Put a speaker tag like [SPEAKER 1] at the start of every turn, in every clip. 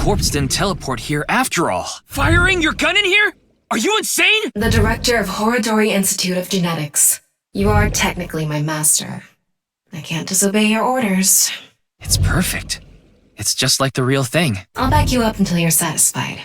[SPEAKER 1] corpse didn't teleport here after all. Firing your gun in here? Are you insane?
[SPEAKER 2] The director of Horodori Institute of Genetics. You are technically my master. I can't disobey your orders.
[SPEAKER 1] It's perfect. It's just like the real thing.
[SPEAKER 2] I'll back you up until you're satisfied.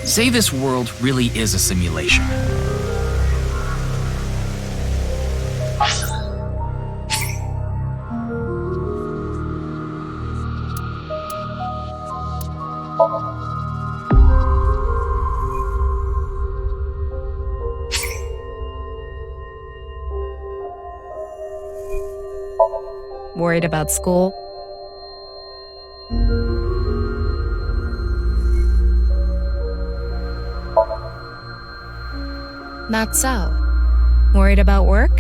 [SPEAKER 1] Say this world really is a simulation.
[SPEAKER 3] Worried about school? Not so. Worried about work?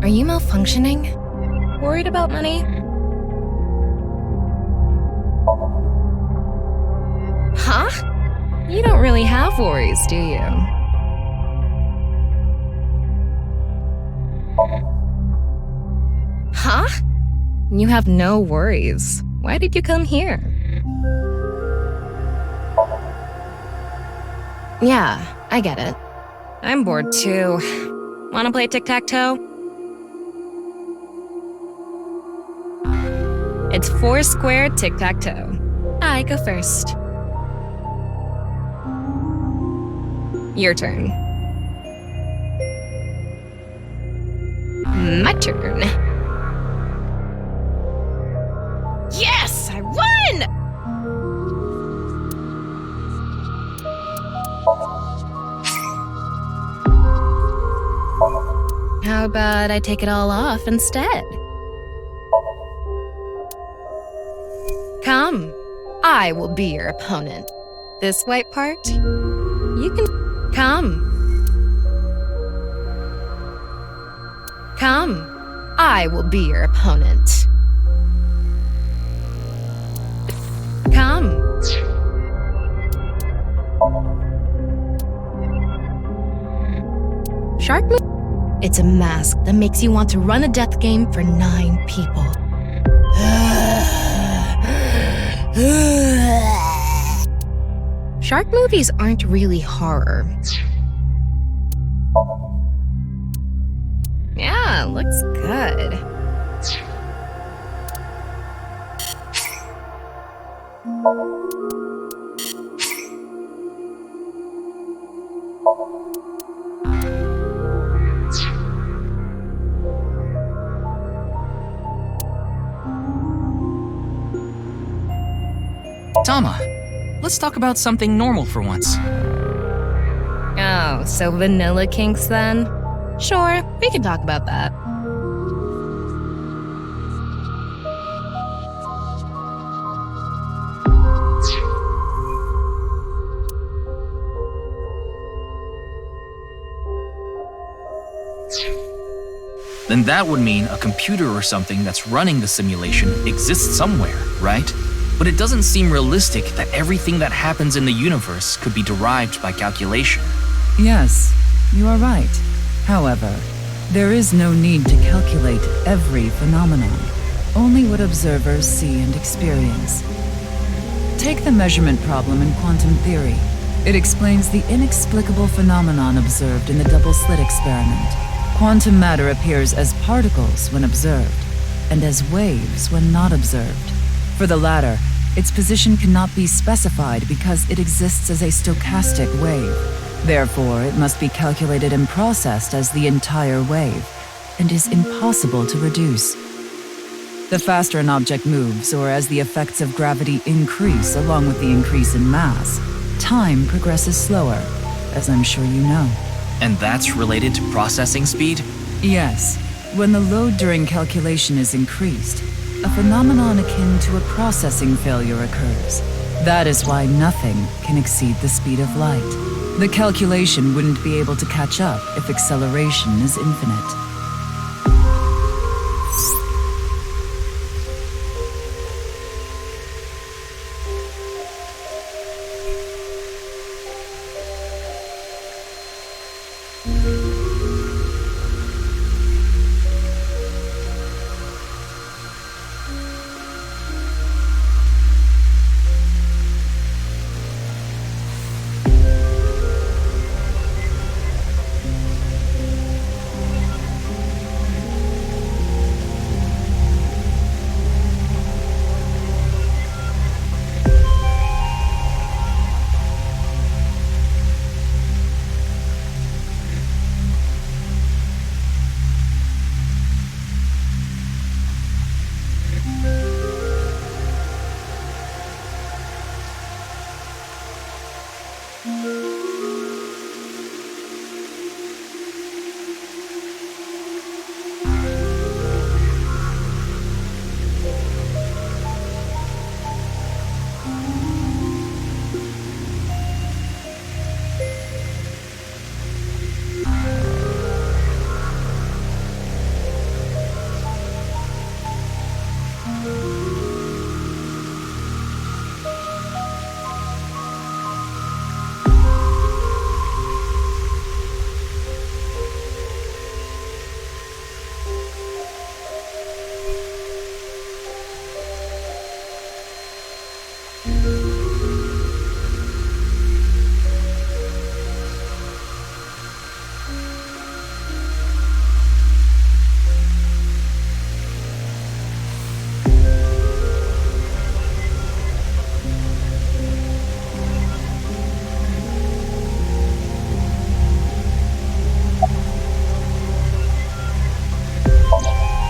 [SPEAKER 3] Are you malfunctioning? Worried about money? Huh? You don't really have worries, do you? Huh? You have no worries. Why did you come here? Yeah, I get it. I'm bored too. Wanna play tic-tac-toe? It's 4 square tic-tac-toe. I go first. Your turn. My turn. Yes! I won! How about I take it all off instead? Come, I will be your opponent. This white part, you can... Come. Come, I will be your opponent. Come. Shark move? It's a mask that makes you want to run a death game for 9 people. Shark movies aren't really horror. Yeah, looks good.
[SPEAKER 1] Tama, let's talk about something normal for once.
[SPEAKER 3] Oh, so vanilla kinks then? Sure, we can talk about that.
[SPEAKER 1] Then that would mean a computer or something that's running the simulation exists somewhere, right? But it doesn't seem realistic that everything that happens in the universe could be derived by calculation.
[SPEAKER 4] Yes, you are right. However, there is no need to calculate every phenomenon, only what observers see and experience. Take the measurement problem in quantum theory. It explains the inexplicable phenomenon observed in the double-slit experiment. Quantum matter appears as particles when observed, and as waves when not observed. For the latter, its position cannot be specified because it exists as a stochastic wave. Therefore, it must be calculated and processed as the entire wave, and is impossible to reduce. The faster an object moves, or as the effects of gravity increase along with the increase in mass, time progresses slower, as I'm sure you know.
[SPEAKER 1] And that's related to processing speed?
[SPEAKER 4] Yes. When the load during calculation is increased, a phenomenon akin to a processing failure occurs. That is why nothing can exceed the speed of light. The calculation wouldn't be able to catch up if acceleration is infinite.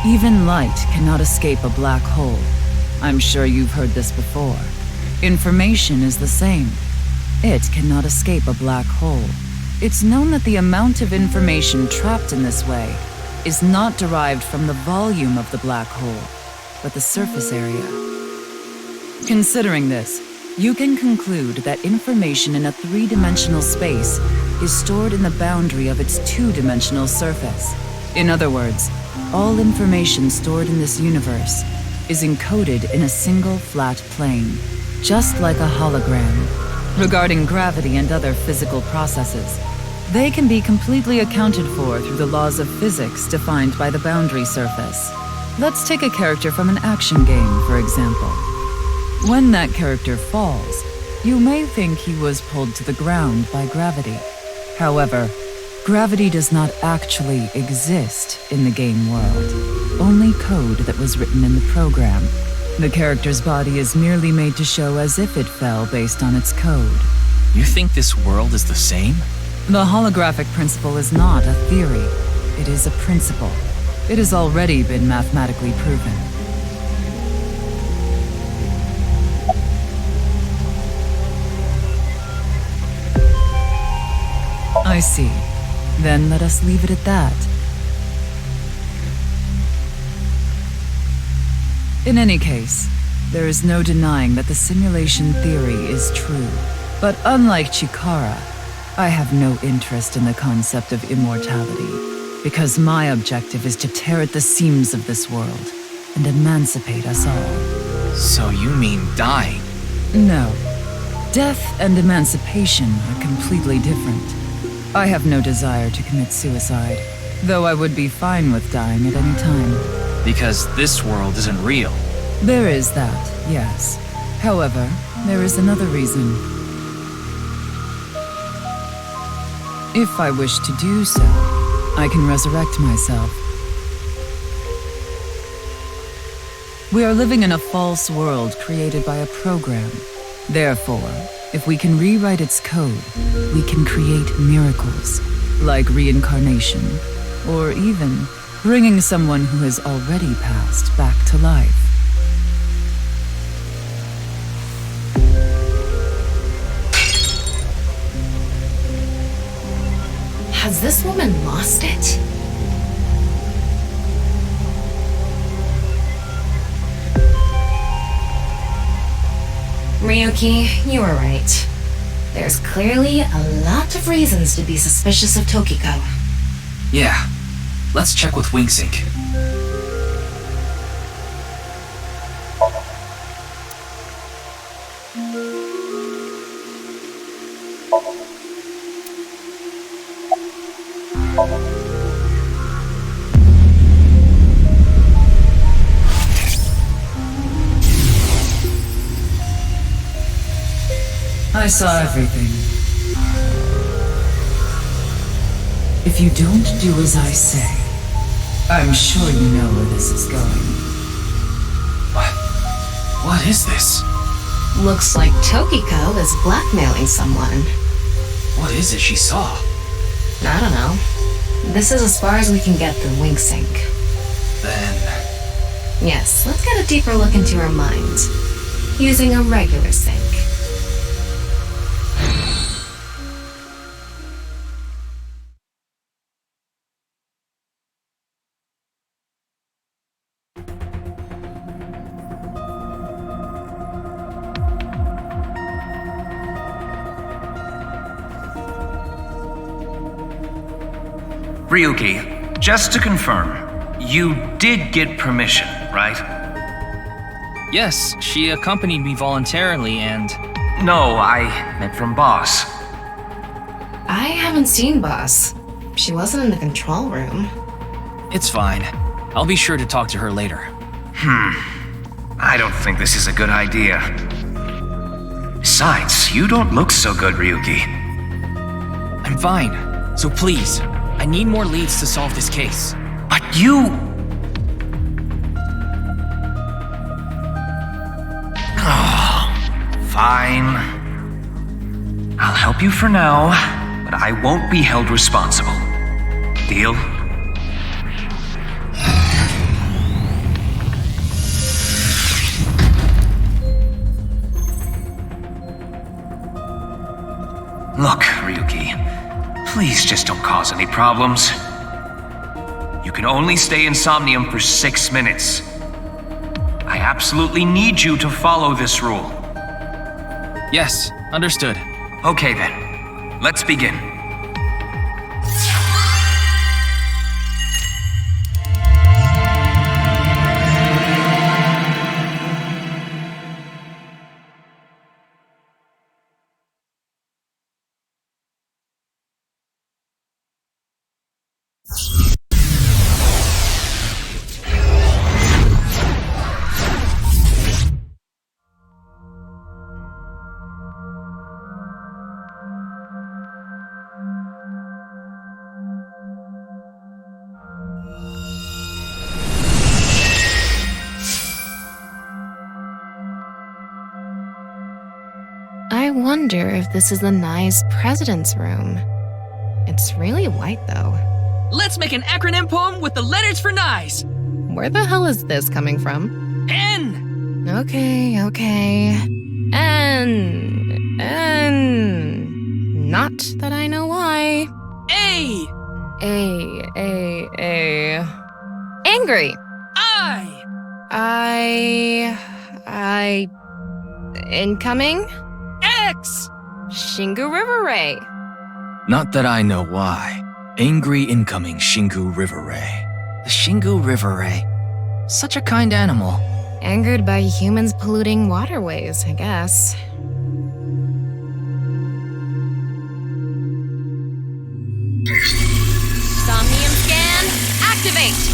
[SPEAKER 4] Even light cannot escape a black hole. I'm sure you've heard this before. Information is the same. It cannot escape a black hole. It's known that the amount of information trapped in this way is not derived from the volume of the black hole, but the surface area. Considering this, you can conclude that information in a three-dimensional space is stored in the boundary of its two-dimensional surface. In other words, all information stored in this universe is encoded in a single flat plane, just like a hologram. Regarding gravity and other physical processes, they can be completely accounted for through the laws of physics defined by the boundary surface. Let's take a character from an action game, for example. When that character falls, you may think he was pulled to the ground by gravity. However, gravity does not actually exist in the game world, only code that was written in the program. The character's body is merely made to show as if it fell based on its code.
[SPEAKER 1] You think this world is the same?
[SPEAKER 4] The holographic principle is not a theory, it is a principle. It has already been mathematically proven. I see. Then let us leave it at that. In any case, there is no denying that the simulation theory is true. But unlike Chikara, I have no interest in the concept of immortality, because my objective is to tear at the seams of this world and emancipate us all.
[SPEAKER 1] So you mean dying?
[SPEAKER 4] No. Death and emancipation are completely different. I have no desire to commit suicide, though I would be fine with dying at any time.
[SPEAKER 1] Because this world isn't real.
[SPEAKER 4] There is that, yes. However, there is another reason. If I wish to do so, I can resurrect myself. We are living in a false world created by a program. Therefore, if we can rewrite its code, we can create miracles, like reincarnation, or even bringing someone who has already passed back to life.
[SPEAKER 2] Has Has this woman lost it? Ryuki, you were right. There's clearly a lot of reasons to be suspicious of Tokiko.
[SPEAKER 1] Yeah, let's check with WingSync.
[SPEAKER 4] I saw everything. If you don't do as I say, I'm sure you know where this is going.
[SPEAKER 1] What is this?
[SPEAKER 2] Looks like Tokiko is blackmailing someone.
[SPEAKER 1] What is it she saw?
[SPEAKER 2] I don't know. This is as far as we can get through WingSync.
[SPEAKER 1] Then...
[SPEAKER 2] Yes, let's get a deeper look into her mind. Using a regular sync.
[SPEAKER 5] Ryuki, just to confirm, you did get permission, right?
[SPEAKER 1] Yes, she accompanied me voluntarily and...
[SPEAKER 5] No, I meant from Boss.
[SPEAKER 2] I haven't seen Boss. She wasn't in the control room.
[SPEAKER 1] It's fine. I'll be sure to talk to her later.
[SPEAKER 5] I don't think this is a good idea. Besides, you don't look so good, Ryuki.
[SPEAKER 1] I'm fine. So please, I need more leads to solve this case.
[SPEAKER 5] But you... Fine. I'll help you for now, but I won't be held responsible. Deal? Look, Ryuki, please just don't cause any problems. You can only stay in Somnium for 6 minutes. I absolutely need you to follow this rule.
[SPEAKER 1] Yes, understood.
[SPEAKER 5] Okay then, let's begin.
[SPEAKER 3] I wonder if this is the Nye's president's room. It's really white, though.
[SPEAKER 1] Let's make an acronym poem with the letters for Nyes.
[SPEAKER 3] Where the hell is this coming from?
[SPEAKER 1] N!
[SPEAKER 3] Okay. Not that I know why.
[SPEAKER 1] A!
[SPEAKER 3] A. Angry. I. Incoming?
[SPEAKER 1] X!
[SPEAKER 3] Shingu River Ray.
[SPEAKER 1] Not that I know why. Angry incoming Shingu River Ray. The Shingu River Ray. Such a kind animal.
[SPEAKER 3] Angered by humans polluting waterways, I guess. Somnium scan, activate!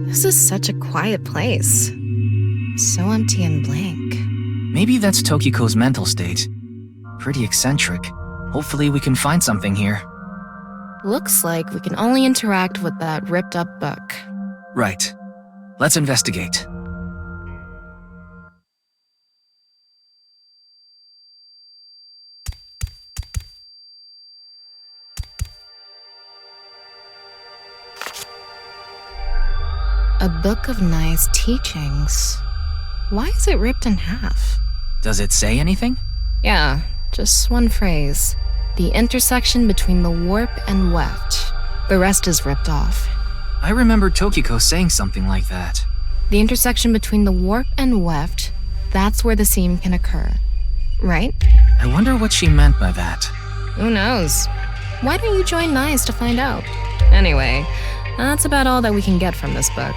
[SPEAKER 3] This is such a quiet place. So empty and blank.
[SPEAKER 1] Maybe that's Tokiko's mental state. Pretty eccentric. Hopefully we can find something here.
[SPEAKER 3] Looks like we can only interact with that ripped up book.
[SPEAKER 1] Right. Let's investigate.
[SPEAKER 3] A book of nice teachings. Why is it ripped in half?
[SPEAKER 1] Does it say anything?
[SPEAKER 3] Yeah, just one phrase. The intersection between the warp and weft. The rest is ripped off.
[SPEAKER 1] I remember Tokiko saying something like that.
[SPEAKER 3] The intersection between the warp and weft, that's where the seam can occur. Right?
[SPEAKER 1] I wonder what she meant by that.
[SPEAKER 3] Who knows? Why don't you join NICE to find out? Anyway, that's about all that we can get from this book.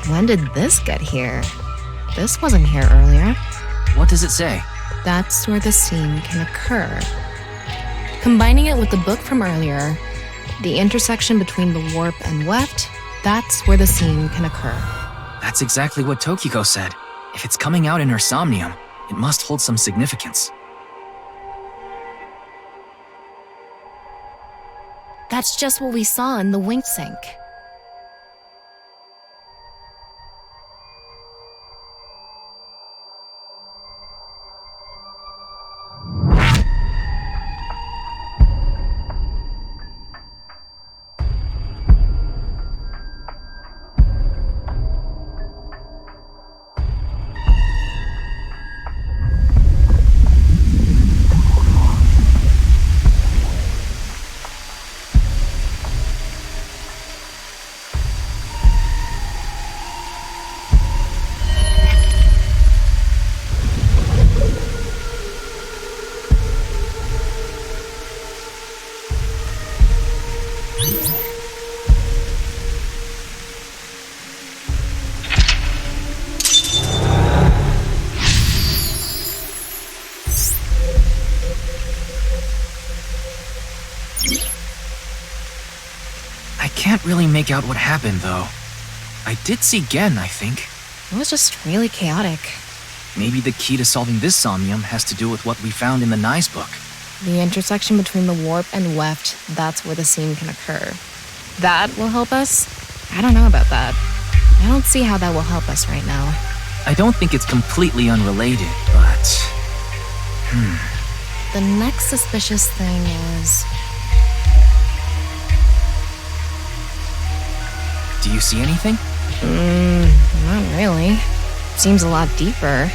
[SPEAKER 3] When did this get here? This wasn't here earlier.
[SPEAKER 1] What does it say?
[SPEAKER 3] That's where the seam can occur. Combining it with the book from earlier, the intersection between the warp and weft, that's where the seam can occur.
[SPEAKER 1] That's exactly what Tokiko said. If it's coming out in her somnium, it must hold some significance.
[SPEAKER 3] That's just what we saw in the wink sink.
[SPEAKER 1] I can't really make out what happened, though. I did see Gen, I think.
[SPEAKER 3] It was just really chaotic.
[SPEAKER 1] Maybe the key to solving this somnium has to do with what we found in the NICE book.
[SPEAKER 3] The intersection between the warp and weft, that's where the seam can occur. That will help us? I don't know about that. I don't see how that will help us right now.
[SPEAKER 1] I don't think it's completely unrelated, but...
[SPEAKER 3] The next suspicious thing is...
[SPEAKER 1] Do you see anything?
[SPEAKER 3] Not really. Seems a lot deeper.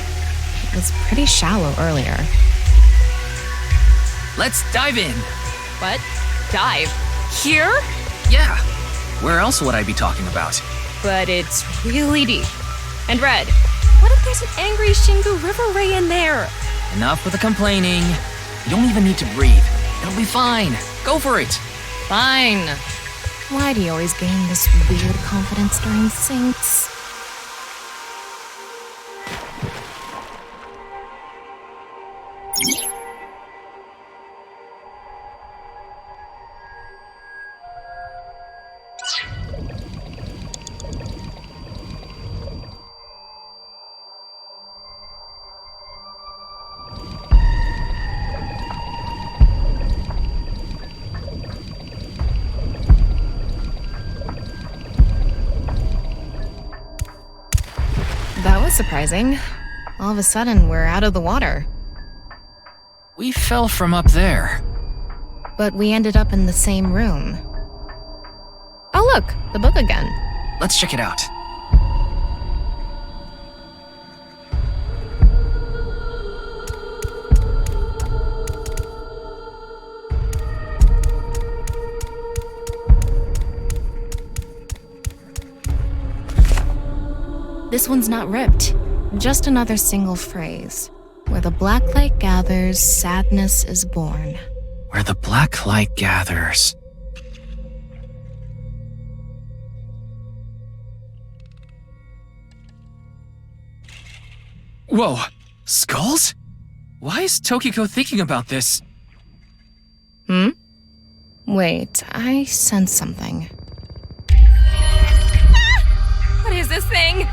[SPEAKER 3] It was pretty shallow earlier.
[SPEAKER 1] Let's dive in!
[SPEAKER 3] What? Dive? Here?
[SPEAKER 1] Yeah! Where else would I be talking about?
[SPEAKER 3] But it's really deep. And Red, what if there's an angry Shingu River Ray in there?
[SPEAKER 1] Enough with the complaining. You don't even need to breathe. It'll be fine. Go for it.
[SPEAKER 3] Fine. Why do you always gain this weird confidence during sinks? That was surprising. All of a sudden, we're out of the water.
[SPEAKER 1] We fell from up there.
[SPEAKER 3] But we ended up in the same room. Oh look, the book again.
[SPEAKER 1] Let's check it out.
[SPEAKER 3] This one's not ripped. Just another single phrase. Where the black light gathers, sadness is born.
[SPEAKER 1] Where the black light gathers. Whoa! Skulls? Why is Tokiko thinking about this?
[SPEAKER 3] Wait, I sense something. What is this thing?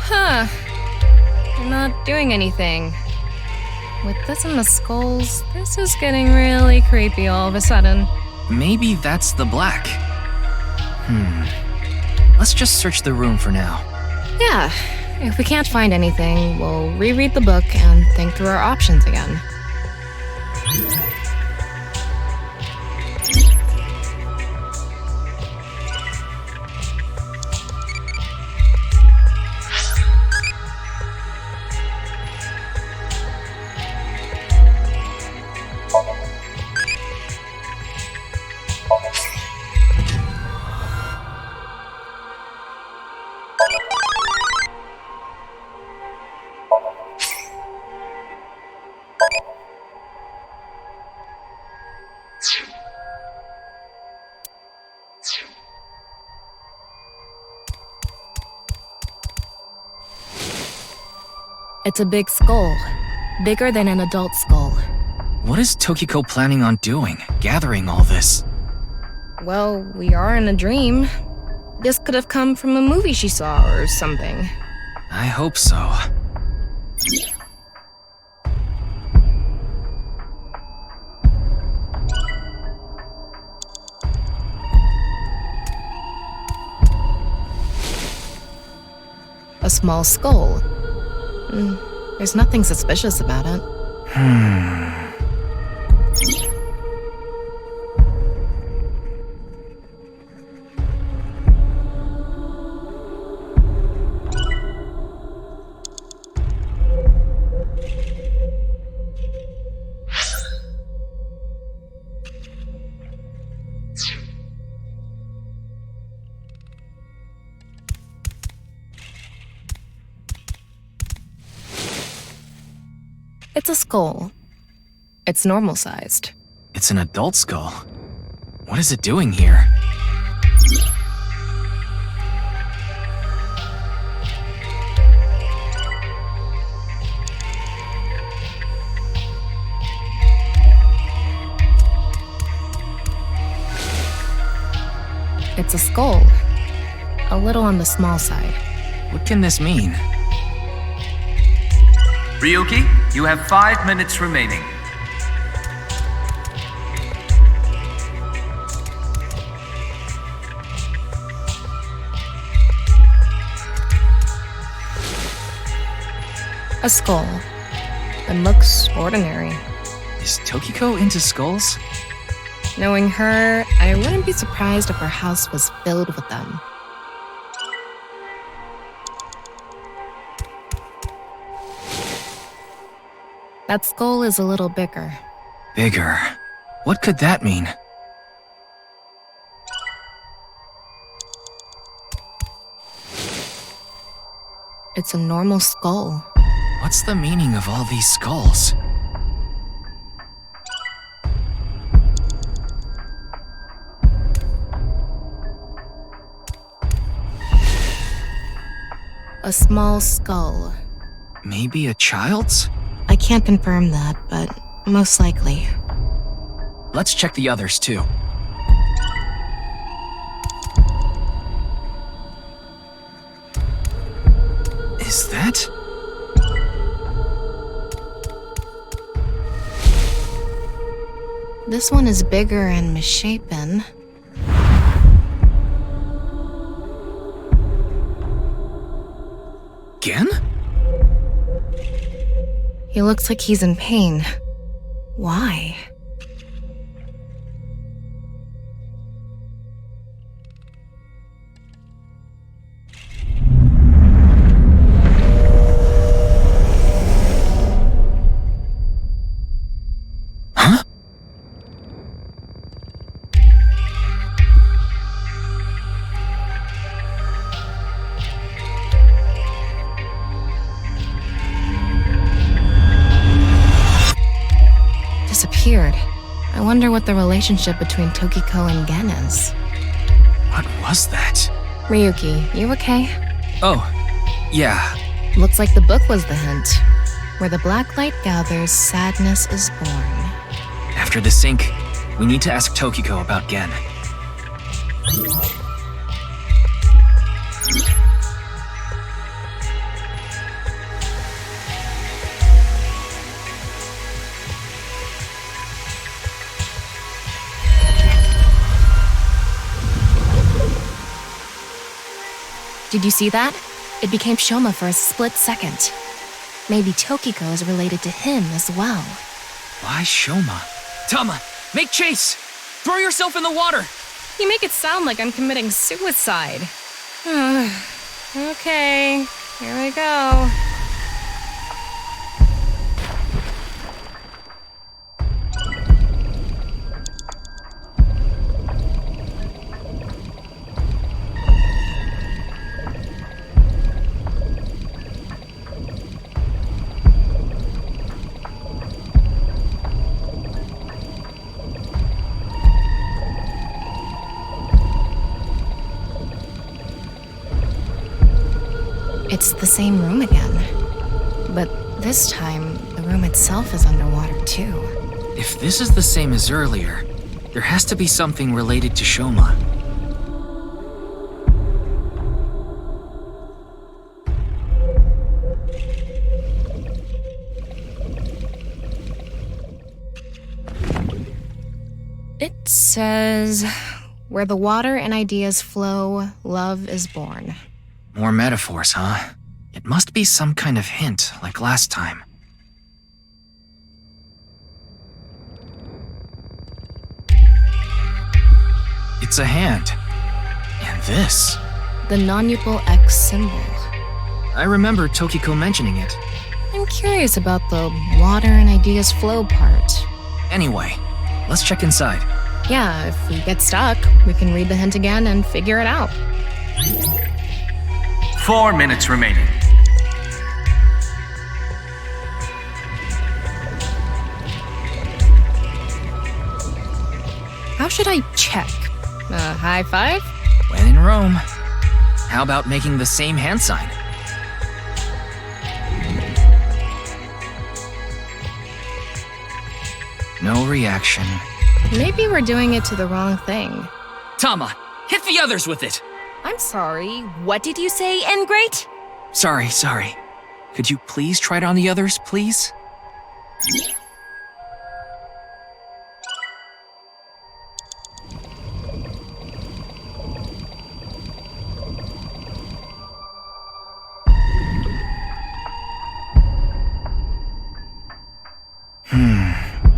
[SPEAKER 3] Huh. They're not doing anything. With this and the skulls, this is getting really creepy all of a sudden.
[SPEAKER 1] Maybe that's the black. Let's just search the room for now.
[SPEAKER 3] Yeah, if we can't find anything, we'll reread the book and think through our options again. It's a big skull, bigger than an adult skull.
[SPEAKER 1] What is Tokiko planning on doing, gathering all this?
[SPEAKER 3] Well, we are in a dream. This could have come from a movie she saw or something.
[SPEAKER 1] I hope so.
[SPEAKER 3] A small skull. There's nothing suspicious about it. It's a skull. It's normal sized.
[SPEAKER 1] It's an adult skull. What is it doing here?
[SPEAKER 3] It's a skull. A little on the small side.
[SPEAKER 1] What can this mean?
[SPEAKER 5] Ryuki, you have 5 minutes remaining.
[SPEAKER 3] A skull. It looks ordinary.
[SPEAKER 1] Is Tokiko into skulls?
[SPEAKER 3] Knowing her, I wouldn't be surprised if her house was filled with them. That skull is a little bigger.
[SPEAKER 1] Bigger. What could that mean?
[SPEAKER 3] It's a normal skull.
[SPEAKER 1] What's the meaning of all these skulls?
[SPEAKER 3] A small skull.
[SPEAKER 1] Maybe a child's?
[SPEAKER 3] I can't confirm that, but most likely.
[SPEAKER 1] Let's check the others too. Is that?
[SPEAKER 3] This one is bigger and misshapen.
[SPEAKER 1] Again?
[SPEAKER 3] He looks like he's in pain. Why?
[SPEAKER 1] Huh?
[SPEAKER 3] Disappeared. I wonder what the relationship between Tokiko and Gen is.
[SPEAKER 1] What was that?
[SPEAKER 3] Ryuki, you okay?
[SPEAKER 1] Oh, yeah.
[SPEAKER 3] Looks like the book was the hint. Where the black light gathers, sadness is born.
[SPEAKER 1] After the sync, we need to ask Tokiko about Gen.
[SPEAKER 3] Did you see that? It became Shoma for a split second. Maybe Tokiko is related to him as well.
[SPEAKER 1] Why Shoma? Tama, make chase! Throw yourself in the water!
[SPEAKER 3] You make it sound like I'm committing suicide. Okay, here I go. It's the same room again. But this time, the room itself is underwater too.
[SPEAKER 1] If this is the same as earlier, there has to be something related to Shoma.
[SPEAKER 3] It says, where the water and ideas flow, love is born.
[SPEAKER 1] More metaphors, huh? It must be some kind of hint, like last time. It's a hand. And this.
[SPEAKER 3] The non-upal X symbol.
[SPEAKER 1] I remember Tokiko mentioning it.
[SPEAKER 3] I'm curious about the water and ideas flow part.
[SPEAKER 1] Anyway, let's check inside.
[SPEAKER 3] Yeah, if we get stuck, we can read the hint again and figure it out.
[SPEAKER 5] 4 minutes remaining.
[SPEAKER 3] How should I check? High five?
[SPEAKER 1] When in Rome. How about making the same hand sign? No reaction.
[SPEAKER 3] Maybe we're doing it to the wrong thing.
[SPEAKER 1] Tama, hit the others with it!
[SPEAKER 6] I'm sorry, what did you say, Ingrate?
[SPEAKER 1] Sorry. Could you please try it on the others, please?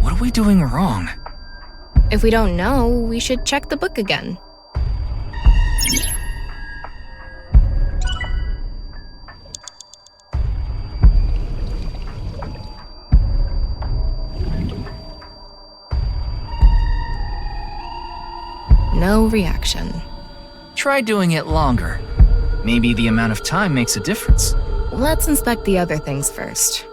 [SPEAKER 1] What are we doing wrong?
[SPEAKER 3] If we don't know, we should check the book again. No reaction.
[SPEAKER 1] Try doing it longer. Maybe the amount of time makes a difference.
[SPEAKER 3] Let's inspect the other things first.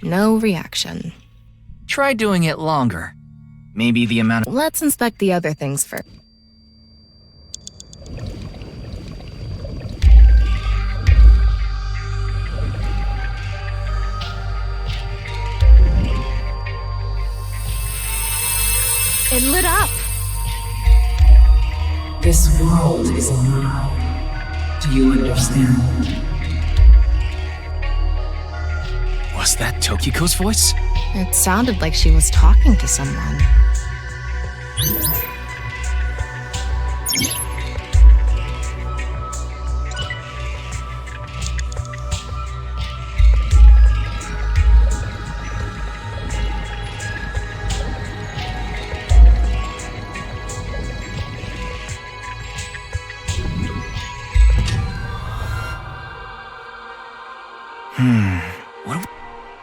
[SPEAKER 3] No reaction.
[SPEAKER 1] Try doing it longer. Maybe the amount of...
[SPEAKER 3] Let's inspect the other things first.
[SPEAKER 6] It lit up.
[SPEAKER 7] This world is alive. Do you understand?
[SPEAKER 1] Was that Tokiko's voice?
[SPEAKER 3] It sounded like she was talking to someone.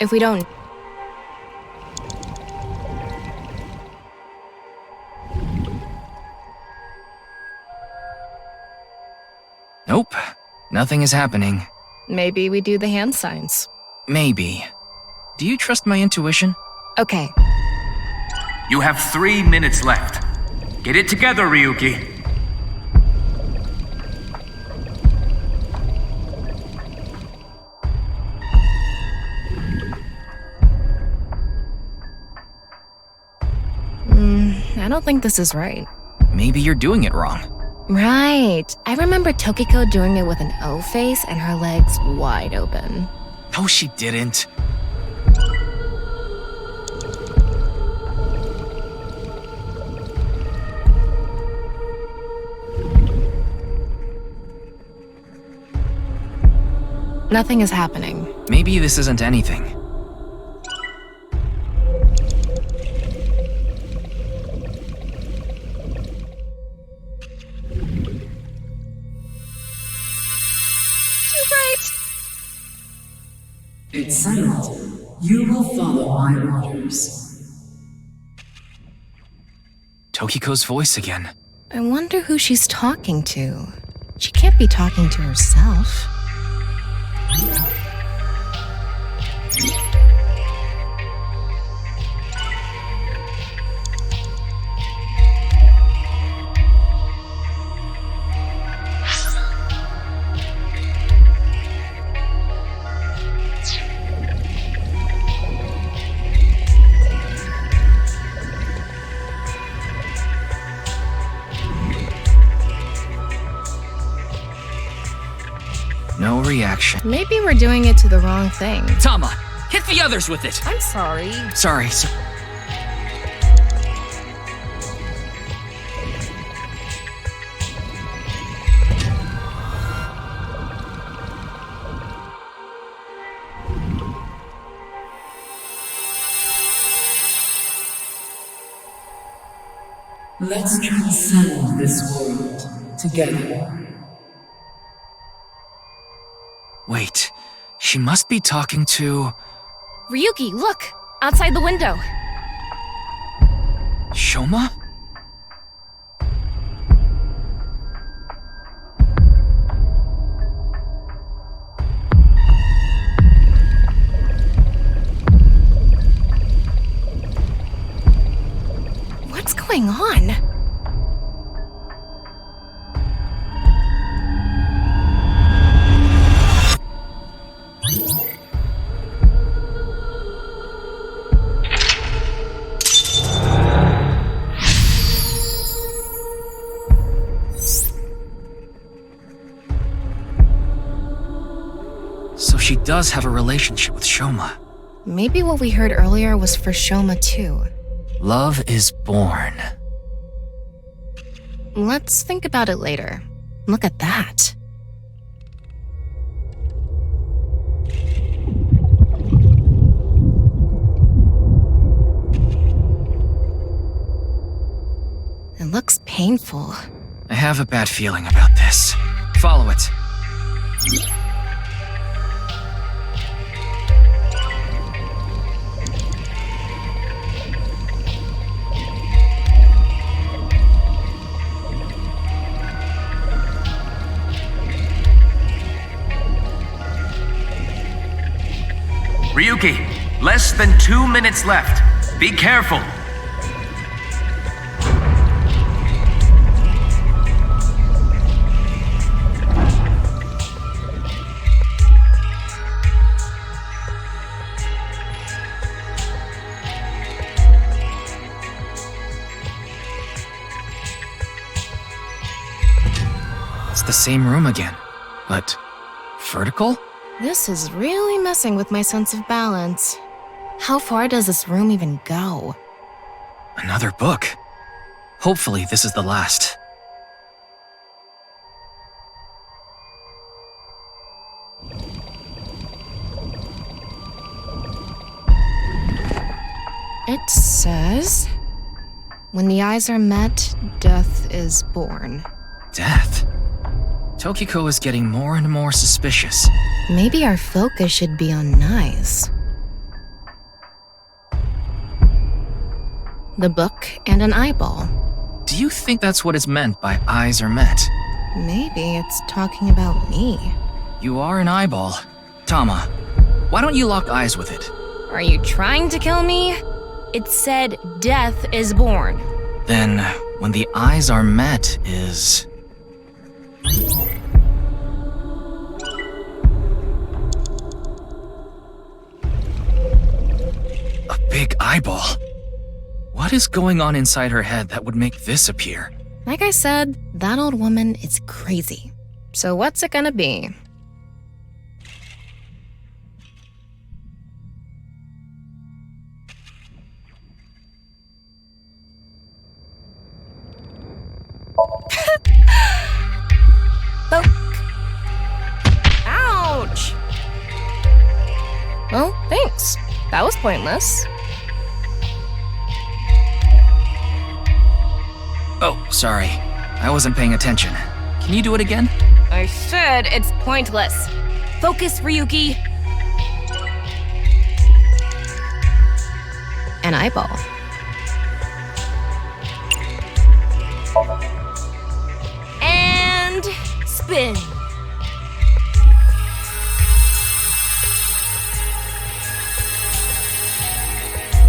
[SPEAKER 3] If we don't...
[SPEAKER 1] Nope, nothing is happening.
[SPEAKER 3] Maybe we do the hand signs.
[SPEAKER 1] Maybe. Do you trust my intuition?
[SPEAKER 3] Okay,
[SPEAKER 5] You have 3 minutes left. Get it together, Ryuki.
[SPEAKER 3] I don't think this is right.
[SPEAKER 1] Maybe you're doing it wrong.
[SPEAKER 3] Right. I remember Tokiko doing it with an O face and her legs wide open.
[SPEAKER 1] No, she didn't.
[SPEAKER 3] Nothing is happening.
[SPEAKER 1] Maybe this isn't anything.
[SPEAKER 6] Too bright.
[SPEAKER 7] It's settled. You will follow my orders.
[SPEAKER 1] Tokiko's voice again.
[SPEAKER 3] I wonder who she's talking to. She can't be talking to herself.
[SPEAKER 1] No reaction.
[SPEAKER 3] Maybe we're doing it to the wrong thing.
[SPEAKER 1] Tama, hit the others with it!
[SPEAKER 6] I'm sorry.
[SPEAKER 1] Sorry.
[SPEAKER 7] Let's transcend this world together.
[SPEAKER 1] Wait, she must be talking to...
[SPEAKER 6] Ryuki, look! Outside the window.
[SPEAKER 1] Shoma?
[SPEAKER 6] What's going on?
[SPEAKER 1] So she does have a relationship with Shoma.
[SPEAKER 3] Maybe what we heard earlier was for Shoma too.
[SPEAKER 1] Love is born.
[SPEAKER 3] Let's think about it later. Look at that. It looks painful.
[SPEAKER 1] I have a bad feeling about this. Follow it.
[SPEAKER 5] Ryuki, less than 2 minutes left. Be careful.
[SPEAKER 1] It's the same room again, but vertical?
[SPEAKER 3] This is really messing with my sense of balance. How far does this room even go?
[SPEAKER 1] Another book. Hopefully this is the last.
[SPEAKER 3] It says, when the eyes are met, death is born.
[SPEAKER 1] Death? Tokiko is getting more and more suspicious.
[SPEAKER 3] Maybe our focus should be on knives. The book and an eyeball.
[SPEAKER 1] Do you think that's what is meant by eyes are met?
[SPEAKER 3] Maybe it's talking about me.
[SPEAKER 1] You are an eyeball. Tama, why don't you lock eyes with it?
[SPEAKER 6] Are you trying to kill me? It said death is born.
[SPEAKER 1] Then, when the eyes are met is... a big eyeball. What is going on inside her head that would make this appear?
[SPEAKER 3] Like I said, that old woman is crazy. So what's it gonna be?
[SPEAKER 6] Ouch!
[SPEAKER 3] Oh, thanks. That was pointless.
[SPEAKER 1] Oh, sorry. I wasn't paying attention. Can you do it again?
[SPEAKER 6] I said it's pointless. Focus, Ryuki.
[SPEAKER 3] An eyeball.
[SPEAKER 6] And spin.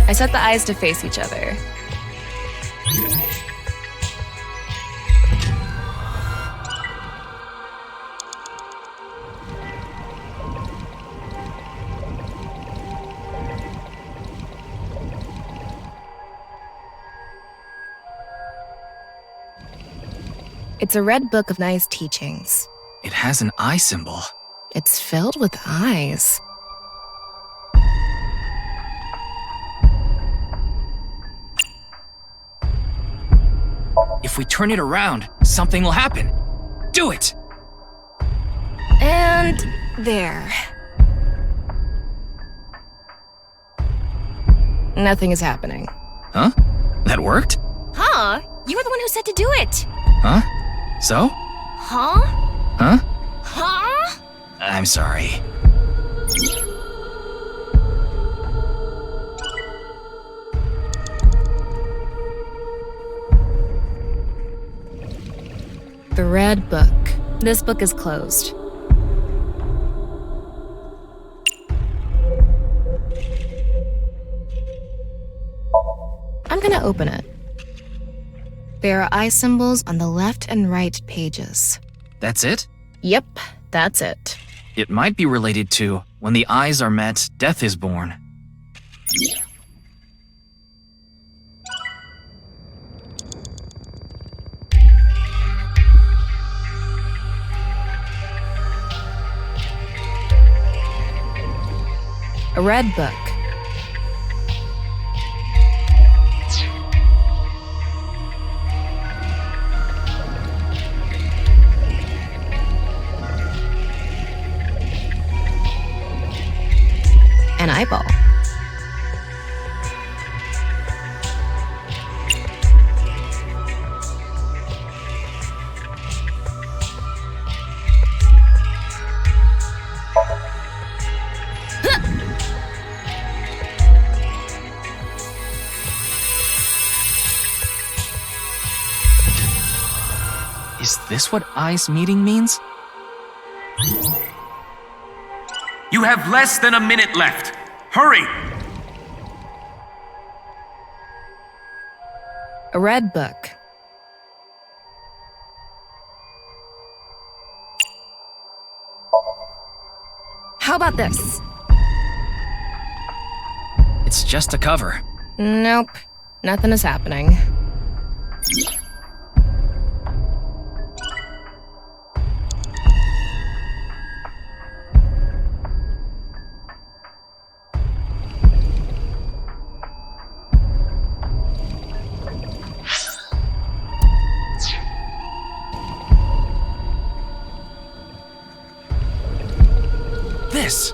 [SPEAKER 3] I set the eyes to face each other. It's a red book of nice teachings.
[SPEAKER 1] It has an eye symbol.
[SPEAKER 3] It's filled with eyes.
[SPEAKER 1] If we turn it around, something will happen. Do it!
[SPEAKER 6] And there.
[SPEAKER 3] Nothing is happening.
[SPEAKER 1] Huh? That worked?
[SPEAKER 6] Huh? You were the one who said to do it.
[SPEAKER 1] Huh? So?
[SPEAKER 6] Huh?
[SPEAKER 1] Huh?
[SPEAKER 6] Huh?
[SPEAKER 1] I'm sorry.
[SPEAKER 3] The red book. This book is closed. I'm gonna open it. There are eye symbols on the left and right pages.
[SPEAKER 1] That's it?
[SPEAKER 3] Yep, that's it.
[SPEAKER 1] It might be related to when the eyes are met, death is born.
[SPEAKER 3] A red book. An eyeball.
[SPEAKER 1] Is this what eyes meeting means?
[SPEAKER 5] You have less than a minute left. Hurry!
[SPEAKER 3] A red book.
[SPEAKER 6] How about this?
[SPEAKER 1] It's just a cover.
[SPEAKER 3] Nope, nothing is happening.
[SPEAKER 1] This!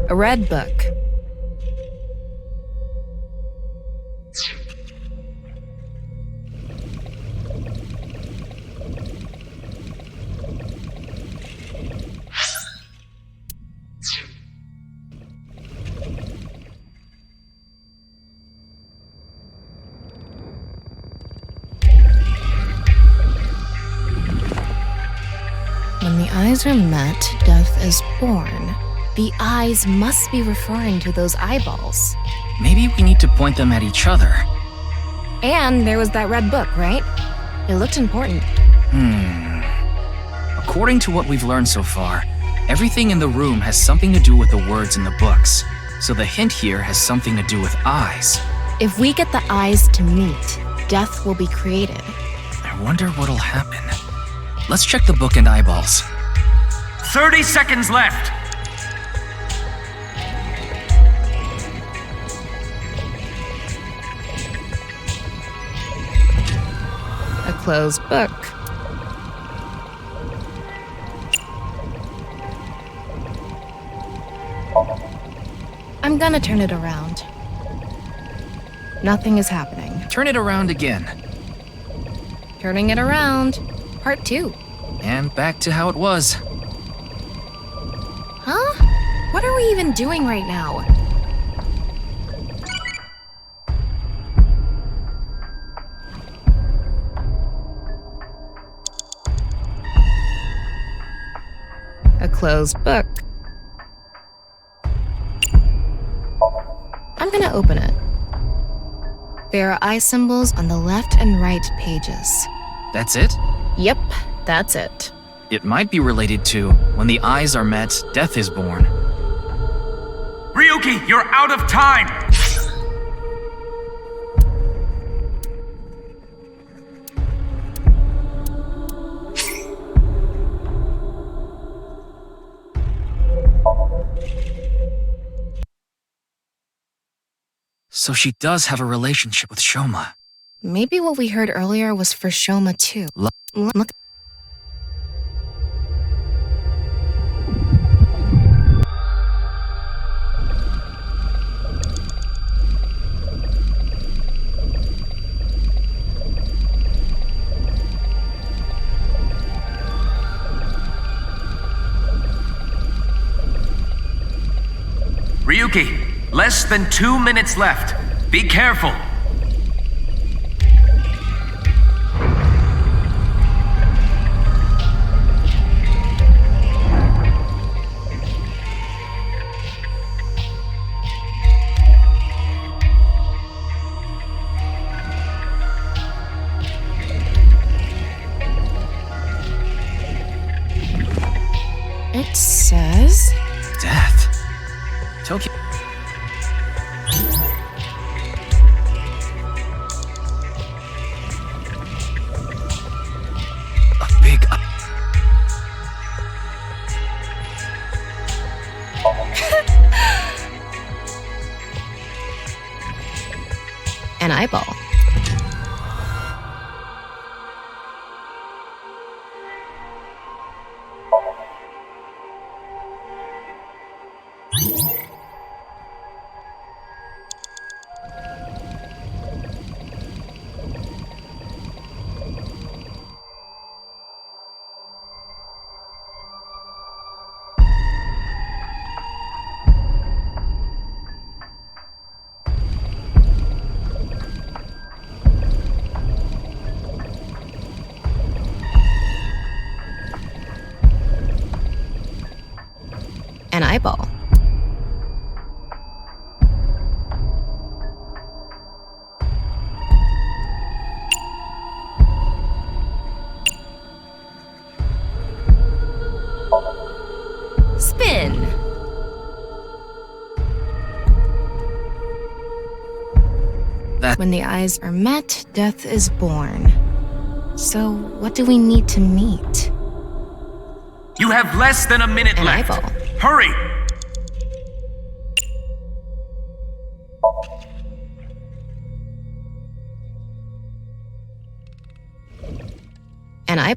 [SPEAKER 3] A red book. When the eyes are met, death is born. The eyes must be referring to those eyeballs.
[SPEAKER 1] Maybe we need to point them at each other.
[SPEAKER 3] And there was that red book, right? It looked important.
[SPEAKER 1] According to what we've learned so far, everything in the room has something to do with the words in the books. So the hint here has something to do with eyes.
[SPEAKER 3] If we get the eyes to meet, death will be created.
[SPEAKER 1] I wonder what'll happen. Let's check the book and eyeballs.
[SPEAKER 5] 30 seconds left!
[SPEAKER 3] A closed book. I'm gonna turn it around. Nothing is happening.
[SPEAKER 1] Turn it around again.
[SPEAKER 3] Turning it around. Part 2.
[SPEAKER 1] And back to how it was.
[SPEAKER 3] Huh? What are we even doing right now? A closed book. I'm gonna open it. There are eye symbols on the left and right pages.
[SPEAKER 1] That's it?
[SPEAKER 3] Yep, that's it.
[SPEAKER 1] It might be related to when the eyes are met, death is born.
[SPEAKER 5] Ryuki, you're out of time!
[SPEAKER 1] So she does have a relationship with Shoma.
[SPEAKER 3] Maybe what we heard earlier was for Shoma too. Look.
[SPEAKER 5] Ryuki, less than 2 minutes left. Be careful.
[SPEAKER 3] It says...
[SPEAKER 1] Death. Tokyo. A big...
[SPEAKER 3] an eyeball. An eyeball.
[SPEAKER 6] Spin.
[SPEAKER 1] That...
[SPEAKER 3] When the eyes are met, death is born. So, what do we need to meet?
[SPEAKER 5] You have less than a minute
[SPEAKER 3] An
[SPEAKER 5] left.
[SPEAKER 3] eyeball.
[SPEAKER 5] Hurry!
[SPEAKER 3] An eye.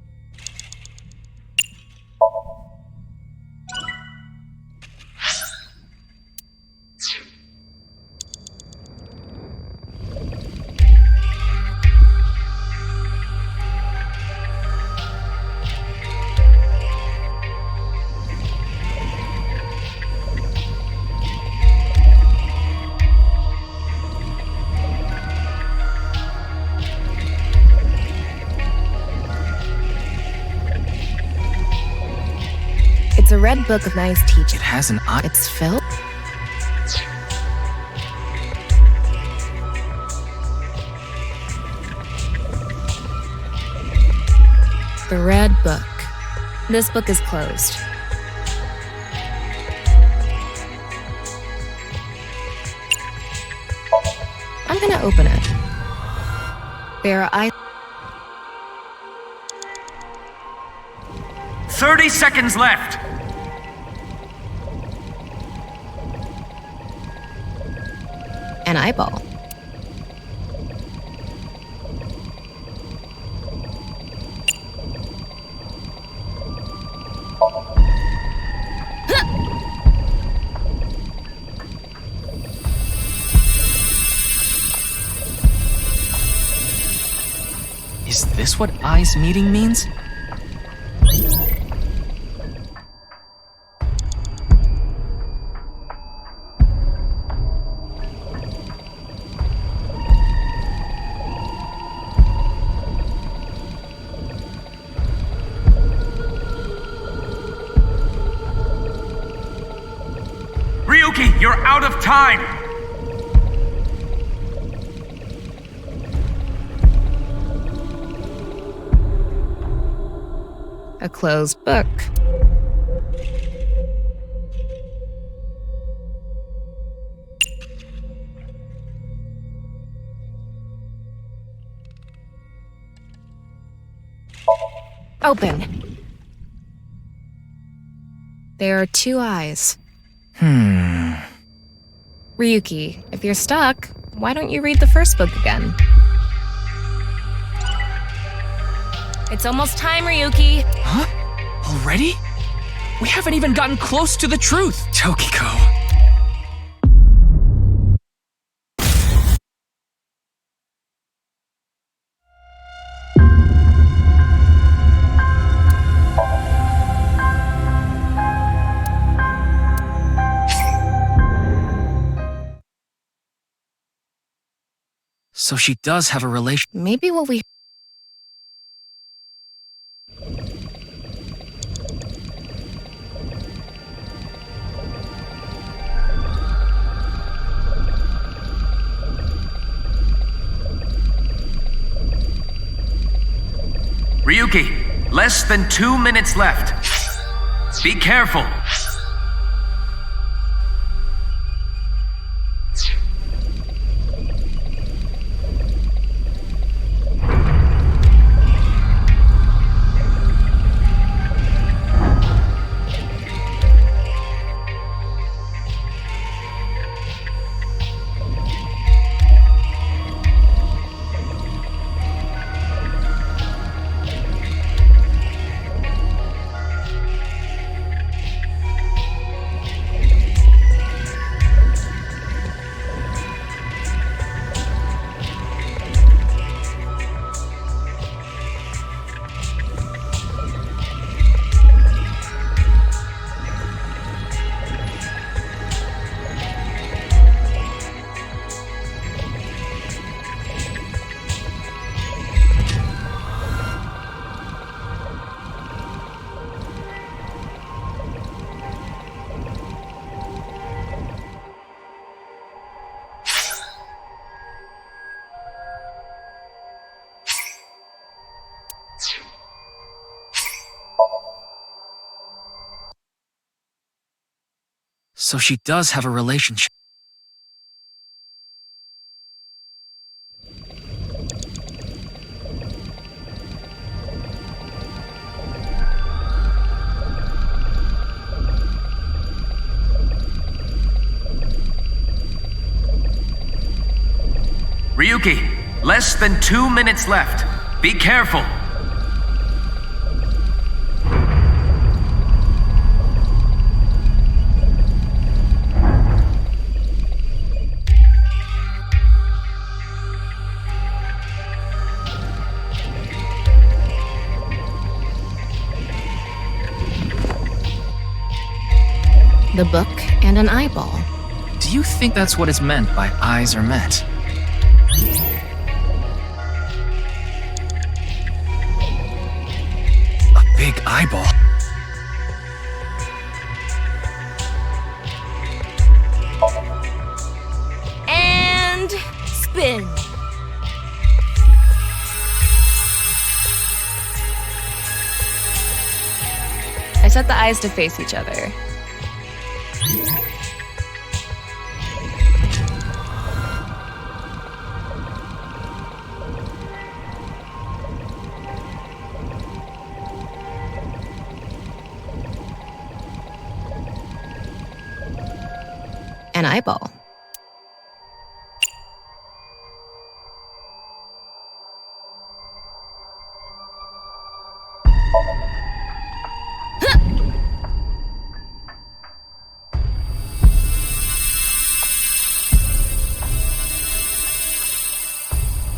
[SPEAKER 3] a red book of nice teaching.
[SPEAKER 1] It has an eye.
[SPEAKER 3] It's filled. The red book. This book is closed. I'm gonna open it. There are
[SPEAKER 5] 30 seconds left!
[SPEAKER 3] an eyeball.
[SPEAKER 1] Is this what eyes meeting means?
[SPEAKER 5] Ryuki, you're out of time!
[SPEAKER 3] A closed book. Open. There are two eyes. Ryuki, if you're stuck, why don't you read the first book again?
[SPEAKER 6] It's almost time, Ryuki.
[SPEAKER 1] Huh? Already? We haven't even gotten close to the truth, Tokiko. So she does have a relation.
[SPEAKER 3] Maybe what we...
[SPEAKER 5] Ryuki, less than 2 minutes left. Be careful.
[SPEAKER 1] So she does have a relationship.
[SPEAKER 5] Ryuki, less than 2 minutes left. Be careful.
[SPEAKER 3] The book and an eyeball.
[SPEAKER 1] Do you think that's what is meant by eyes are met? A big eyeball.
[SPEAKER 6] open!
[SPEAKER 3] I set the eyes to face each other. An eyeball.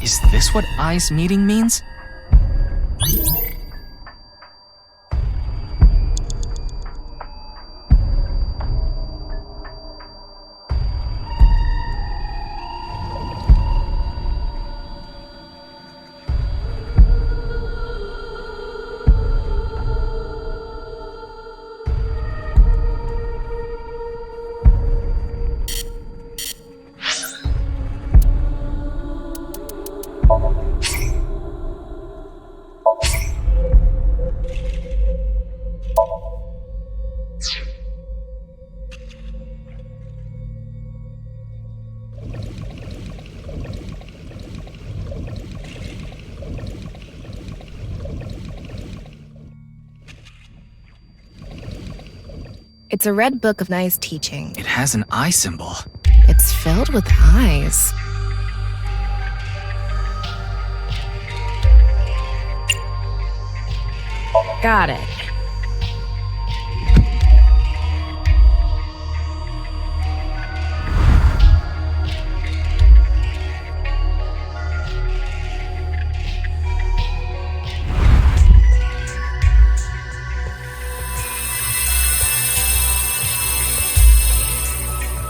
[SPEAKER 1] Is this what eyes meeting means?
[SPEAKER 3] It's a red book of nice teaching.
[SPEAKER 1] It has an eye symbol.
[SPEAKER 3] It's filled with eyes. Got it.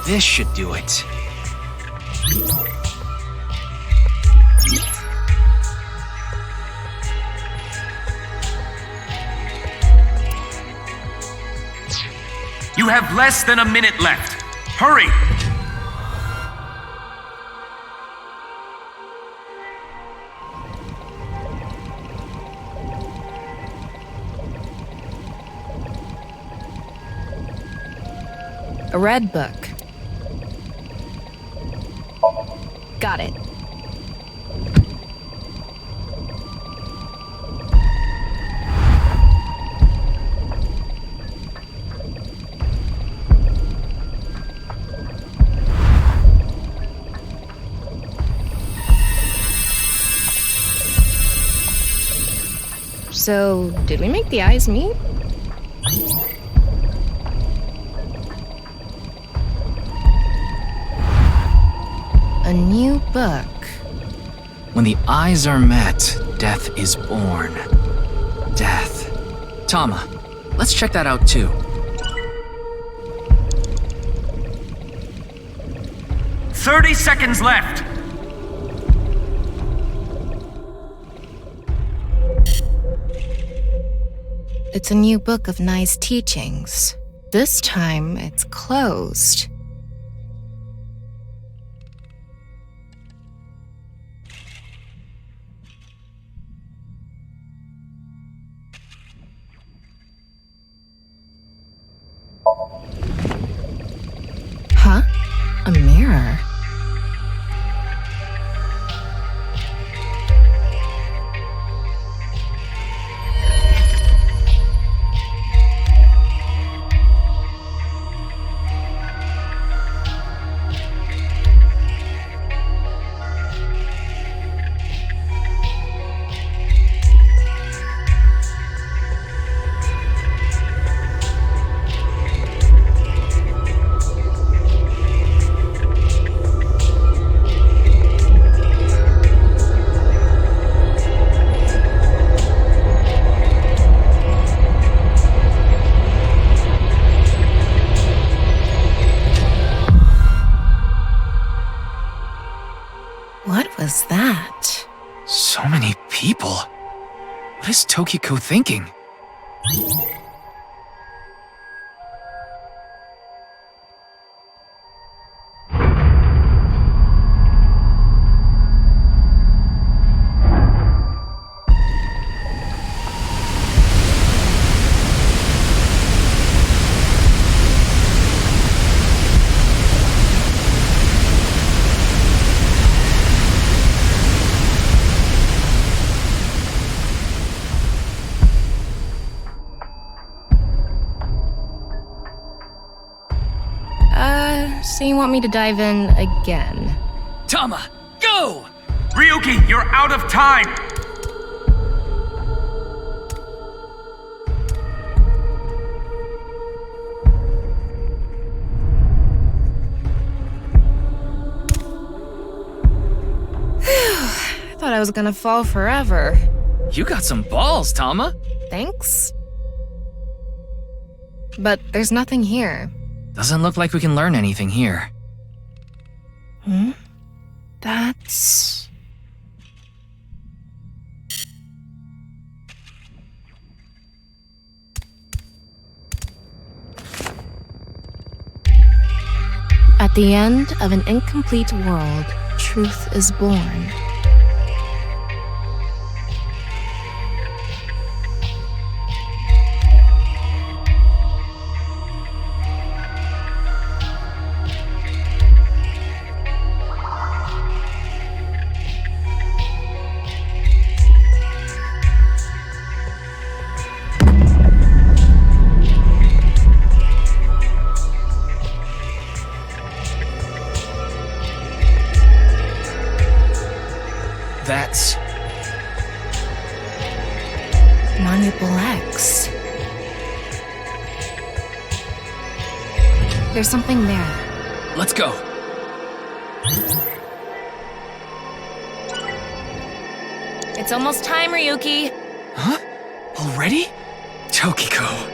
[SPEAKER 1] This should do it.
[SPEAKER 5] You have less than a minute left. Hurry!
[SPEAKER 3] A red book. Got it. So, did we make the eyes meet? A new book.
[SPEAKER 1] When the eyes are met, death is born. Death. Tama, let's check that out too.
[SPEAKER 5] "30 seconds left."
[SPEAKER 3] It's a new book of nice teachings. This time, it's closed. Huh? A mirror. What was that?
[SPEAKER 1] So many people. What is Tokiko thinking?
[SPEAKER 3] So you want me to dive in again?
[SPEAKER 1] Tama, go!
[SPEAKER 5] Ryuki, you're out of time!
[SPEAKER 3] I thought I was gonna fall forever.
[SPEAKER 1] You got some balls, Tama.
[SPEAKER 3] Thanks. But there's nothing here.
[SPEAKER 1] Doesn't look like we can learn anything here.
[SPEAKER 3] That's... At the end of an incomplete world, truth is born.
[SPEAKER 1] That's...
[SPEAKER 3] Manipul X. There's something there.
[SPEAKER 1] Let's go.
[SPEAKER 6] It's almost time, Ryuki.
[SPEAKER 1] Huh? Already? Tokiko.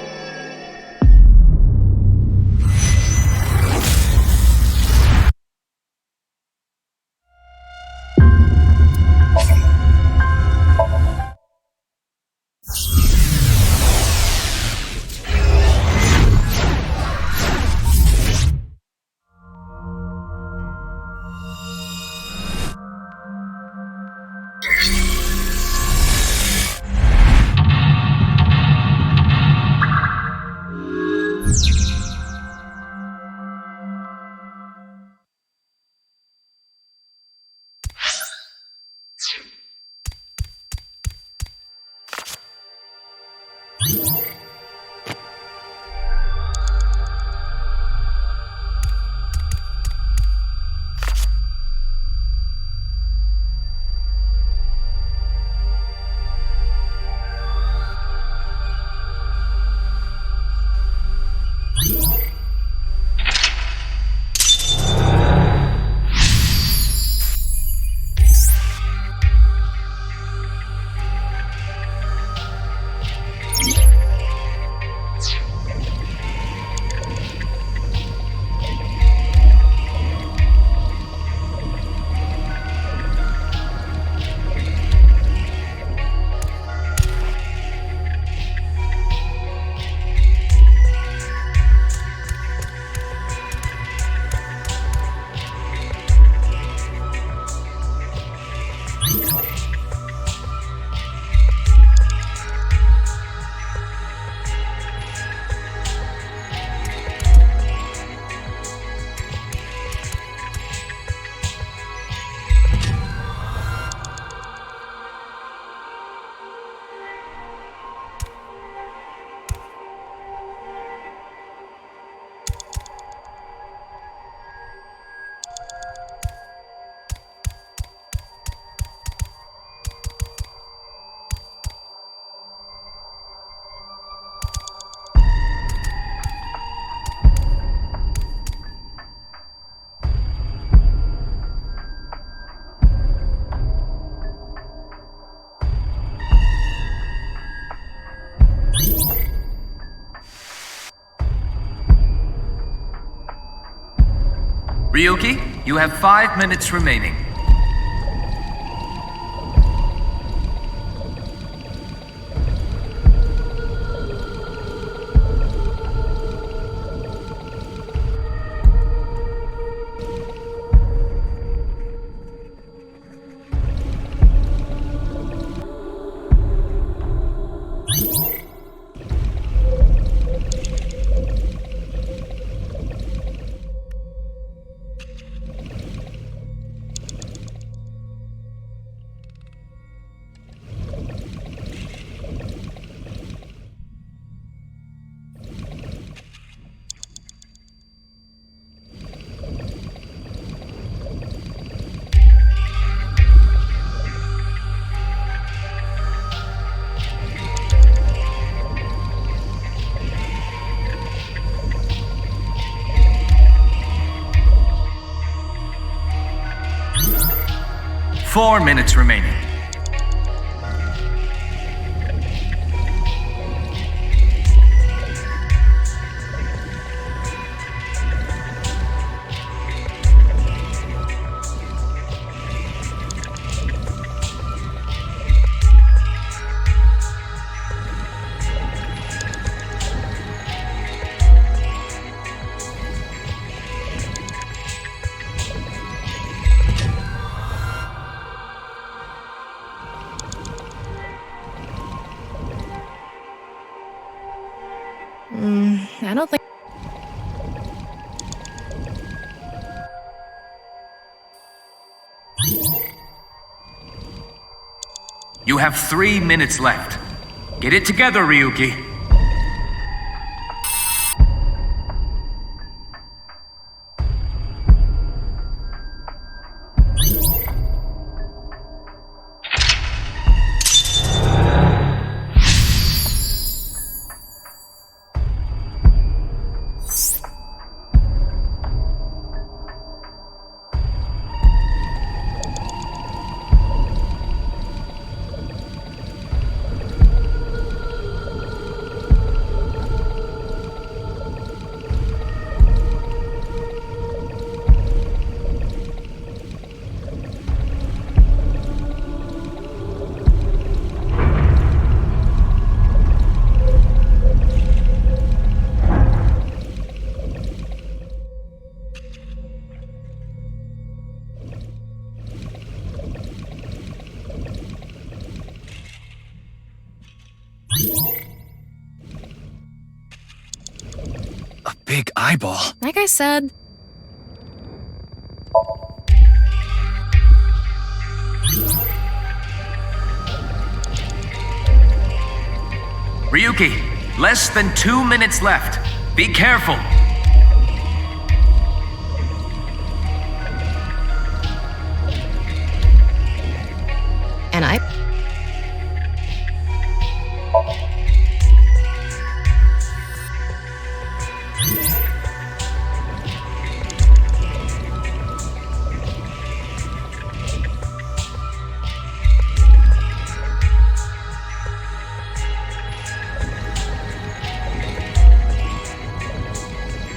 [SPEAKER 5] Ryuki, you have 5 minutes remaining. 4 minutes remaining.
[SPEAKER 3] I don't think.
[SPEAKER 5] You have 3 minutes left. Get it together, Ryuki.
[SPEAKER 1] A big eyeball.
[SPEAKER 3] Like I said,
[SPEAKER 5] Ryuki, less than 2 minutes left. Be careful.
[SPEAKER 3] and I.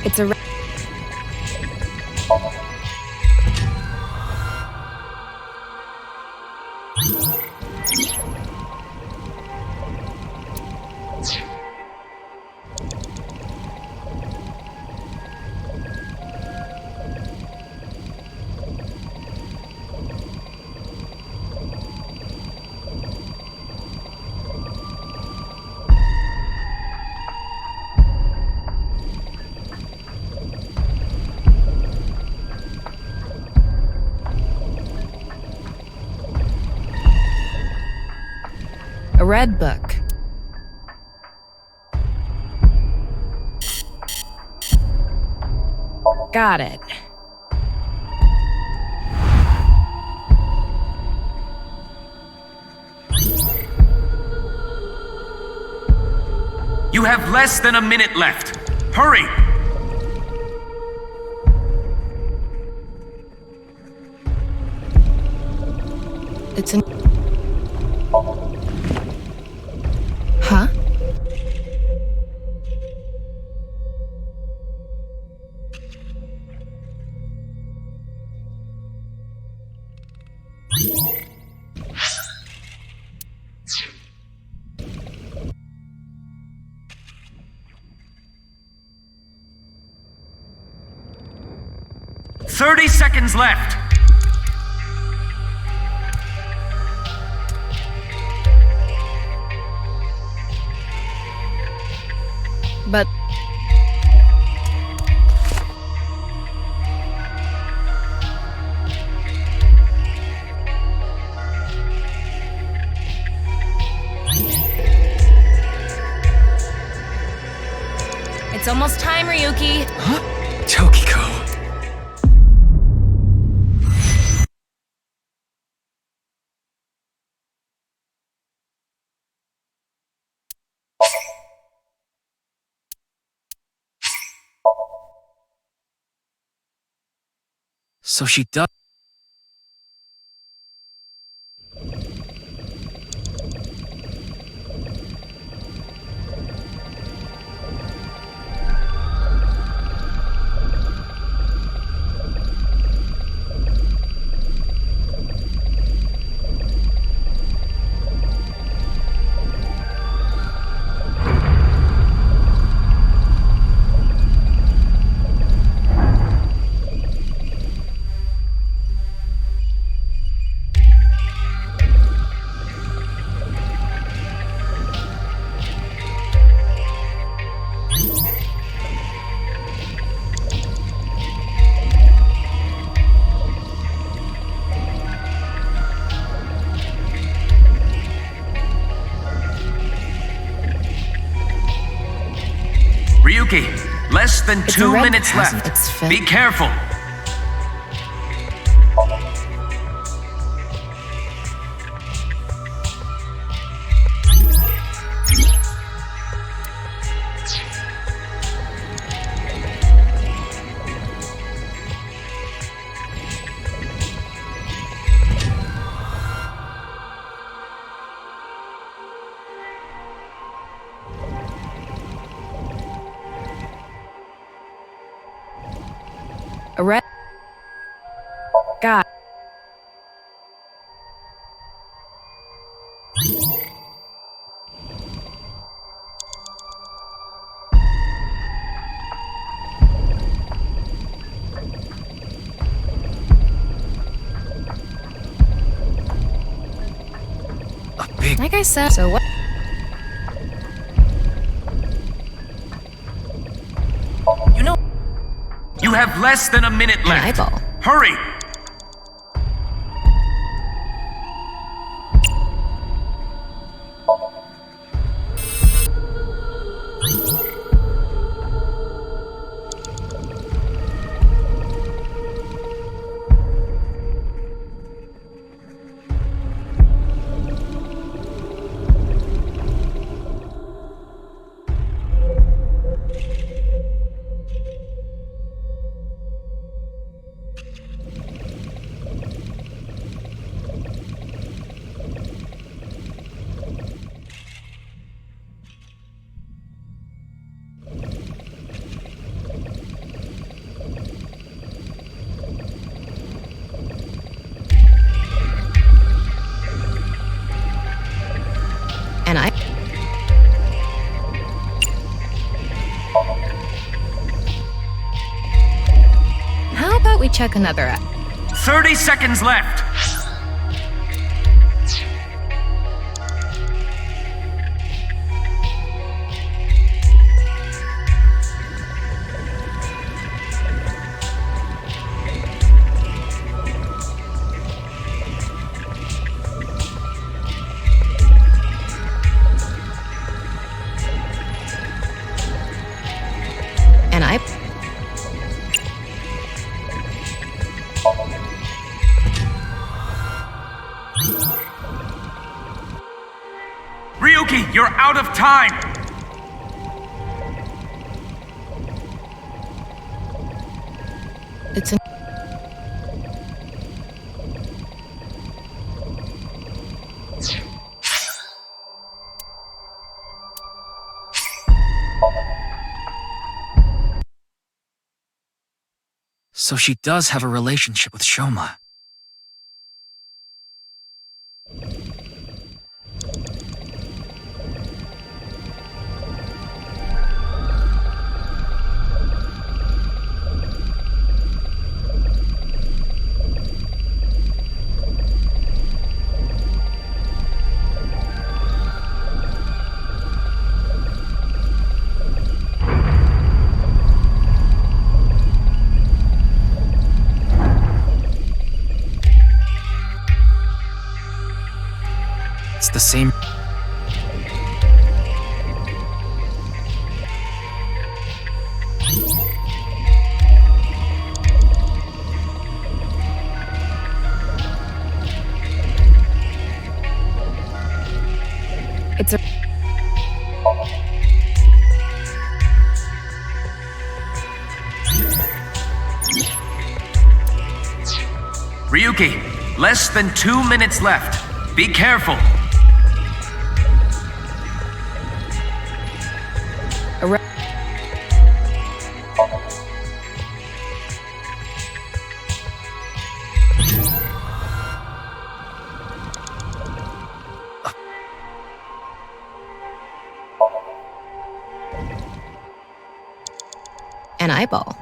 [SPEAKER 3] It's a. A red book. Got it.
[SPEAKER 5] You have less than a minute left. Hurry!
[SPEAKER 3] It's an. Huh?
[SPEAKER 5] "30 seconds left.
[SPEAKER 3] But.
[SPEAKER 6] It's almost time, Ryuki.
[SPEAKER 1] Huh? Tokiko. So she does.
[SPEAKER 5] Ryuki, less than
[SPEAKER 3] It's a
[SPEAKER 5] 2
[SPEAKER 3] red
[SPEAKER 5] minutes
[SPEAKER 3] present.
[SPEAKER 5] left.
[SPEAKER 3] It's fit.
[SPEAKER 5] Be careful.
[SPEAKER 3] A red guy.
[SPEAKER 1] A big.
[SPEAKER 3] Like I said, so what?
[SPEAKER 1] You know.
[SPEAKER 5] You have less than a minute left.
[SPEAKER 3] eyeball.
[SPEAKER 5] Hurry!
[SPEAKER 3] And I. How about we check another app?
[SPEAKER 5] 30 seconds left.
[SPEAKER 3] And I.
[SPEAKER 5] Ryuki, you're out of time!
[SPEAKER 3] It's an.
[SPEAKER 1] So she does have a relationship with Shoma. It's the same.
[SPEAKER 3] It's a.
[SPEAKER 5] Ryuki, less than 2 minutes left. Be careful.
[SPEAKER 3] A re- An eyeball.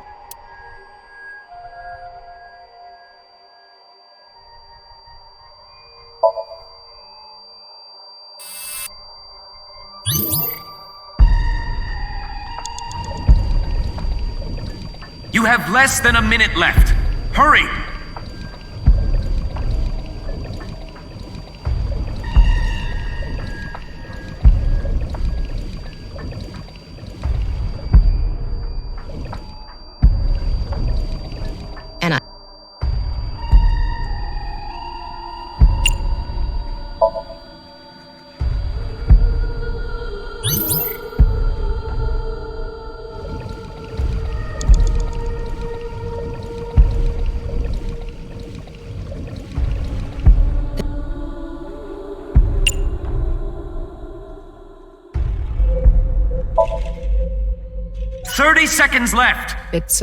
[SPEAKER 5] You have less than a minute left. Hurry! 30 seconds left.
[SPEAKER 3] It's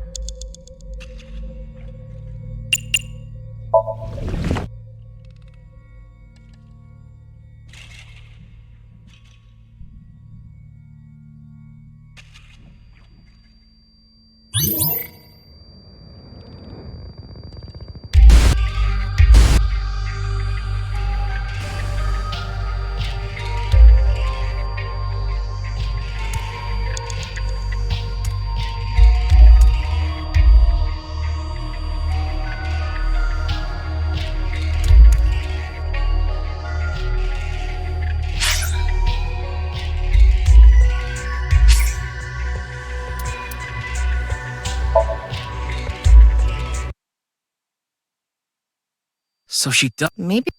[SPEAKER 1] So she does.
[SPEAKER 3] maybe.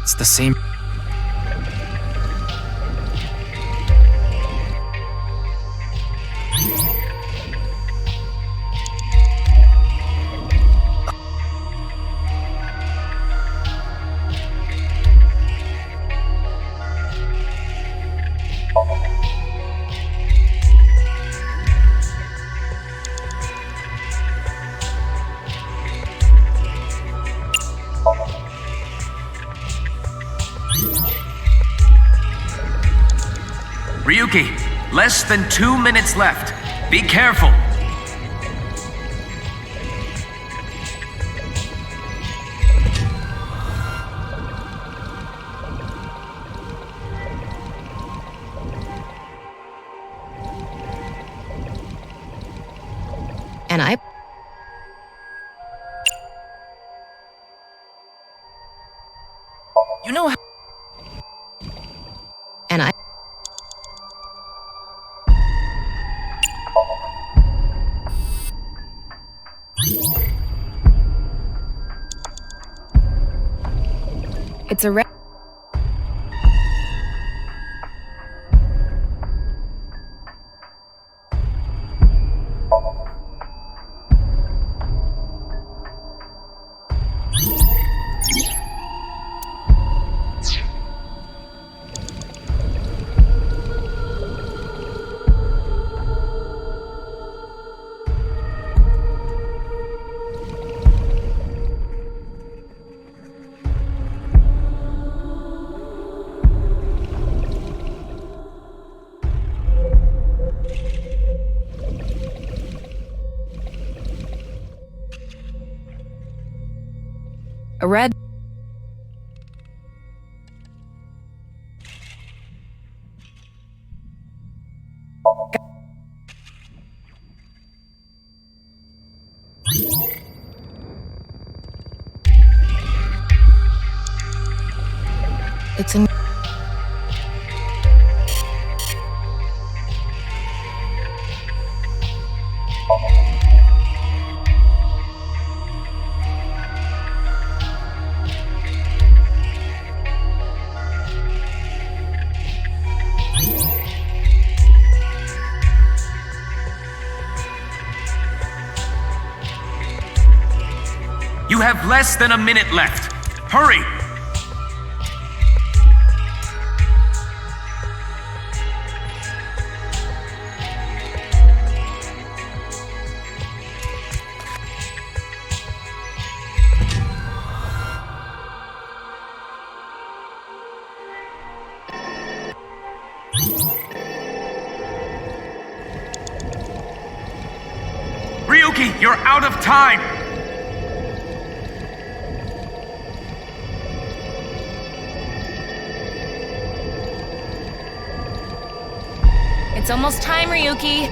[SPEAKER 1] It's the same.
[SPEAKER 5] Ryuki, less than 2 minutes left. Be careful.
[SPEAKER 3] And I.
[SPEAKER 1] You know how.
[SPEAKER 3] And I. It's a. A red. It's a.
[SPEAKER 5] You have less than a minute left. Hurry! Ryuki, you're out of time!
[SPEAKER 6] It's almost time, Ryuki.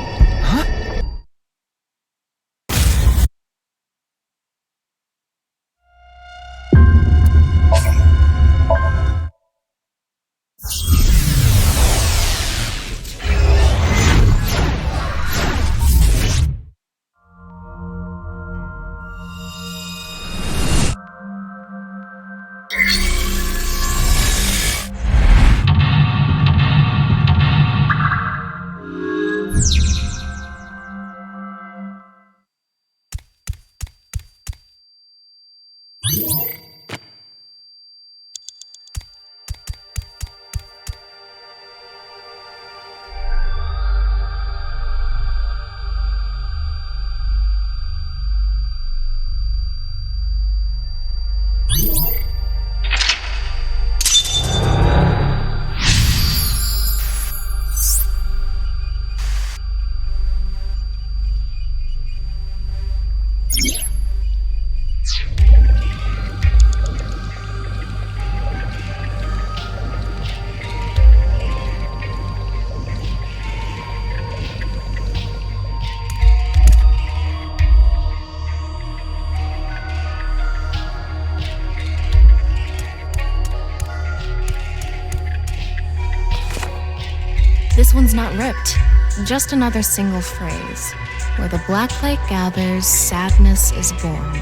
[SPEAKER 3] This one's not ripped. Just another single phrase. Where the black light gathers, sadness is born.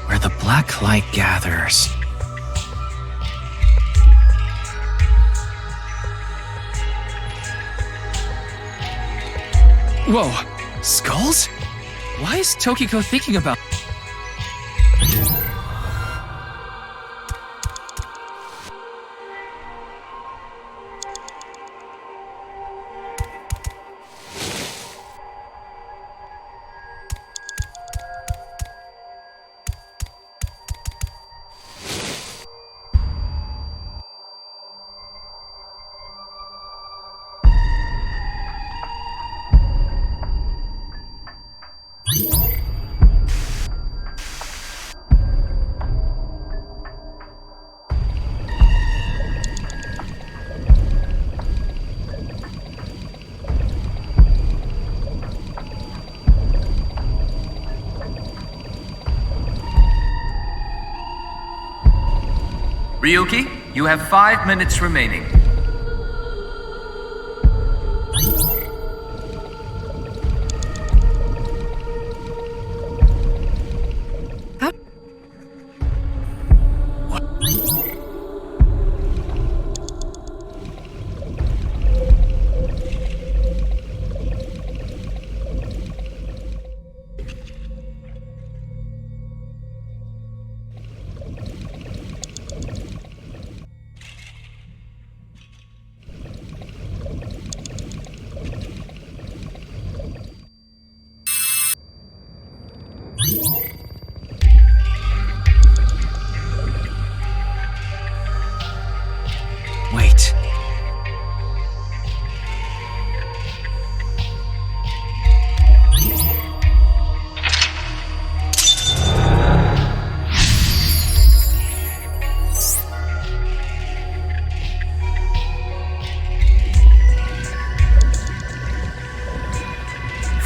[SPEAKER 1] Where the black light gathers. Whoa, skulls? Why is Tokiko thinking about...
[SPEAKER 5] Ryuki, you have 5 minutes remaining.
[SPEAKER 3] How?
[SPEAKER 1] What?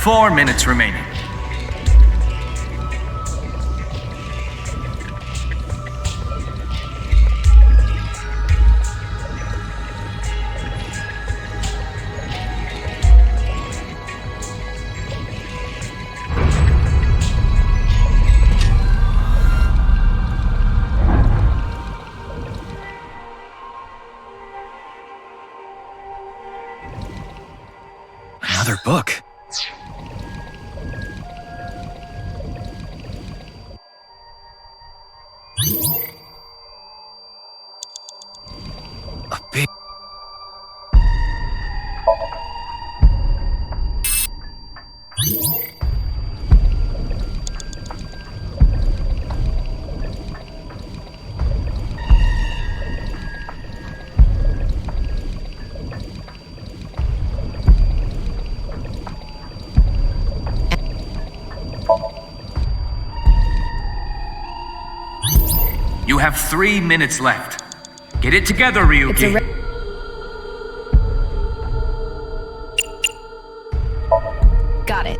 [SPEAKER 5] 4 minutes remaining.
[SPEAKER 1] Another book. A big...
[SPEAKER 5] You have 3 minutes left. Get it together, Ryuki.
[SPEAKER 3] Got it.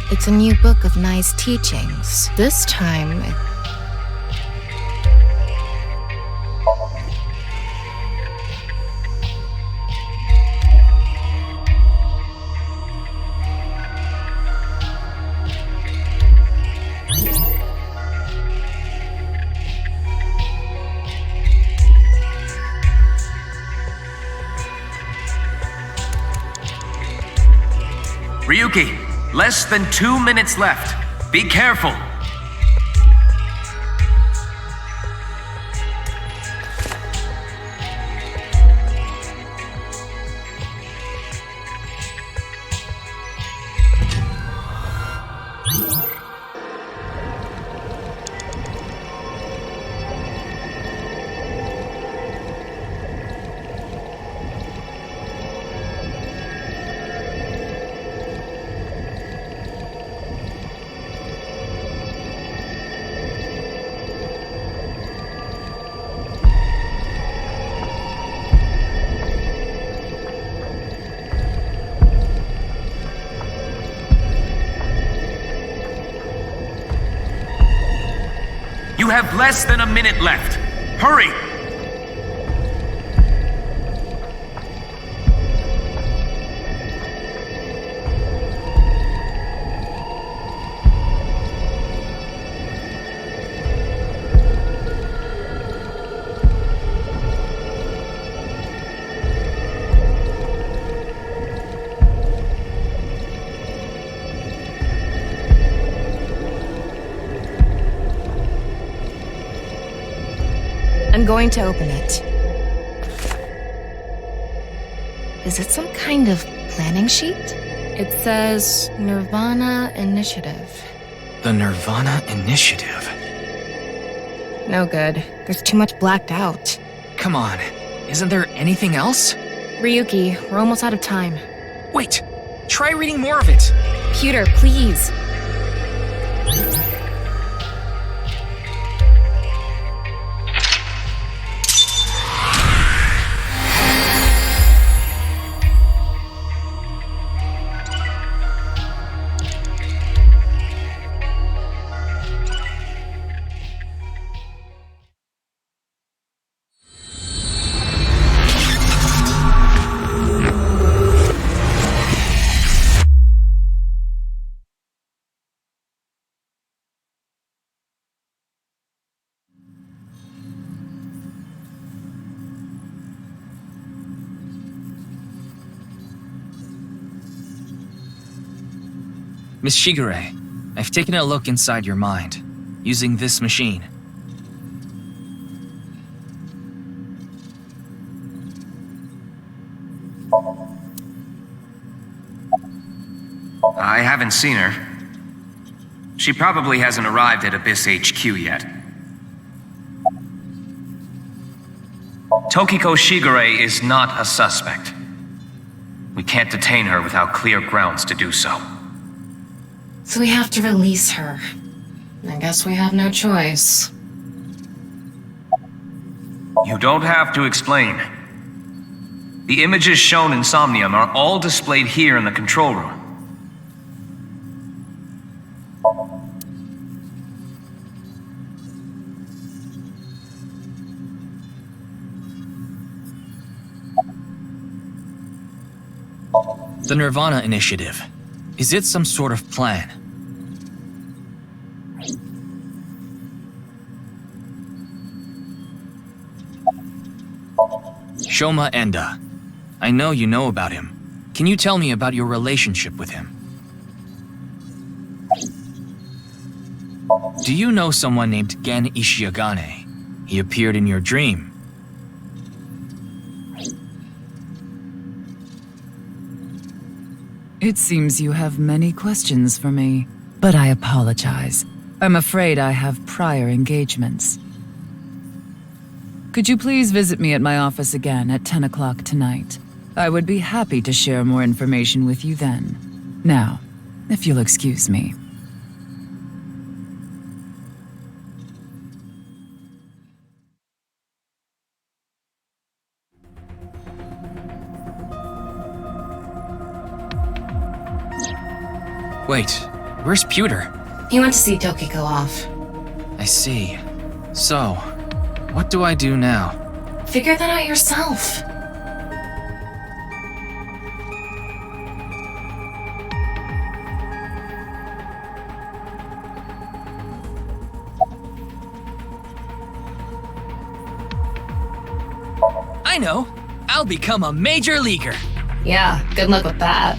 [SPEAKER 3] It's a new book of nice teachings. This time,
[SPEAKER 5] Ryuki, less than 2 minutes left. Be careful. You have less than a minute left. Hurry!
[SPEAKER 3] I'm going to open it. Is it some kind of planning sheet? It says NirvanA Initiative.
[SPEAKER 1] The NirvanA Initiative.
[SPEAKER 3] No good. There's too much blacked out.
[SPEAKER 1] Come on, isn't there anything else?
[SPEAKER 3] Ryuki, we're almost out of time.
[SPEAKER 1] Wait, try reading more of it.
[SPEAKER 3] Computer, please.
[SPEAKER 1] Miss Shigure, I've taken a look inside your mind, using this machine.
[SPEAKER 5] I haven't seen her. She probably hasn't arrived at Abyss HQ yet. Tokiko Shigure is not a suspect. We can't detain her without clear grounds to do so.
[SPEAKER 2] So we have to release her. I guess we have no choice.
[SPEAKER 5] You don't have to explain. The images shown in SOMNIUM are all displayed here in the control room.
[SPEAKER 1] The NirvanA Initiative. Is it some sort of plan? Shoma Enda. I know you know about him. Can you tell me about your relationship with him? Do you know someone named Gen Ishiagane? He appeared in your dream.
[SPEAKER 4] It seems you have many questions for me, but I apologize. I'm afraid I have prior engagements. Could you please visit me at my office again at 10 o'clock tonight? I would be happy to share more information with you then. Now, if you'll excuse me.
[SPEAKER 1] Wait, where's Pewter?
[SPEAKER 2] He went to see Tokiko off.
[SPEAKER 1] I see. So, what do I do now?
[SPEAKER 2] Figure that out yourself.
[SPEAKER 1] I know! I'll become a major leaguer!
[SPEAKER 2] Yeah, good luck with that.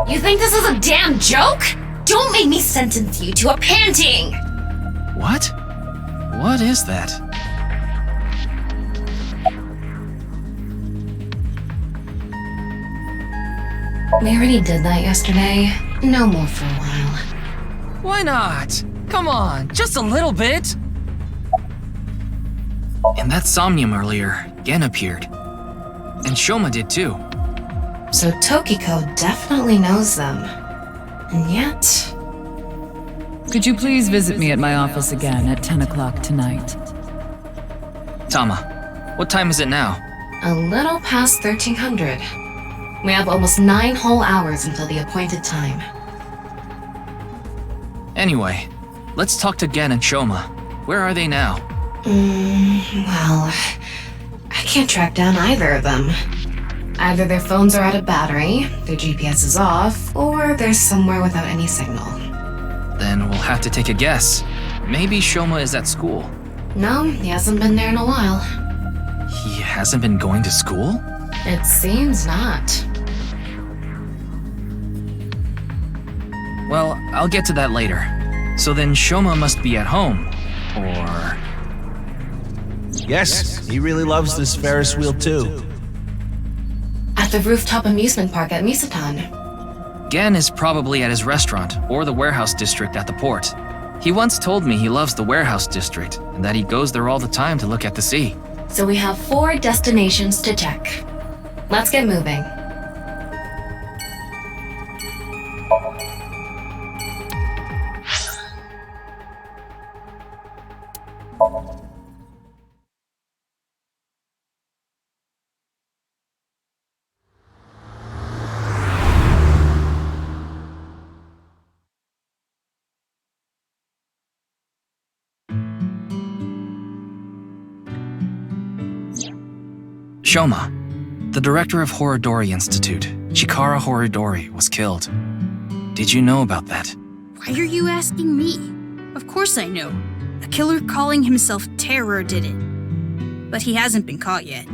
[SPEAKER 2] You think this is a damn joke? Don't make me sentence you to a panting!
[SPEAKER 1] What? What is that?
[SPEAKER 2] We already did that yesterday. No more for a while.
[SPEAKER 1] Why not? Come on, just a little bit! In that Somnium earlier, Gen appeared. And Shoma did too.
[SPEAKER 2] So Tokiko definitely knows them. And yet...
[SPEAKER 4] Could you please visit me at my office again at 10 o'clock tonight?
[SPEAKER 1] Tama, what time is it now?
[SPEAKER 2] a little past 1300. We have almost 9 whole hours until the appointed time.
[SPEAKER 1] Anyway, let's talk to Gen and Shoma. Where are they now?
[SPEAKER 2] Well, I can't track down either of them. Either their phones are out of battery, their GPS is off, or they're somewhere without any signal.
[SPEAKER 1] Then we'll have to take a guess. Maybe Shoma is at school.
[SPEAKER 2] No, he hasn't been there in a while.
[SPEAKER 1] He hasn't been going to school?
[SPEAKER 2] It seems not.
[SPEAKER 1] Well, I'll get to that later. So then Shoma must be at home. Or...
[SPEAKER 8] Yes, he really loves this Ferris wheel too.
[SPEAKER 2] At the rooftop amusement park at Misatan.
[SPEAKER 1] Gen is probably at his restaurant or the warehouse district at the port. He once told me he loves the warehouse district and that he goes there all the time to look at the sea.
[SPEAKER 2] So we have 4 destinations to check. Let's get moving.
[SPEAKER 1] Shoma, the director of Horodori Institute, Chikara Horodori, was killed. Did you know about that?
[SPEAKER 9] Why are you asking me? Of course I know. A killer calling himself Terror did it. But he hasn't been caught yet.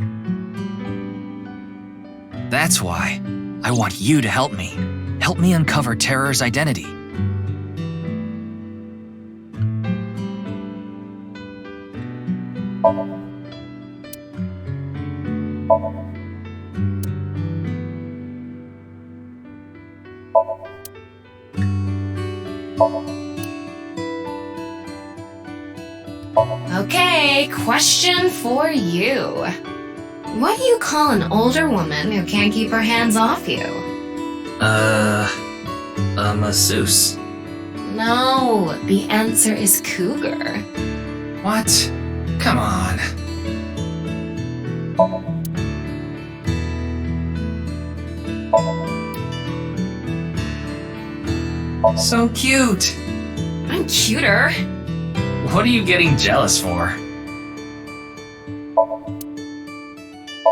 [SPEAKER 1] That's why. I want you to help me. Help me uncover Terror's identity.
[SPEAKER 2] Okay, question for you. What do you call an older woman who can't keep her hands off you?
[SPEAKER 1] A masseuse.
[SPEAKER 2] No, the answer is cougar.
[SPEAKER 1] What? Come on. So cute.
[SPEAKER 2] I'm cuter.
[SPEAKER 1] What are you getting jealous for?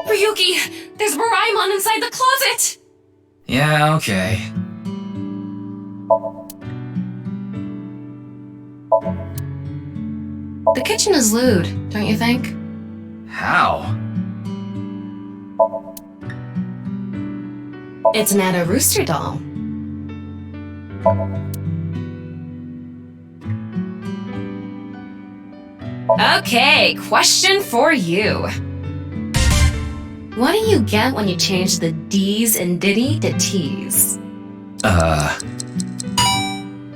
[SPEAKER 2] Ryuki, there's Moraemon inside the closet!
[SPEAKER 1] Yeah, okay.
[SPEAKER 2] The kitchen is lewd, don't you think?
[SPEAKER 1] How?
[SPEAKER 2] It's an Anna Rooster doll. Okay, question for you. What do you get when you change the D's in Diddy to T's?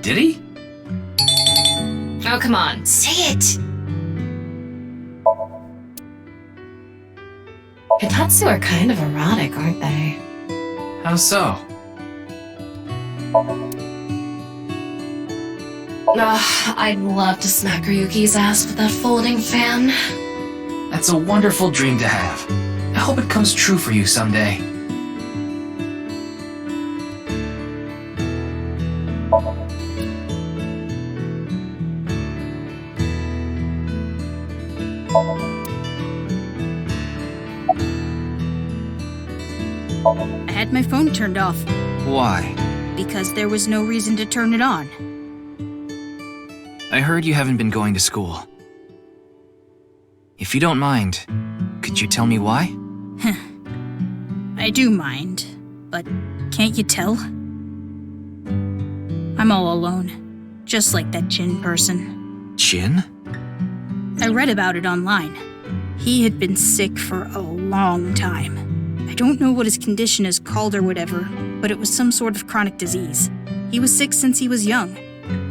[SPEAKER 1] Did he?
[SPEAKER 2] Oh, come on, say it! Hitatsu are kind of erotic, aren't they?
[SPEAKER 1] How so?
[SPEAKER 2] I'd love to smack Ryuki's ass with that folding fan.
[SPEAKER 1] That's a wonderful dream to have. I hope it comes true for you someday.
[SPEAKER 9] I had my phone turned off
[SPEAKER 1] Why?
[SPEAKER 9] because there was no reason to turn it on.
[SPEAKER 1] I heard you haven't been going to school. If you don't mind, could you tell me why?
[SPEAKER 9] I do mind, but can't you tell? I'm all alone, just like that Jin person.
[SPEAKER 1] Jin?
[SPEAKER 9] I read about it online. He had been sick for a long time. I don't know what his condition is called or whatever, but it was some sort of chronic disease. He was sick since he was young.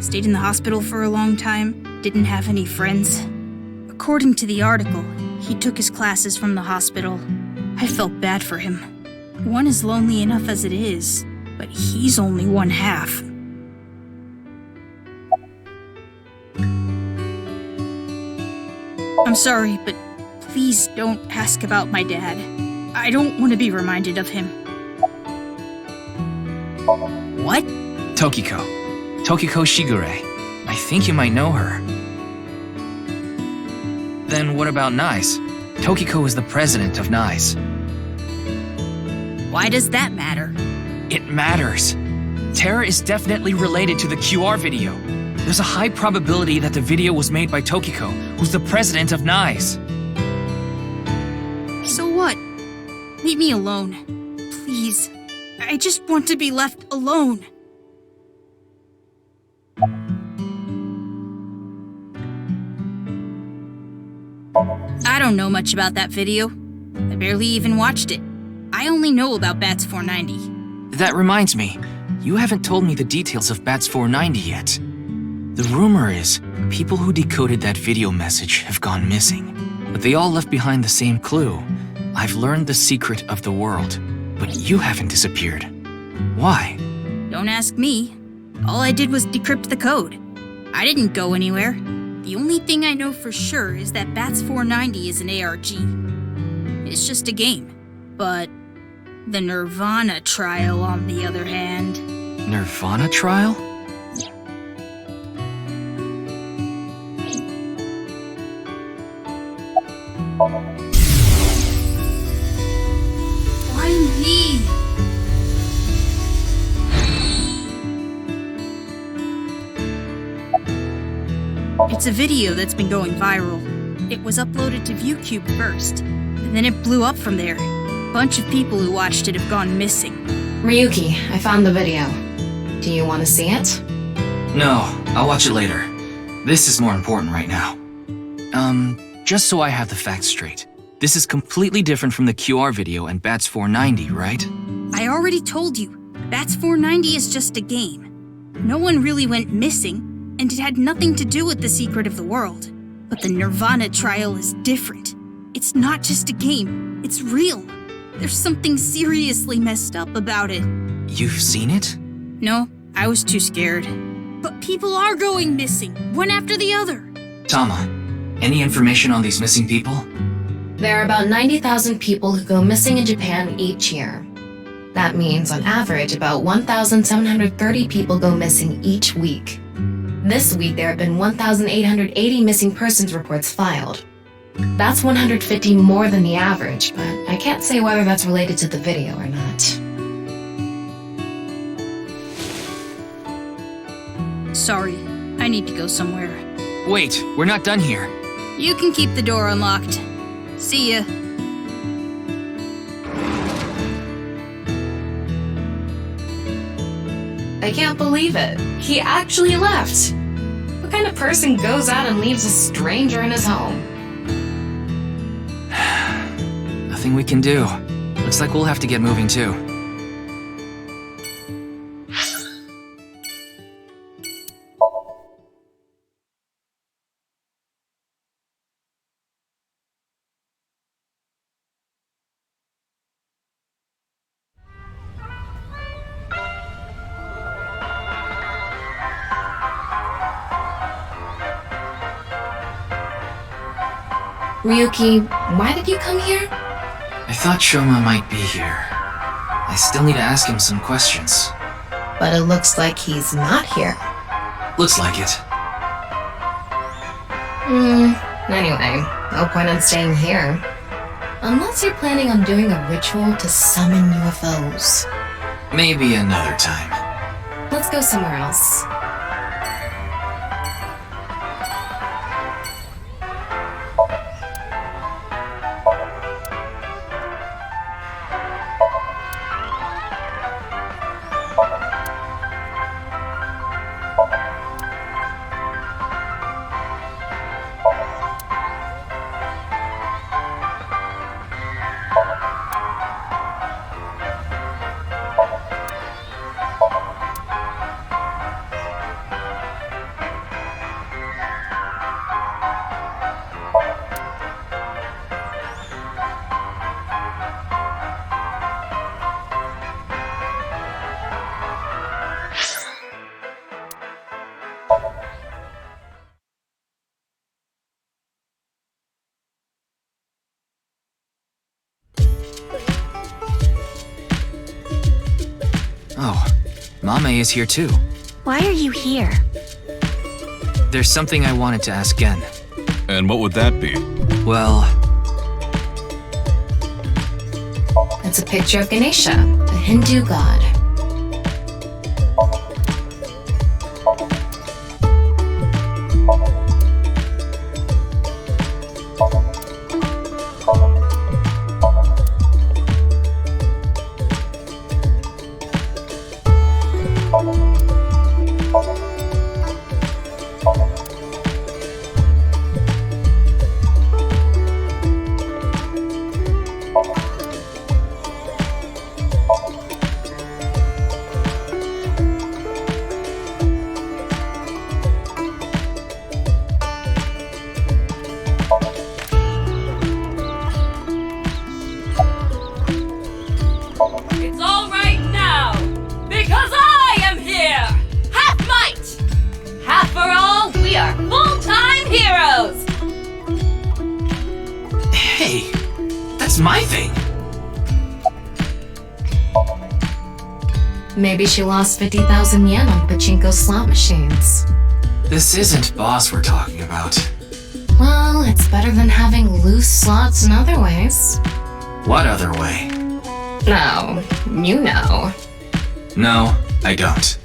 [SPEAKER 9] Stayed in the hospital for a long time, didn't have any friends. According to the article, he took his classes from the hospital. I felt bad for him. One is lonely enough as it is, but he's only one half. I'm sorry, but please don't ask about my dad. I don't want to be reminded of him. What?
[SPEAKER 1] Tokiko. Tokiko Shigure. I think you might know her. Then what about NICE? Tokiko is the president of NICE.
[SPEAKER 9] Why does that matter?
[SPEAKER 1] It matters. Terra is definitely related to the QR video. There's a high probability that the video was made by Tokiko, who's the president of NICE.
[SPEAKER 9] So what? Leave me alone. Please. I just want to be left alone. I don't know much about that video. I barely even watched it. I only know about Bats 490.
[SPEAKER 1] That reminds me, you haven't told me the details of Bats 490 yet. The rumor is, people who decoded that video message have gone missing. But they all left behind the same clue. I've learned the secret of the world, but you haven't disappeared. Why?
[SPEAKER 9] Don't ask me. All I did was decrypt the code. I didn't go anywhere. The only thing I know for sure is that Bats 490 is an ARG. It's just a game. But the NirvanA trial, on the other hand...
[SPEAKER 1] NirvanA trial?
[SPEAKER 9] Why me? It's a video that's been going viral. It was uploaded to ViewCube first, and then it blew up from there. A bunch of people who watched it have gone missing.
[SPEAKER 2] Ryuki, I found the video. Do you want to see it?
[SPEAKER 1] No, I'll watch it later. This is more important right now. Just so I have the facts straight. This is completely different from the QR video and Bats 490, right?
[SPEAKER 9] I already told you, Bats 490 is just a game. No one really went missing, and it had nothing to do with the secret of the world. But the NirvanA trial is different. It's not just a game, it's real. There's something seriously messed up about it.
[SPEAKER 1] You've seen it?
[SPEAKER 9] No, I was too scared. But people are going missing, one after the other.
[SPEAKER 1] Tama, any information on these missing people?
[SPEAKER 2] There are about 90,000 people who go missing in Japan each year. That means, on average, about 1,730 people go missing each week. This week, there have been 1,880 missing persons reports filed. That's 150 more than the average, but I can't say whether that's related to the video or not.
[SPEAKER 9] Sorry, I need to go somewhere.
[SPEAKER 1] Wait, we're not done here.
[SPEAKER 9] You can keep the door unlocked. See ya.
[SPEAKER 2] I can't believe it. He actually left. What kind of person goes out and leaves a stranger in his home?
[SPEAKER 1] Nothing we can do. Looks like we'll have to get moving too.
[SPEAKER 2] Ryuki, why did you come here?
[SPEAKER 1] I thought Shoma might be here. I still need to ask him some questions.
[SPEAKER 2] But it looks like he's not here.
[SPEAKER 1] Looks like it.
[SPEAKER 2] Anyway, no point in staying here. Unless you're planning on doing a ritual to summon UFOs.
[SPEAKER 1] Maybe another time.
[SPEAKER 2] Let's go somewhere else.
[SPEAKER 1] Mame is here too.
[SPEAKER 6] Why are you here?
[SPEAKER 1] There's something I wanted to ask Gen.
[SPEAKER 10] And what would that be?
[SPEAKER 1] Well,
[SPEAKER 2] It's a picture of Ganesha, the Hindu god.
[SPEAKER 11] It's all right now, because I am here! Half might! Half for all, we are full-time heroes!
[SPEAKER 1] hey, that's my thing.
[SPEAKER 2] Maybe she lost 50,000 yen on pachinko slot machines.
[SPEAKER 1] This isn't boss we're talking about.
[SPEAKER 2] Well, it's better than having loose slots in other ways.
[SPEAKER 1] What other way?
[SPEAKER 2] No, you know.
[SPEAKER 1] No, I don't.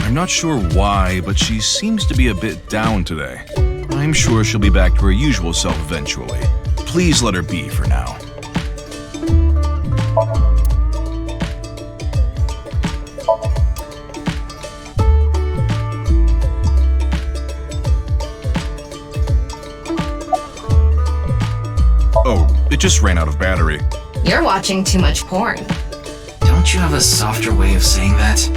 [SPEAKER 10] I'm not sure why, but she seems to be a bit down today. I'm sure she'll be back to her usual self eventually. Please let her be for now. Oh, it just ran out of battery.
[SPEAKER 2] You're watching too much porn.
[SPEAKER 1] Don't you have a softer way of saying that?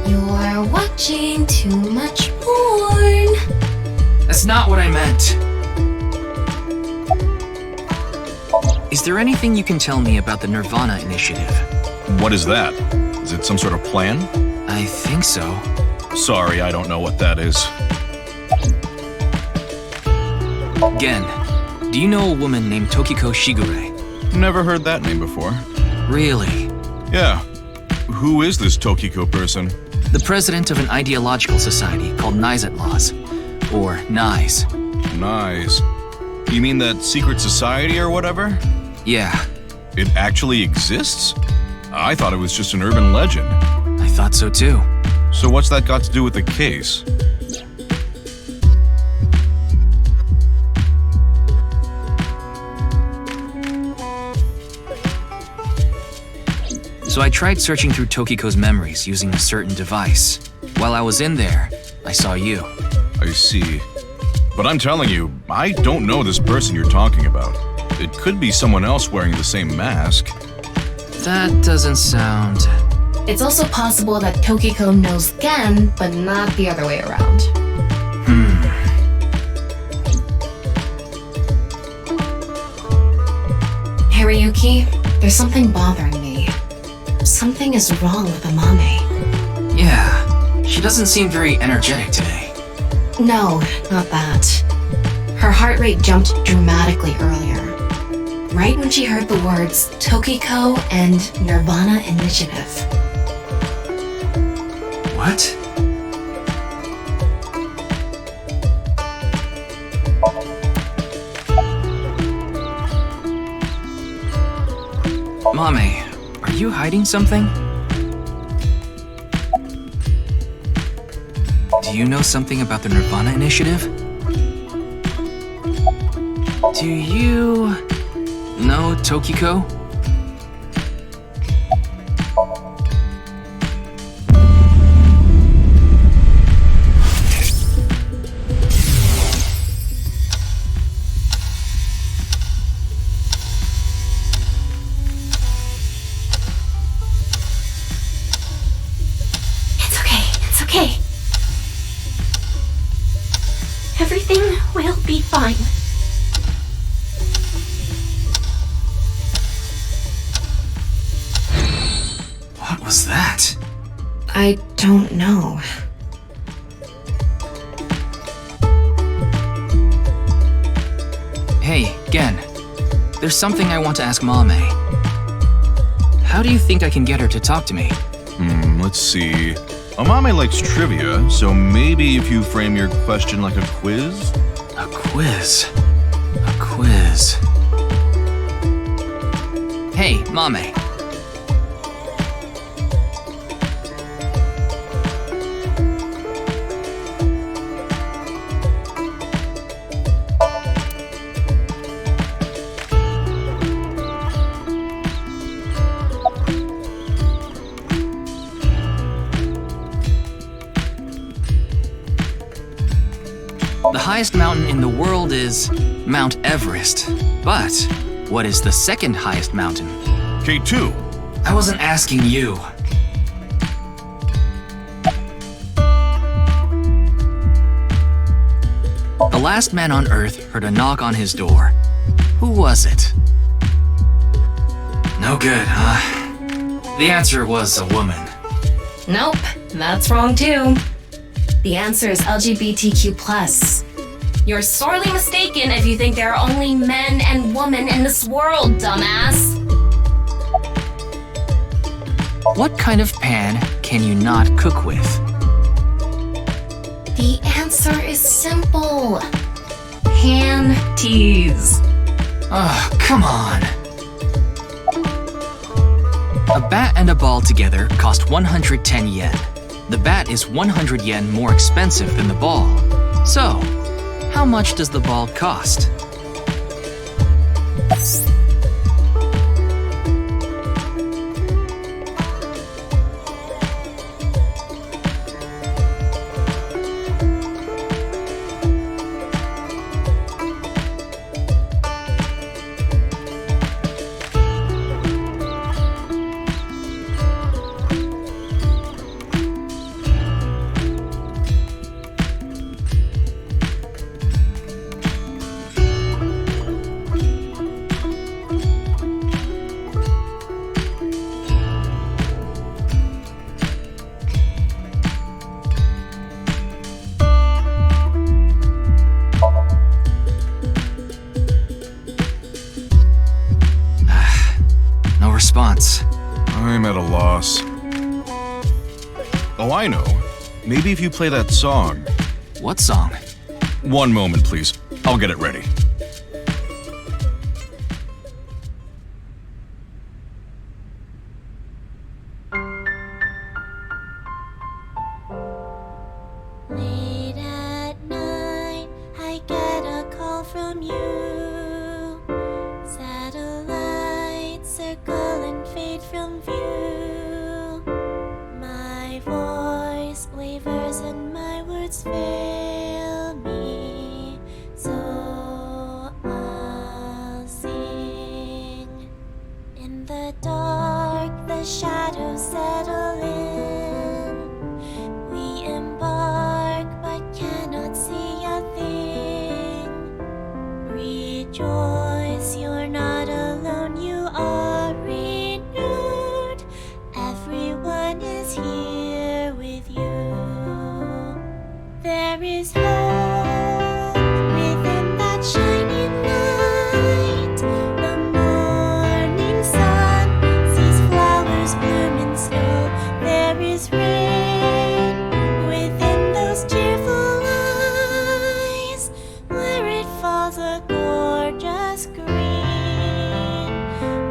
[SPEAKER 2] You're watching too much porn.
[SPEAKER 1] That's not what I meant. Is there anything you can tell me about the NirvanA initiative?
[SPEAKER 10] What is that? Is it some sort of plan?
[SPEAKER 1] I think so.
[SPEAKER 10] Sorry, I don't know what that is.
[SPEAKER 1] Gen, do you know a woman named Tokiko Shigure?
[SPEAKER 10] Never heard that name before.
[SPEAKER 1] Really?
[SPEAKER 10] Yeah. Who is this Tokiko person?
[SPEAKER 1] The president of an ideological society called Nizet Laws. Or NISE.
[SPEAKER 10] Nice. You mean that secret society or whatever?
[SPEAKER 1] Yeah,
[SPEAKER 10] It actually exists? I thought it was just an urban legend.
[SPEAKER 1] I thought so too.
[SPEAKER 10] So what's that got to do with the case?
[SPEAKER 1] So I tried searching through Tokiko's memories using a certain device. While I was in there, I saw you.
[SPEAKER 10] I see. But I'm telling you, I don't know this person you're talking about. It could be someone else wearing the same mask.
[SPEAKER 1] That doesn't sound...
[SPEAKER 2] It's also possible that Tokiko knows Gen, but not the other way around. Hariyuki, there's something bothering me. Something is wrong with Amame.
[SPEAKER 1] Yeah, she doesn't seem very energetic today.
[SPEAKER 2] No, not that. Her heart rate jumped dramatically earlier. Right when she heard the words Tokiko and NirvanA Initiative.
[SPEAKER 1] What? Mame, are you hiding something? Do you know something about the NirvanA Initiative? Do you know Tokiko?
[SPEAKER 11] It's okay. Everything will be fine.
[SPEAKER 1] What was that?
[SPEAKER 2] I don't know.
[SPEAKER 1] Hey, Gen. There's something I want to ask Mame. How do you think I can get her to talk to me?
[SPEAKER 10] Let's see. Amame likes trivia, so maybe if you frame your question like a quiz?
[SPEAKER 1] A quiz. A quiz. Hey, Mame. The highest mountain in the world is Mount Everest. But what is the second highest mountain?
[SPEAKER 10] K2.
[SPEAKER 1] I wasn't asking you. The last man on Earth heard a knock on his door. Who was it? No good, huh? The answer was a woman.
[SPEAKER 2] Nope, that's wrong too. The answer is LGBTQ+. You're sorely mistaken if you think there are only men and women in this world, dumbass.
[SPEAKER 1] What kind of pan can you not cook with?
[SPEAKER 2] The answer is simple. Panties.
[SPEAKER 1] Oh, come on. A bat and a ball together cost 110 yen. The bat is 100 yen more expensive than the ball. So, how much does the ball cost? Response.
[SPEAKER 10] I'm at a loss. Oh, I know. Maybe if you play that song.
[SPEAKER 1] What song?
[SPEAKER 10] One moment, please. I'll get it ready.
[SPEAKER 12] Late at night, I get a call from you. Satellites circle and fade from view. My voice wavers and my words fail me. So I'll sing. In the dark, the shadows settle in. We embark but cannot see a thing. Rejoice, you're not alone, you are renewed. Everyone is here with you. There is hope within that shining light. The morning sun sees flowers bloom in snow. There is rain within those cheerful eyes. Where it falls, a gorgeous green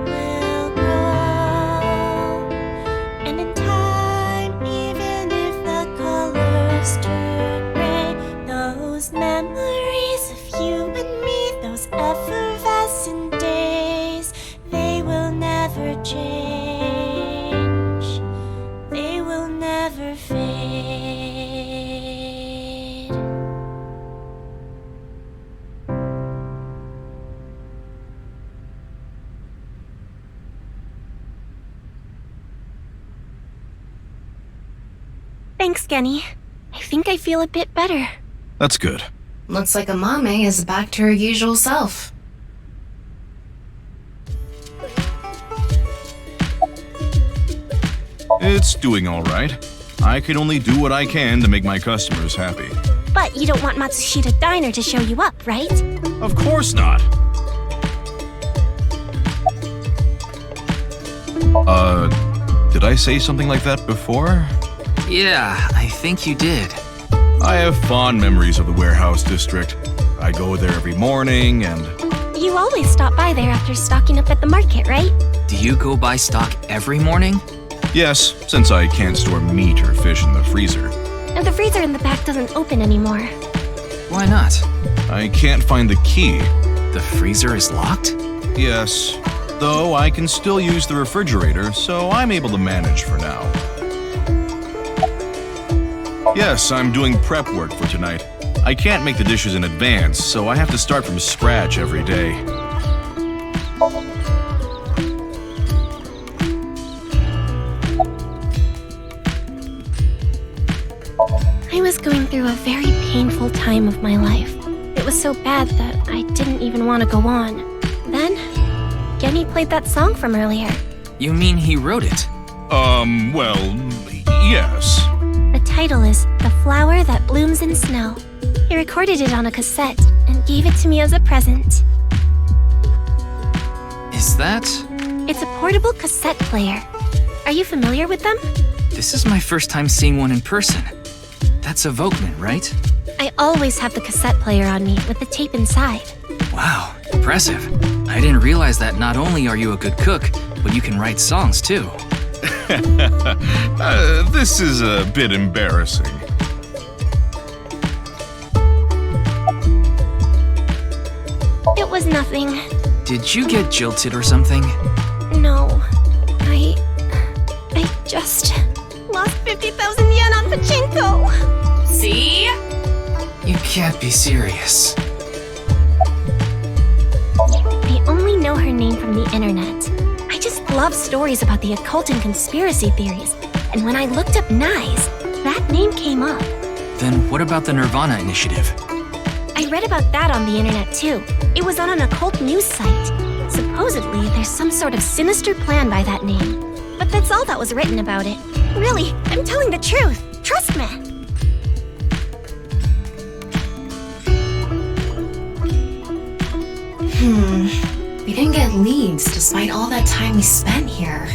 [SPEAKER 12] will grow. And in time, even if the colors turn gray, those memories of you and me, those effervescent days, they will never change. They will never fade. Thanks, Genny. I think I feel a bit better.
[SPEAKER 10] That's good.
[SPEAKER 2] Looks like Amame is back to her usual self.
[SPEAKER 10] It's doing all right. I can only do what I can to make my customers happy.
[SPEAKER 12] But you don't want Matsushita Diner to show you up, right?
[SPEAKER 10] Of course not. Did I say something like that before?
[SPEAKER 1] Yeah, I think you did.
[SPEAKER 10] I have fond memories of the warehouse district. I go there every morning and...
[SPEAKER 12] You always stop by there after stocking up at the market, right?
[SPEAKER 1] Do you go buy stock every morning?
[SPEAKER 10] Yes, since I can't store meat or fish in the freezer.
[SPEAKER 12] And the freezer in the back doesn't open anymore.
[SPEAKER 1] Why not?
[SPEAKER 10] I can't find the key.
[SPEAKER 1] The freezer is locked?
[SPEAKER 10] Yes, though I can still use the refrigerator, so I'm able to manage for now. Yes, I'm doing prep work for tonight. I can't make the dishes in advance, so I have to start from scratch every day.
[SPEAKER 12] I was going through a very painful time of my life. It was so bad that I didn't even want to go on. Then, Genny played that song from earlier.
[SPEAKER 1] You mean he wrote it?
[SPEAKER 10] Well, yes.
[SPEAKER 12] The title is The Flower That Blooms in Snow. He recorded it on a cassette and gave it to me as a present.
[SPEAKER 1] Is that?
[SPEAKER 12] It's a portable cassette player. Are you familiar with them?
[SPEAKER 1] This is my first time seeing one in person. That's a Volkman, right?
[SPEAKER 12] I always have the cassette player on me with the tape inside.
[SPEAKER 1] Wow, impressive. I didn't realize that not only are you a good cook, but you can write songs too.
[SPEAKER 10] This is a bit embarrassing.
[SPEAKER 12] It was nothing.
[SPEAKER 1] Did you get jilted or something?
[SPEAKER 12] No. I just lost 50,000 yen on pachinko.
[SPEAKER 11] See?
[SPEAKER 1] You can't be serious.
[SPEAKER 12] I only know her name from the internet. I just love stories about the occult and conspiracy theories. And when I looked up Nyes, that name came up.
[SPEAKER 1] Then what about the NirvanA initiative?
[SPEAKER 12] I read about that on the internet too. It was on an occult news site. Supposedly, there's some sort of sinister plan by that name. But that's all that was written about it. Really, I'm telling the truth. Trust me.
[SPEAKER 2] We didn't get leads despite all that time we spent here.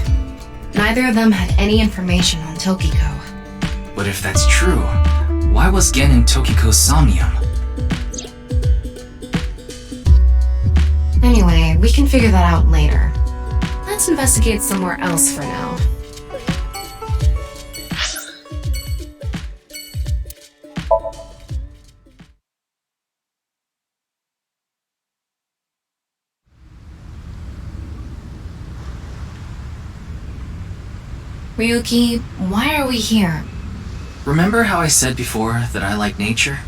[SPEAKER 2] Neither of them had any information on Tokiko.
[SPEAKER 1] But if that's true, why was Gen in Tokiko's SOMNIUM?
[SPEAKER 2] Anyway, we can figure that out later. Let's investigate somewhere else for now. Ryuki, why are we here?
[SPEAKER 1] Remember how I said before that I like nature?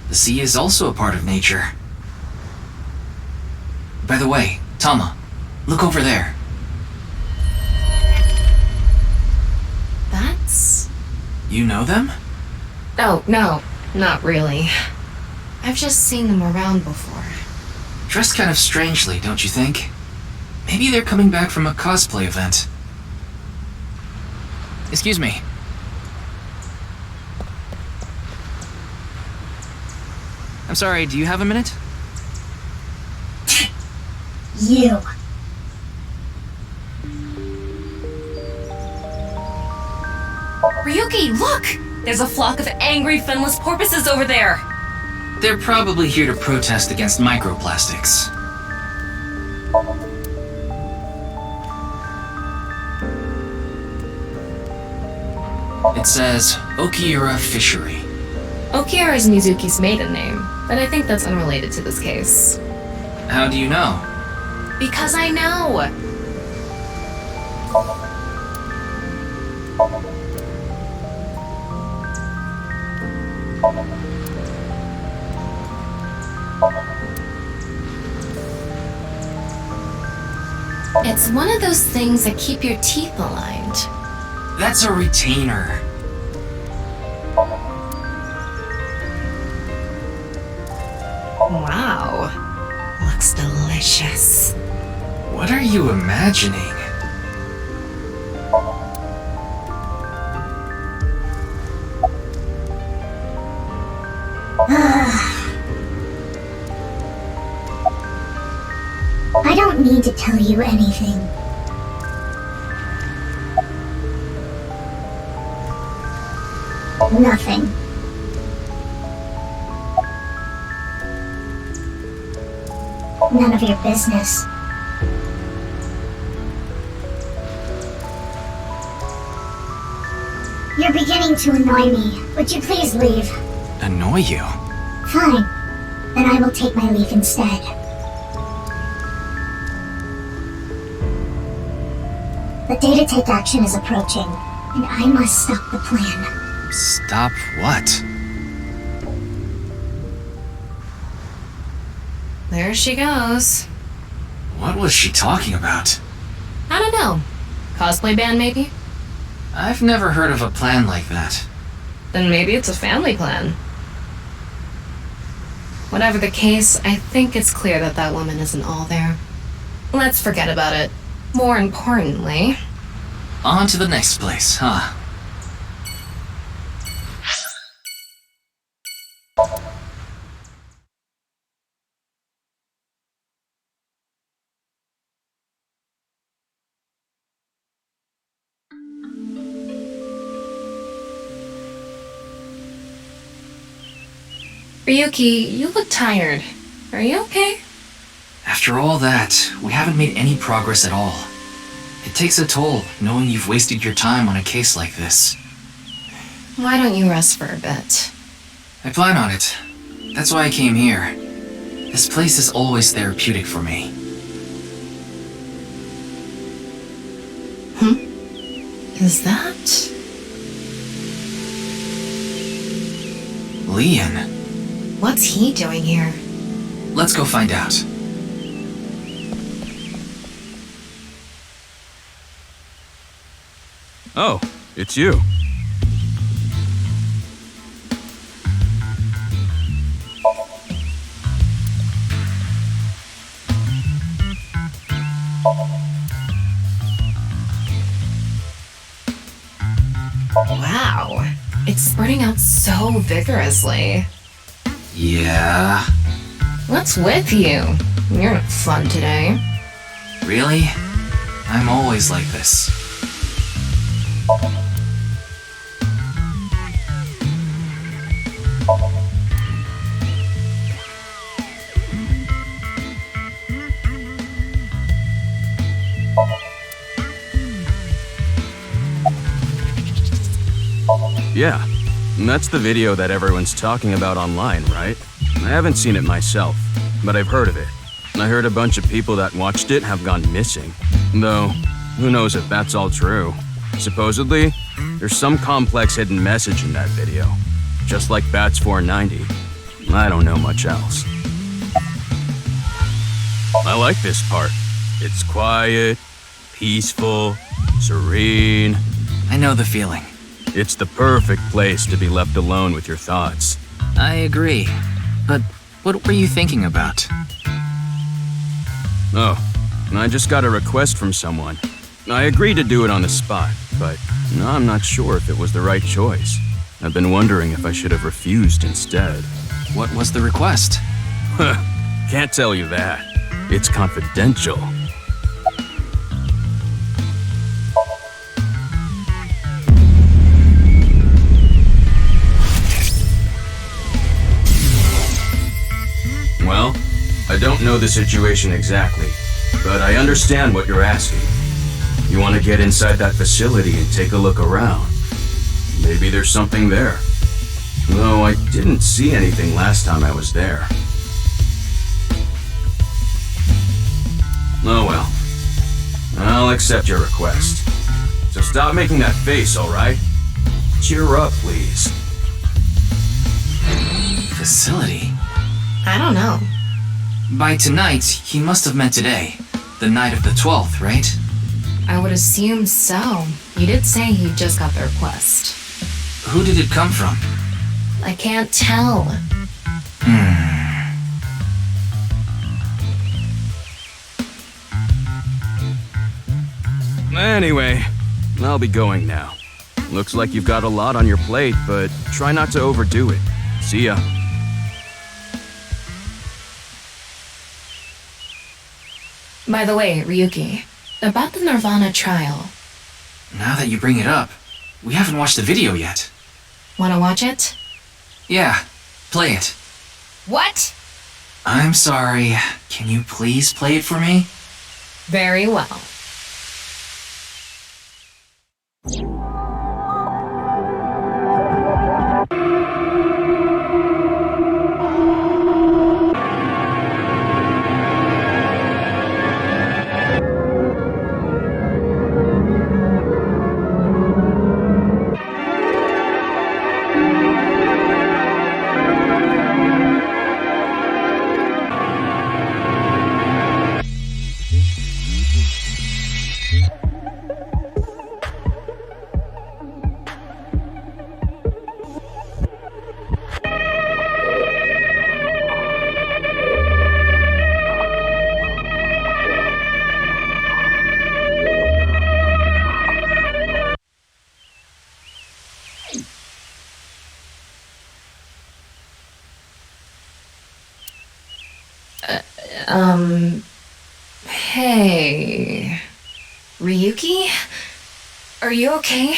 [SPEAKER 1] The sea is also a part of nature. By the way, Tama, look over there.
[SPEAKER 2] That's...
[SPEAKER 1] You know them?
[SPEAKER 2] Oh, no, not really. I've just seen them around before.
[SPEAKER 1] Dressed kind of strangely, don't you think? Maybe they're coming back from a cosplay event. Excuse me. I'm sorry, do you have a minute?
[SPEAKER 13] You.
[SPEAKER 11] Ryuki, look! There's a flock of angry finless porpoises over there!
[SPEAKER 1] They're probably here to protest against microplastics. It says Okiura Fishery.
[SPEAKER 2] Okiura is Mizuki's maiden name, but I think that's unrelated to this case.
[SPEAKER 1] How do you know?
[SPEAKER 2] Because I know! It's one of those things that keep your teeth aligned.
[SPEAKER 1] That's a retainer.
[SPEAKER 2] Wow. Looks delicious.
[SPEAKER 1] What are you imagining?
[SPEAKER 13] I don't need to tell you anything. Nothing. None of your business. You're beginning to annoy me. Would you please leave?
[SPEAKER 1] Annoy you?
[SPEAKER 13] Fine. Then I will take my leave instead. The day to take action is approaching, and I must stop the plan.
[SPEAKER 1] Stop what?
[SPEAKER 2] There she goes.
[SPEAKER 1] What was she talking about?
[SPEAKER 2] I don't know. Cosplay band, maybe?
[SPEAKER 1] I've never heard of a plan like that.
[SPEAKER 2] Then maybe it's a family plan. Whatever the case, I think it's clear that that woman isn't all there. Let's forget about it. More importantly...
[SPEAKER 1] On to the next place, huh?
[SPEAKER 2] Ryuki, you look tired. Are you okay?
[SPEAKER 1] After all that, we haven't made any progress at all. It takes a toll, knowing you've wasted your time on a case like this.
[SPEAKER 2] Why don't you rest for a bit?
[SPEAKER 1] I plan on it. That's why I came here. This place is always therapeutic for me.
[SPEAKER 2] Is that...
[SPEAKER 1] Leon.
[SPEAKER 2] What's he doing here?
[SPEAKER 1] Let's go find out.
[SPEAKER 14] Oh, it's you.
[SPEAKER 2] Wow. It's spreading out so vigorously.
[SPEAKER 1] Yeah.
[SPEAKER 2] What's with you? You're not fun today.
[SPEAKER 1] Really? I'm always like this.
[SPEAKER 14] Yeah, and that's the video that everyone's talking about online, right? I haven't seen it myself, but I've heard of it. And I heard a bunch of people that watched it have gone missing. Though, who knows if that's all true. Supposedly, there's some complex hidden message in that video. Just like Bats 490. I don't know much else. I like this part. It's quiet, peaceful, serene.
[SPEAKER 1] I know the feeling.
[SPEAKER 14] It's the perfect place to be left alone with your thoughts.
[SPEAKER 1] I agree. But what were you thinking about?
[SPEAKER 14] Oh, I just got a request from someone. I agreed to do it on the spot, but I'm not sure if it was the right choice. I've been wondering if I should have refused instead.
[SPEAKER 1] What was the request?
[SPEAKER 14] Can't tell you that. It's confidential. Well, I don't know the situation exactly, but I understand what you're asking. You want to get inside that facility and take a look around. Maybe there's something there. Though I didn't see anything last time I was there. Oh well. I'll accept your request. So stop making that face, alright? Cheer up, please.
[SPEAKER 1] Facility?
[SPEAKER 2] I don't know.
[SPEAKER 1] By tonight, he must have meant today. The night of the 12th, right?
[SPEAKER 2] I would assume so. You did say he just got the request.
[SPEAKER 1] Who did it come from?
[SPEAKER 2] I can't tell.
[SPEAKER 14] Anyway, I'll be going now. Looks like you've got a lot on your plate, but try not to overdo it. See ya.
[SPEAKER 2] By the way, Ryuki, about the NirvanA trial.
[SPEAKER 1] Now that you bring it up, we haven't watched the video yet.
[SPEAKER 2] Wanna watch it?
[SPEAKER 1] Yeah, play it.
[SPEAKER 11] What?
[SPEAKER 1] I'm sorry. Can you please play it for me?
[SPEAKER 2] Very well. Hey... Ryuki? Are you okay?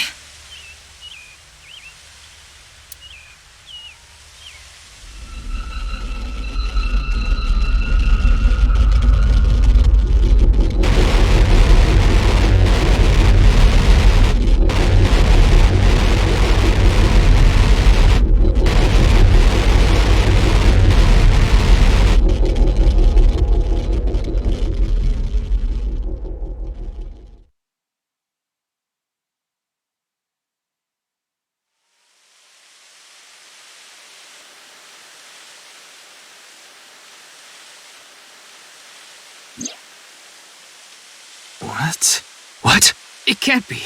[SPEAKER 1] What? It can't be.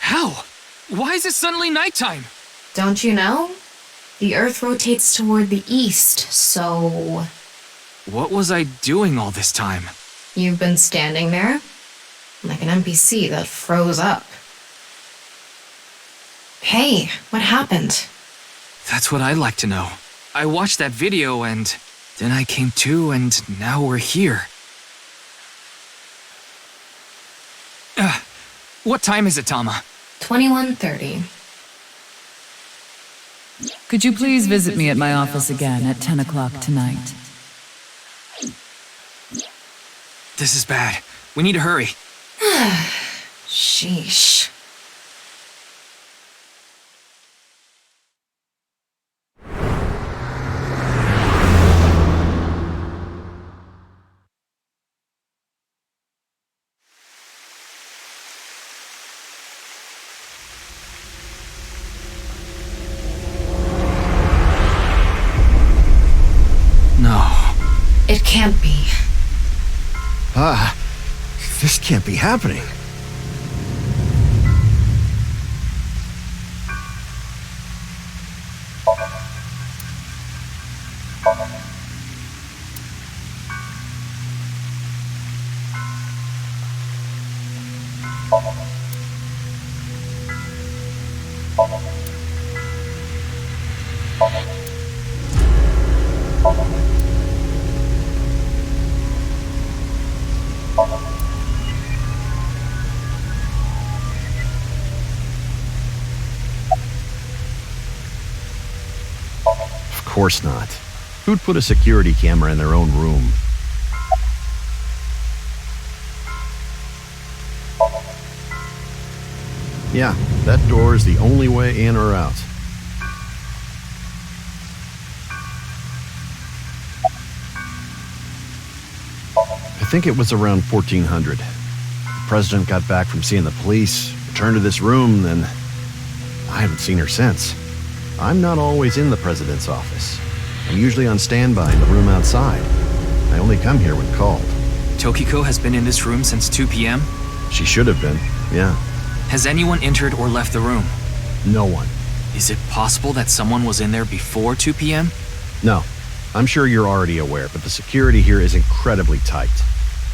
[SPEAKER 1] How? Why is it suddenly nighttime?
[SPEAKER 2] Don't you know? The Earth rotates toward the east, so...
[SPEAKER 1] What was I doing all this time?
[SPEAKER 2] You've been standing there? Like an NPC that froze up. Hey, what happened?
[SPEAKER 1] That's what I'd like to know. I watched that video and then I came to and now we're here. What time is it, Tama?
[SPEAKER 2] 21:30.
[SPEAKER 4] Could you please visit me at my office again at 10 o'clock tonight?
[SPEAKER 1] This is bad. We need to hurry.
[SPEAKER 2] Sheesh. It can't be.
[SPEAKER 15] This can't be happening. Of course not. Who'd put a security camera in their own room? Yeah, that door is the only way in or out. I think it was around 1400. The president got back from seeing the police, returned to this room, then I haven't seen her since. I'm not always in the president's office. I'm usually on standby in the room outside. I only come here when called.
[SPEAKER 1] Tokiko has been in this room since 2 p.m.?
[SPEAKER 15] She should have been, yeah.
[SPEAKER 1] Has anyone entered or left the room?
[SPEAKER 15] No one.
[SPEAKER 1] Is it possible that someone was in there before 2 p.m.?
[SPEAKER 15] No. I'm sure you're already aware, but the security here is incredibly tight.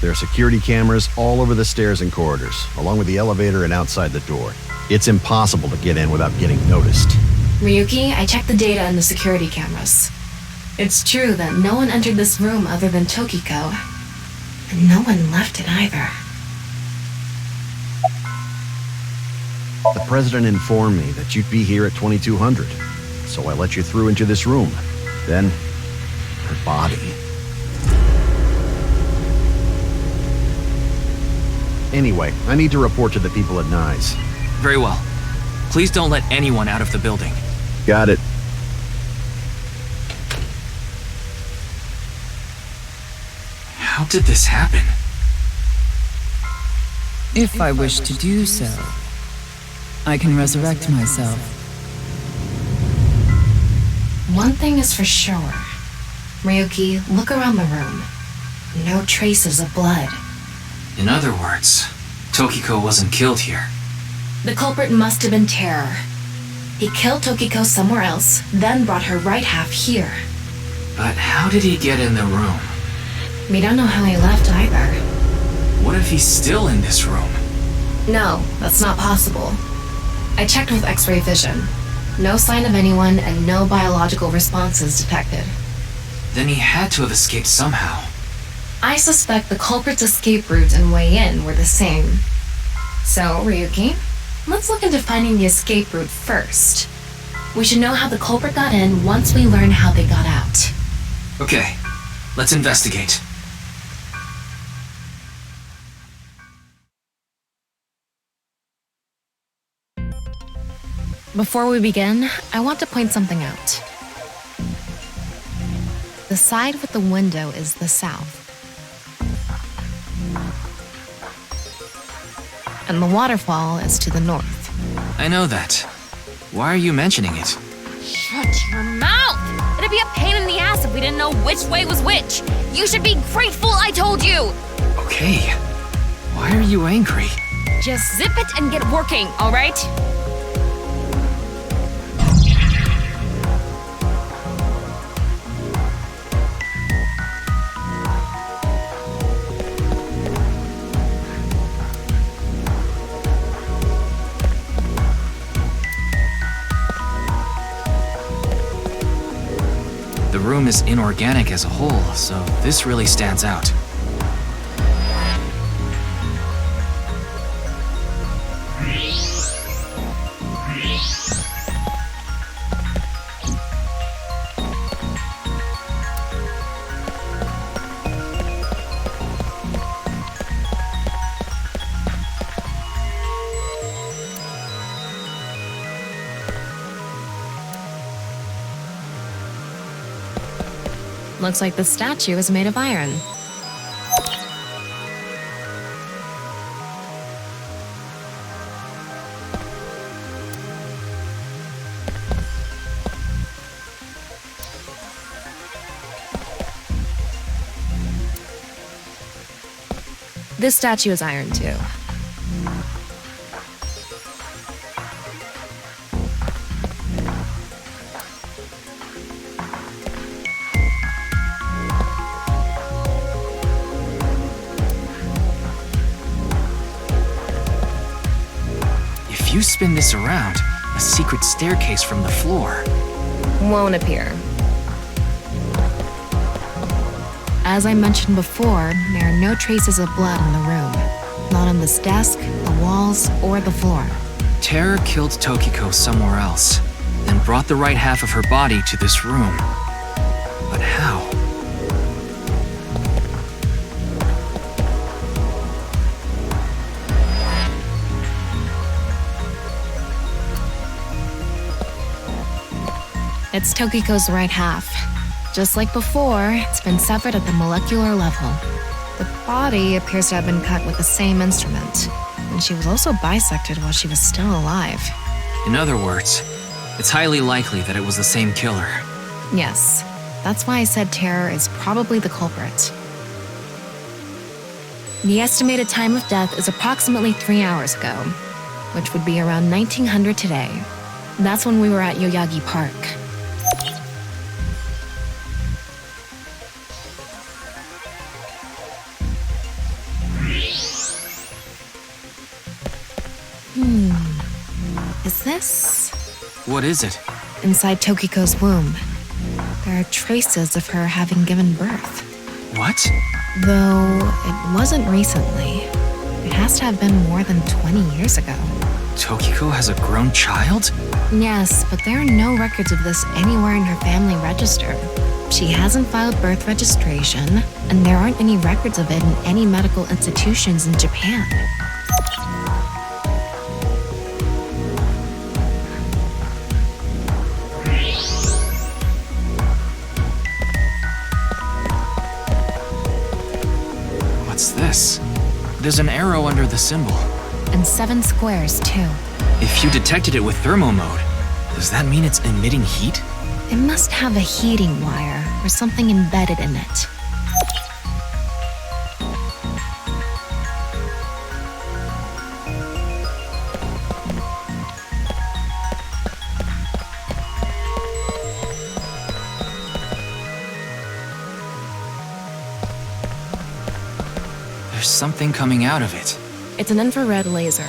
[SPEAKER 15] There are security cameras all over the stairs and corridors, along with the elevator and outside the door. It's impossible to get in without getting noticed.
[SPEAKER 2] Ryuki, I checked the data in the security cameras. It's true that no one entered this room other than Tokiko, and no one left it either.
[SPEAKER 15] The president informed me that you'd be here at 2200. so I let you through into this room. Then, her body. Anyway, I need to report to the people at Nye's.
[SPEAKER 1] Very well. Please don't let anyone out of the building.
[SPEAKER 15] Got it.
[SPEAKER 1] How did this happen?
[SPEAKER 4] If I wish to do so, I can resurrect myself.
[SPEAKER 2] One thing is for sure. Ryuki, look around the room. No traces of blood.
[SPEAKER 1] In other words, Tokiko wasn't killed here.
[SPEAKER 2] The culprit must have been Terror. He killed Tokiko somewhere else, then brought her right half here.
[SPEAKER 1] But how did he get in the room?
[SPEAKER 2] We don't know how he left either.
[SPEAKER 1] What if he's still in this room?
[SPEAKER 2] No, that's not possible. I checked with X-ray vision. No sign of anyone and no biological responses detected.
[SPEAKER 1] Then he had to have escaped somehow.
[SPEAKER 2] I suspect the culprit's escape route and way in were the same. So, Ryuki, let's look into finding the escape route first. We should know how the culprit got in once we learn how they got out.
[SPEAKER 1] Okay, let's investigate.
[SPEAKER 3] Before we begin, I want to point something out. The side with the window is the south. And the waterfall is to the north.
[SPEAKER 1] I know that. Why are you mentioning it?
[SPEAKER 6] Shut your mouth! It'd be a pain in the ass if we didn't know which way was which. You should be grateful I told you!
[SPEAKER 1] Okay. Why are you angry?
[SPEAKER 6] Just zip it and get working, alright?
[SPEAKER 1] The room is inorganic as a whole, so this really stands out.
[SPEAKER 3] Looks like the statue is made of iron. This statue is iron too.
[SPEAKER 1] If you spin this around, a secret staircase from the floor
[SPEAKER 3] Won't appear. As I mentioned before, there are no traces of blood in the room. Not on this desk, the walls, or the floor.
[SPEAKER 1] Terror killed Tokiko somewhere else, then brought the right half of her body to this room. But how?
[SPEAKER 3] It's Tokiko's right half. Just like before, it's been severed at the molecular level. The body appears to have been cut with the same instrument, and she was also bisected while she was still alive.
[SPEAKER 1] In other words, it's highly likely that it was the same killer.
[SPEAKER 3] Yes, that's why I said Terror is probably the culprit. The estimated time of death is approximately 3 hours ago, which would be around 1900 today. That's when we were at Yoyagi Park. Is this?
[SPEAKER 1] What is it?
[SPEAKER 3] Inside Tokiko's womb. There are traces of her having given birth.
[SPEAKER 1] What?
[SPEAKER 3] Though it wasn't recently. It has to have been more than 20 years ago.
[SPEAKER 1] Tokiko has a grown child?
[SPEAKER 3] Yes, but there are no records of this anywhere in her family register. She hasn't filed birth registration, and there aren't any records of it in any medical institutions in Japan.
[SPEAKER 1] What's this? There's an arrow under the symbol.
[SPEAKER 3] And 7 squares, too.
[SPEAKER 1] If you detected it with thermo mode, does that mean it's emitting heat?
[SPEAKER 3] It must have a heating wire or something embedded in it.
[SPEAKER 1] There's something coming out of it.
[SPEAKER 3] It's an infrared laser.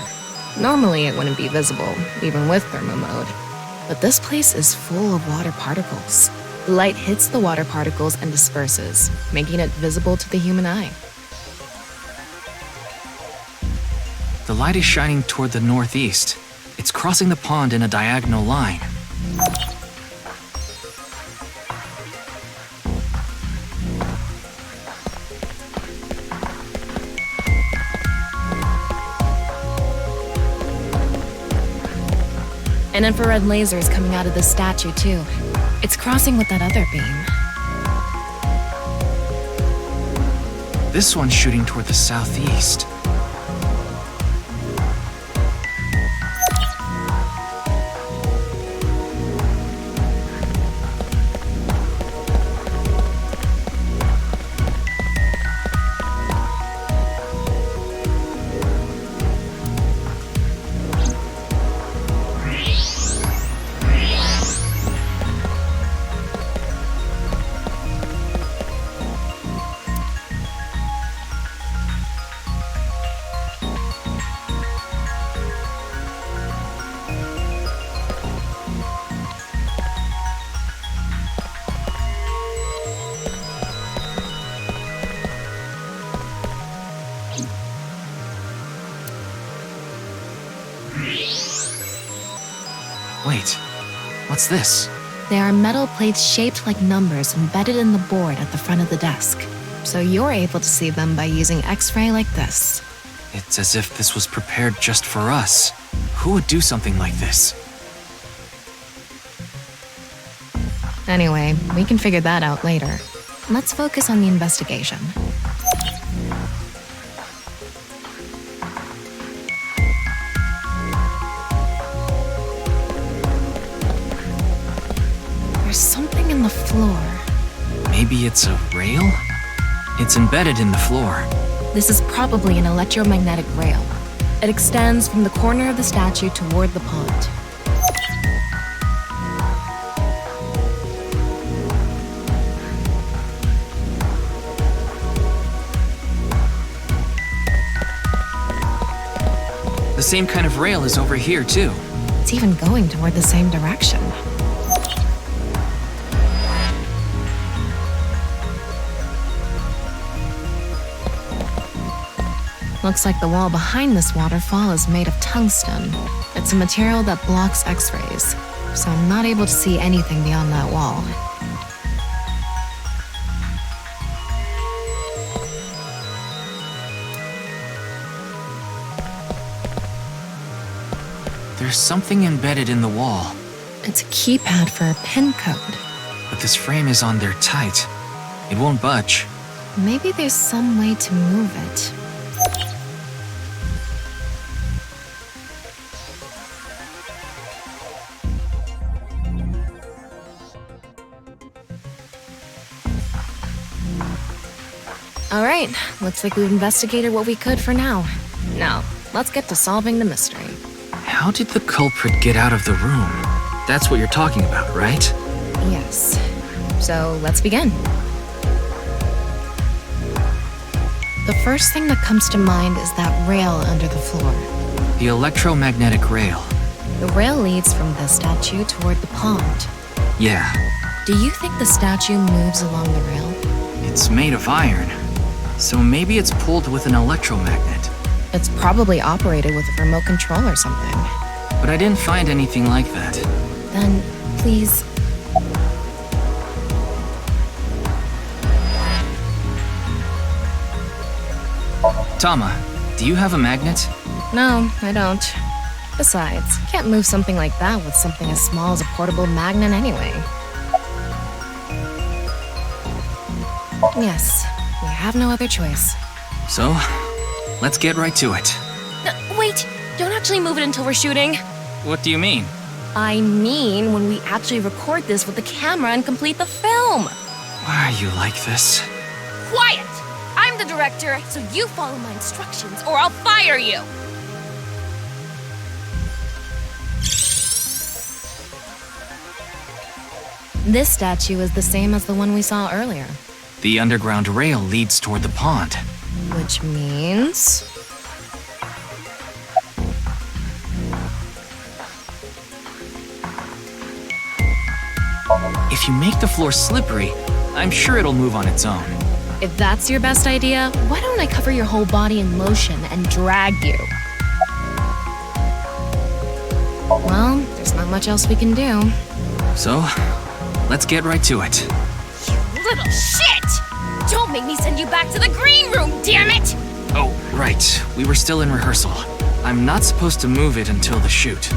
[SPEAKER 3] Normally it wouldn't be visible, even with thermo mode. But this place is full of water particles. The light hits the water particles and disperses, making it visible to the human eye.
[SPEAKER 1] The light is shining toward the northeast. It's crossing the pond in a diagonal line.
[SPEAKER 3] An infrared laser is coming out of the statue, too. It's crossing with that other beam.
[SPEAKER 1] This one's shooting toward the southeast. Wait, what's this?
[SPEAKER 3] They are metal plates shaped like numbers embedded in the board at the front of the desk. So you're able to see them by using X-ray like this.
[SPEAKER 1] It's as if this was prepared just for us. Who would do something like this?
[SPEAKER 3] Anyway, we can figure that out later. Let's focus on the investigation. There's something in the floor.
[SPEAKER 1] Maybe it's a rail? It's embedded in the floor.
[SPEAKER 3] This is probably an electromagnetic rail. It extends from the corner of the statue toward the pond.
[SPEAKER 1] The same kind of rail is over here, too.
[SPEAKER 3] It's even going toward the same direction. Looks like the wall behind this waterfall is made of tungsten. It's a material that blocks X-rays, so I'm not able to see anything beyond that wall.
[SPEAKER 1] There's something embedded in the wall.
[SPEAKER 3] It's a keypad for a pin code.
[SPEAKER 1] But this frame is on there tight. It won't budge.
[SPEAKER 3] Maybe there's some way to move it. All right, looks like we've investigated what we could for now. Now, let's get to solving the mystery.
[SPEAKER 1] How did the culprit get out of the room? That's what you're talking about, right?
[SPEAKER 3] Yes. So let's begin. The first thing that comes to mind is that rail under the floor.
[SPEAKER 1] The electromagnetic rail.
[SPEAKER 3] The rail leads from the statue toward the pond.
[SPEAKER 1] Yeah.
[SPEAKER 3] Do you think the statue moves along the rail?
[SPEAKER 1] It's made of iron. So maybe it's pulled with an electromagnet.
[SPEAKER 3] It's probably operated with a remote control or something.
[SPEAKER 1] But I didn't find anything like that.
[SPEAKER 3] Then, please...
[SPEAKER 1] Tama, do you have a magnet?
[SPEAKER 3] No, I don't. Besides, you can't move something like that with something as small as a portable magnet anyway. Yes, we have no other choice.
[SPEAKER 1] So, let's get right to it.
[SPEAKER 6] Wait, don't actually move it until we're shooting.
[SPEAKER 1] What do you mean?
[SPEAKER 6] I mean when we actually record this with the camera and complete the film.
[SPEAKER 1] Why are you like this?
[SPEAKER 6] Quiet! I'm the director, so you follow my instructions or I'll fire you!
[SPEAKER 3] This statue is the same as the one we saw earlier.
[SPEAKER 1] The underground rail leads toward the pond.
[SPEAKER 3] Which means...
[SPEAKER 1] If you make the floor slippery, I'm sure it'll move on its own.
[SPEAKER 3] If that's your best idea, why don't I cover your whole body in lotion and drag you? Well, there's not much else we can do.
[SPEAKER 1] So, let's get right to it.
[SPEAKER 6] You little shit! Don't make me send you back to the green room, damn it!
[SPEAKER 1] Oh, right. We were still in rehearsal. I'm not supposed to move it until the shoot.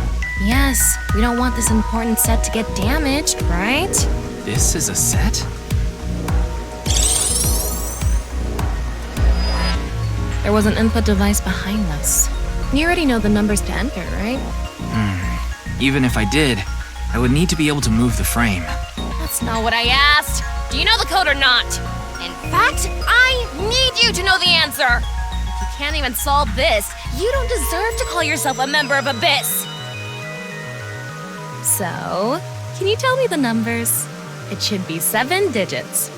[SPEAKER 3] Yes, we don't want this important set to get damaged, right?
[SPEAKER 1] This is a set?
[SPEAKER 3] There was an input device behind this. You already know the numbers to enter, right?
[SPEAKER 1] Even if I did, I would need to be able to move the frame.
[SPEAKER 6] That's not what I asked. Do you know the code or not? In fact, I need you to know the answer. If you can't even solve this, you don't deserve to call yourself a member of Abyss.
[SPEAKER 3] So, can you tell me the numbers? It should be 7 digits.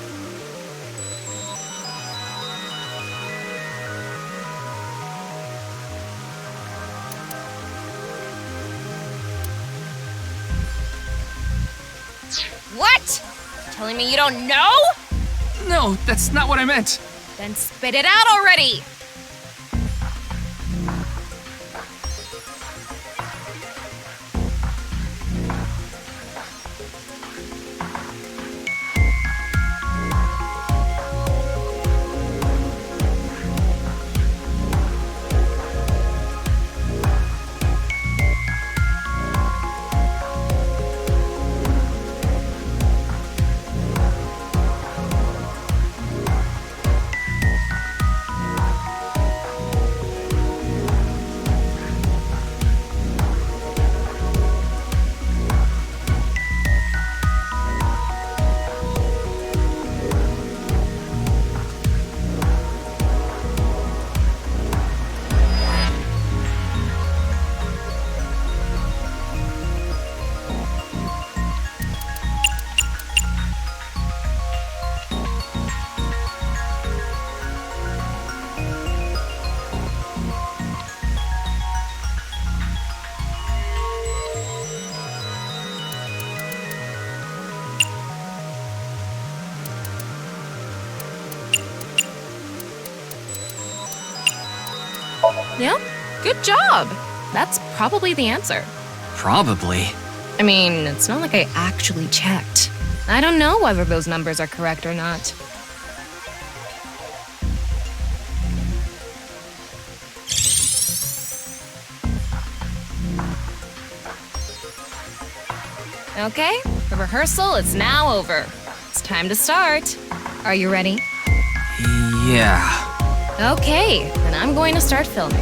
[SPEAKER 6] What? Telling me you don't know?
[SPEAKER 1] No, that's not what I meant.
[SPEAKER 6] Then spit it out already.
[SPEAKER 3] Yeah, good job. That's probably the answer.
[SPEAKER 1] Probably.
[SPEAKER 3] I mean, it's not like I actually checked. I don't know whether those numbers are correct or not. Okay, the rehearsal is now over. It's time to start. Are you ready?
[SPEAKER 1] Yeah.
[SPEAKER 3] Okay, then I'm going to start filming.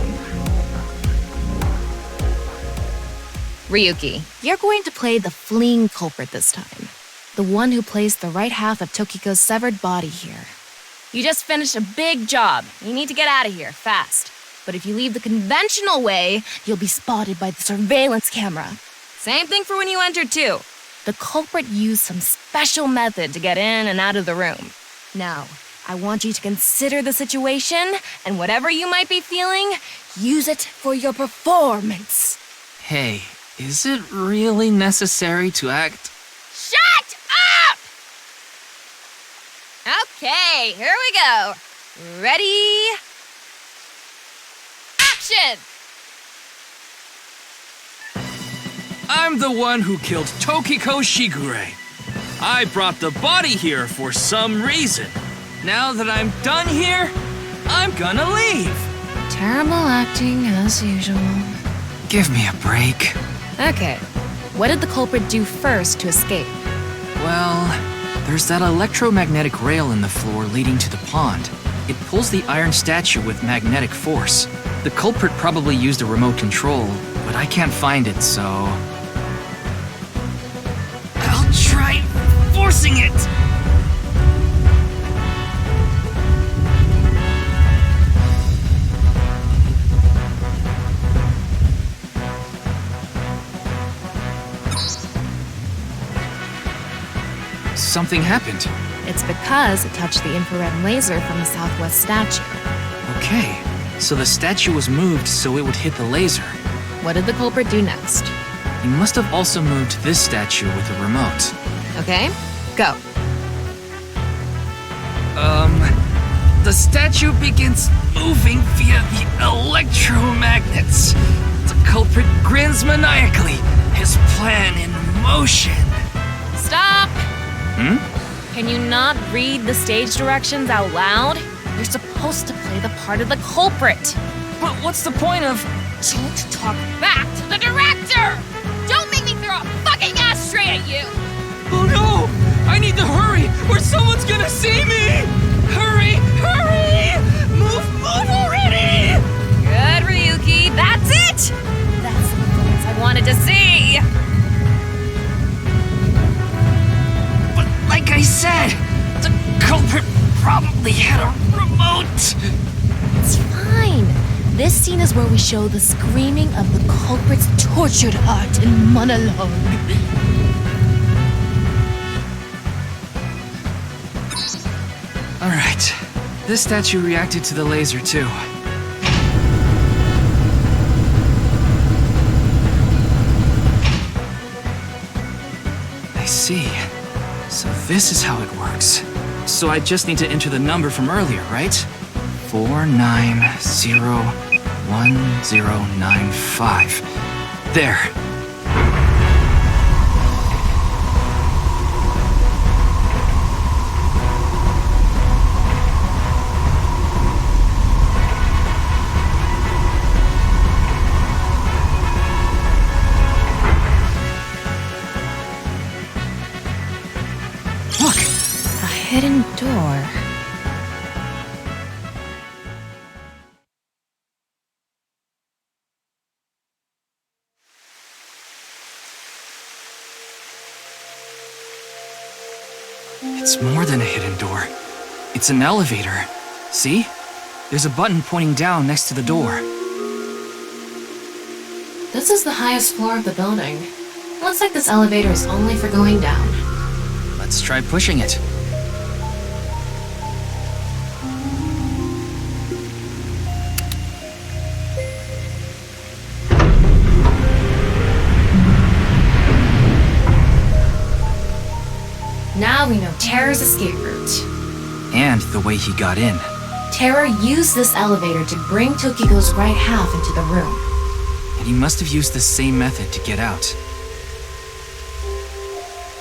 [SPEAKER 3] Ryuki, you're going to play the fleeing culprit this time. The one who placed the right half of Tokiko's severed body here. You just finished a big job. You need to get out of here, fast. But if you leave the conventional way, you'll be spotted by the surveillance camera. Same thing for when you entered, too. The culprit used some special method to get in and out of the room. Now, I want you to consider the situation, and whatever you might be feeling, use it for your performance.
[SPEAKER 1] Hey, is it really necessary to act?
[SPEAKER 6] Shut up! Okay, here we go. Ready? action!
[SPEAKER 1] I'm the one who killed Tokiko Shigure. I brought the body here for some reason. Now that I'm done here, I'm gonna leave.
[SPEAKER 3] Terrible acting as usual.
[SPEAKER 1] Give me a break.
[SPEAKER 3] Okay, what did the culprit do first to escape?
[SPEAKER 1] Well, there's that electromagnetic rail in the floor leading to the pond. It pulls the iron statue with magnetic force. The culprit probably used a remote control, but I can't find it, so... I'll try forcing it! Something happened.
[SPEAKER 3] It's because it touched the infrared laser from the southwest statue.
[SPEAKER 1] Okay, so the statue was moved so it would hit the laser.
[SPEAKER 3] What did the culprit do next?
[SPEAKER 1] He must have also moved this statue with a remote.
[SPEAKER 3] Okay, go.
[SPEAKER 1] The statue begins moving via the electromagnets. The culprit grins maniacally, his plan in motion.
[SPEAKER 6] Stop!
[SPEAKER 1] Hmm?
[SPEAKER 6] Can you not read the stage directions out loud? You're supposed to play the part of the culprit.
[SPEAKER 1] But what's the point of...
[SPEAKER 6] Don't talk back to the director! Don't make me throw a fucking ashtray at you!
[SPEAKER 1] Oh no! I need to hurry, or someone's gonna see me! Hurry! Hurry! Move already!
[SPEAKER 6] Good, Ryuki, that's it! That's the performance I wanted to see!
[SPEAKER 1] But like I said, the culprit probably had a remote!
[SPEAKER 6] It's fine. This scene is where we show the screaming of the culprit's tortured heart in monologue.
[SPEAKER 1] Alright, this statue reacted to the laser too. I see. So this is how it works. So I just need to enter the number from earlier, right? 49011095. There. Look!
[SPEAKER 3] A hidden door.
[SPEAKER 1] It's more than a hidden door. It's an elevator. See? There's a button pointing down next to the door.
[SPEAKER 2] This is the highest floor of the building. Looks like this elevator is only for going down.
[SPEAKER 1] Let's try pushing it.
[SPEAKER 2] Now we know Terra's escape route.
[SPEAKER 1] And the way he got in.
[SPEAKER 2] Terra used this elevator to bring Tokiko's right half into the room.
[SPEAKER 1] And he must have used the same method to get out.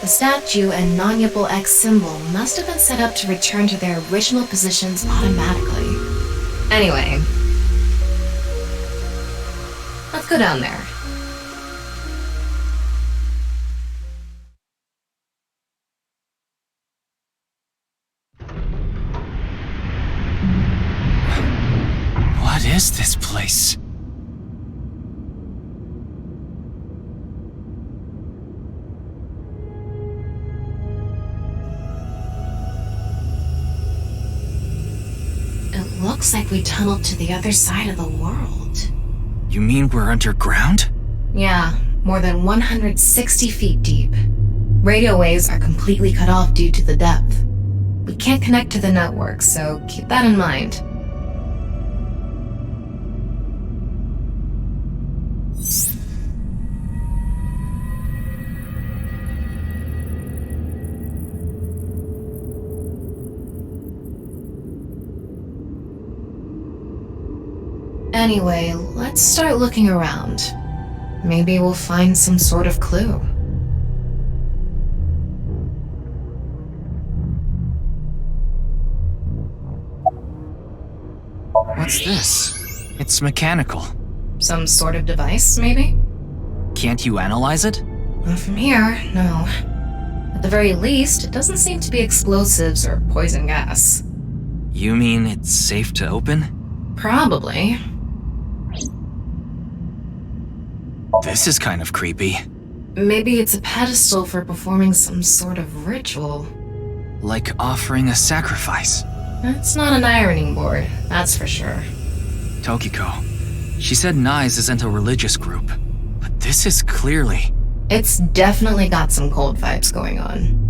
[SPEAKER 2] The statue and non-Yipple X symbol must have been set up to return to their original positions automatically. Anyway, let's go down there.
[SPEAKER 1] What is this place?
[SPEAKER 2] It looks like we tunneled to the other side of the world.
[SPEAKER 1] You mean we're underground?
[SPEAKER 2] Yeah, more than 160 feet deep. Radio waves are completely cut off due to the depth. We can't connect to the network, so keep that in mind. Anyway, let's start looking around. Maybe we'll find some sort of clue.
[SPEAKER 1] What's this? It's mechanical.
[SPEAKER 2] Some sort of device, maybe?
[SPEAKER 1] Can't you analyze it?
[SPEAKER 2] Not from here, no. At the very least, it doesn't seem to be explosives or poison gas.
[SPEAKER 1] You mean it's safe to open?
[SPEAKER 2] Probably.
[SPEAKER 1] This is kind of creepy.
[SPEAKER 2] Maybe it's a pedestal for performing some sort of ritual.
[SPEAKER 1] Like offering a sacrifice.
[SPEAKER 2] It's not an ironing board, that's for sure.
[SPEAKER 1] Tokiko. She said NICE isn't a religious group, but this is clearly...
[SPEAKER 2] It's definitely got some cold vibes going on.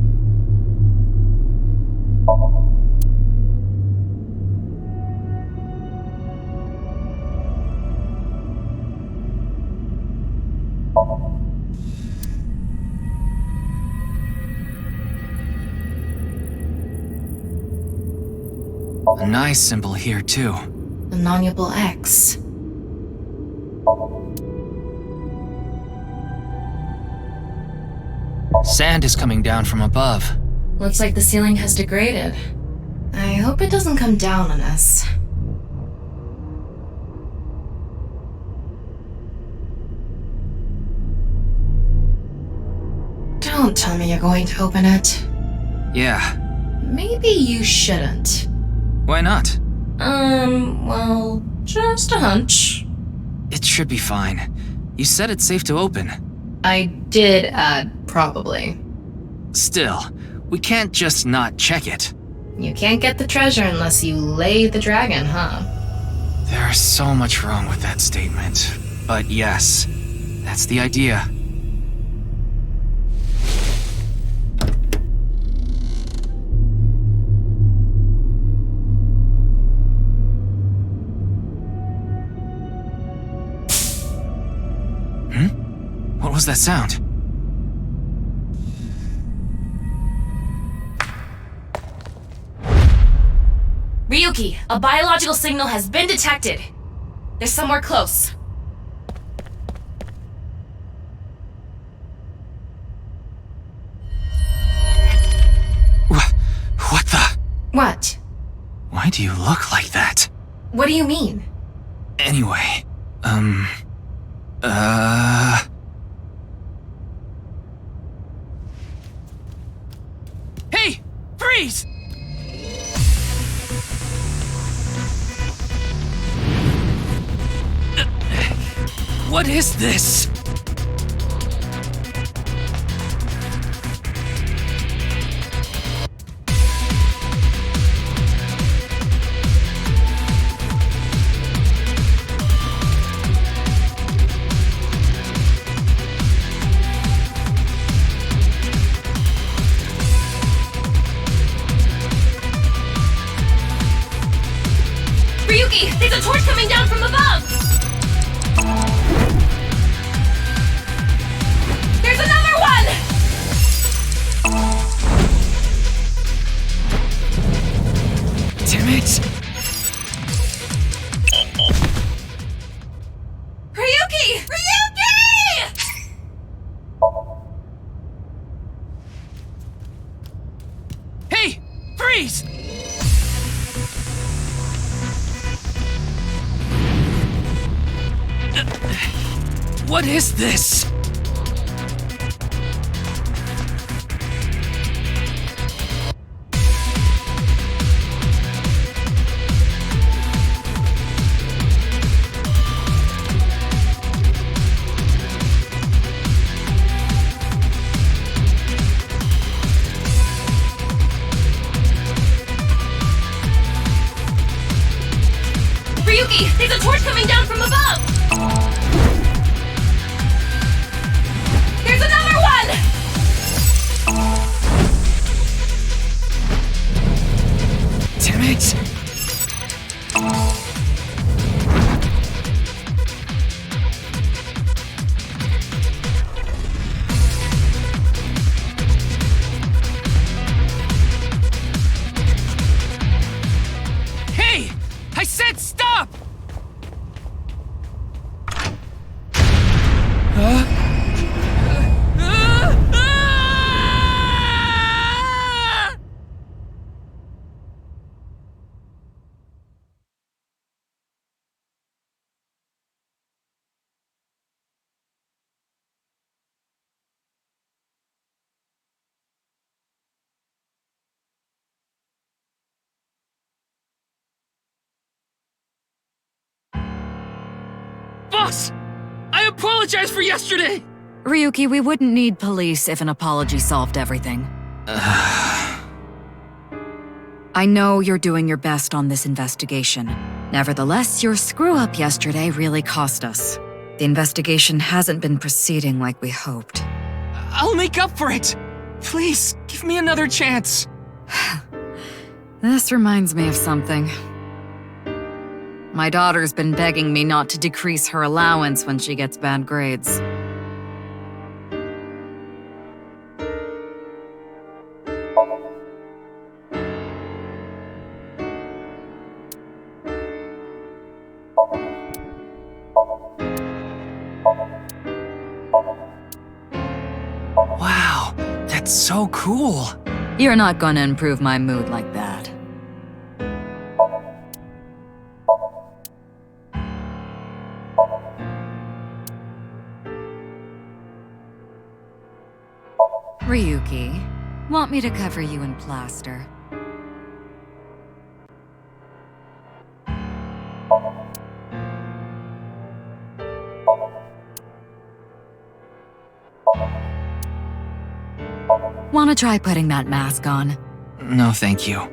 [SPEAKER 1] A NICE symbol here too.
[SPEAKER 2] The non-nuple X.
[SPEAKER 1] Sand is coming down from above.
[SPEAKER 2] Looks like the ceiling has degraded. I hope it doesn't come down on us. Don't tell me you're going to open it.
[SPEAKER 1] Yeah.
[SPEAKER 2] Maybe you shouldn't.
[SPEAKER 1] Why not?
[SPEAKER 2] Well, just a hunch.
[SPEAKER 1] It should be fine. You said it's safe to open.
[SPEAKER 2] I did add probably.
[SPEAKER 1] Still, we can't just not check it.
[SPEAKER 2] You can't get the treasure unless you lay the dragon, huh?
[SPEAKER 1] There's so much wrong with that statement. But yes, that's the idea. What was that sound?
[SPEAKER 6] Ryuki, a biological signal has been detected. They're somewhere close.
[SPEAKER 1] What the?
[SPEAKER 2] What?
[SPEAKER 1] Why do you look like that?
[SPEAKER 2] What do you mean?
[SPEAKER 1] Anyway, Hey! Freeze! What is this?
[SPEAKER 6] Ryuki, there's a torch coming down from above! There's another one!
[SPEAKER 1] Damn it!
[SPEAKER 6] Ryuki! Ryuki!
[SPEAKER 1] Hey! Freeze! What is this?
[SPEAKER 6] Ryuki, there's a torch coming down from above! There's another one!
[SPEAKER 1] Damn it! Hey! I said stop! Boss! I apologize for yesterday!
[SPEAKER 4] Ryuki, we wouldn't need police if an apology solved everything. I know you're doing your best on this investigation. Nevertheless, your screw-up yesterday really cost us. The investigation hasn't been proceeding like we hoped.
[SPEAKER 1] I'll make up for it! Please, give me another chance.
[SPEAKER 4] This reminds me of something. My daughter's been begging me not to decrease her allowance when she gets bad grades.
[SPEAKER 1] Wow, that's so cool.
[SPEAKER 4] You're not gonna improve my mood like that. Ryuki, want me to cover you in plaster? Wanna try putting that mask on?
[SPEAKER 1] No, thank you.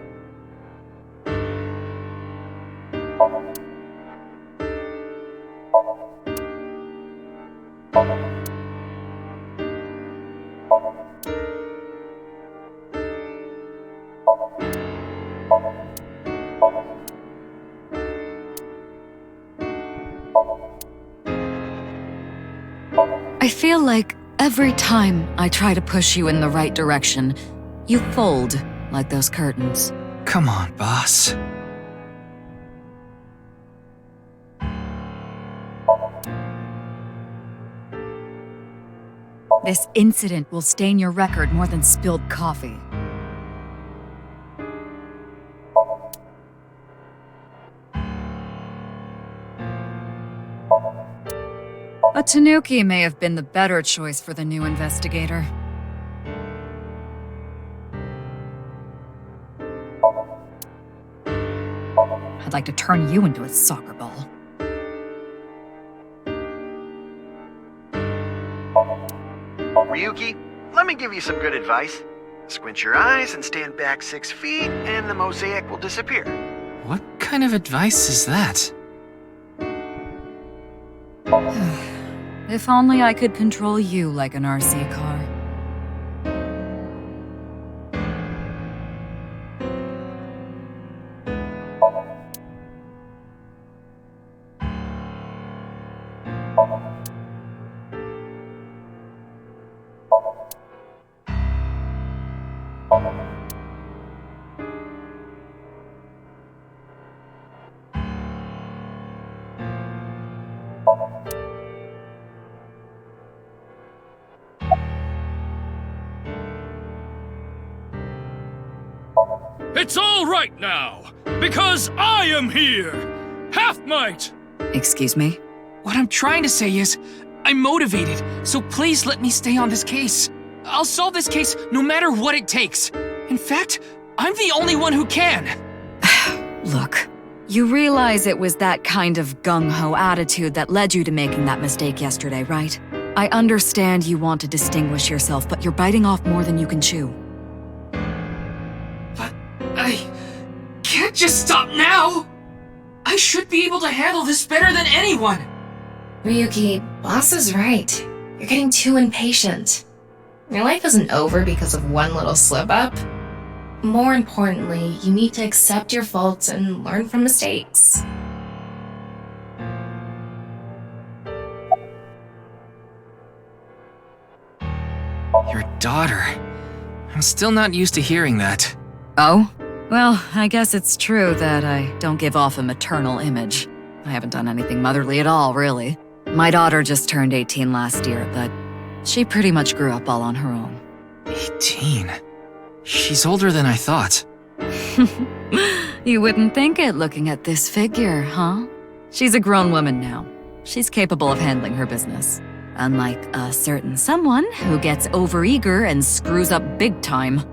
[SPEAKER 4] I feel like every time I try to push you in the right direction, you fold like those curtains.
[SPEAKER 1] Come on, boss.
[SPEAKER 4] This incident will stain your record more than spilled coffee. A tanuki may have been the better choice for the new investigator. I'd like to turn you into a soccer ball.
[SPEAKER 15] Ryuki, let me give you some good advice. Squint your eyes and stand back 6 feet, and the mosaic will disappear.
[SPEAKER 1] What kind of advice is that?
[SPEAKER 4] If only I could control you like an RC car.
[SPEAKER 16] It's all right now, because I am here! Half-Might!
[SPEAKER 4] Excuse me?
[SPEAKER 1] What I'm trying to say is, I'm motivated, so please let me stay on this case. I'll solve this case no matter what it takes. In fact, I'm the only one who can.
[SPEAKER 4] Look, you realize it was that kind of gung-ho attitude that led you to making that mistake yesterday, right? I understand you want to distinguish yourself, but you're biting off more than you can chew.
[SPEAKER 1] I can't just stop now! I should be able to handle this better than anyone!
[SPEAKER 2] Ryuki, boss is right. You're getting too impatient. Your life isn't over because of one little slip-up. More importantly, you need to accept your faults and learn from mistakes.
[SPEAKER 1] Your daughter. I'm still not used to hearing that.
[SPEAKER 4] Oh? Well, I guess it's true that I don't give off a maternal image. I haven't done anything motherly at all, really. My daughter just turned 18 last year, but she pretty much grew up all on her own.
[SPEAKER 1] 18? She's older than I thought.
[SPEAKER 4] You wouldn't think it looking at this figure, huh? She's a grown woman now. She's capable of handling her business. Unlike a certain someone who gets overeager and screws up big time.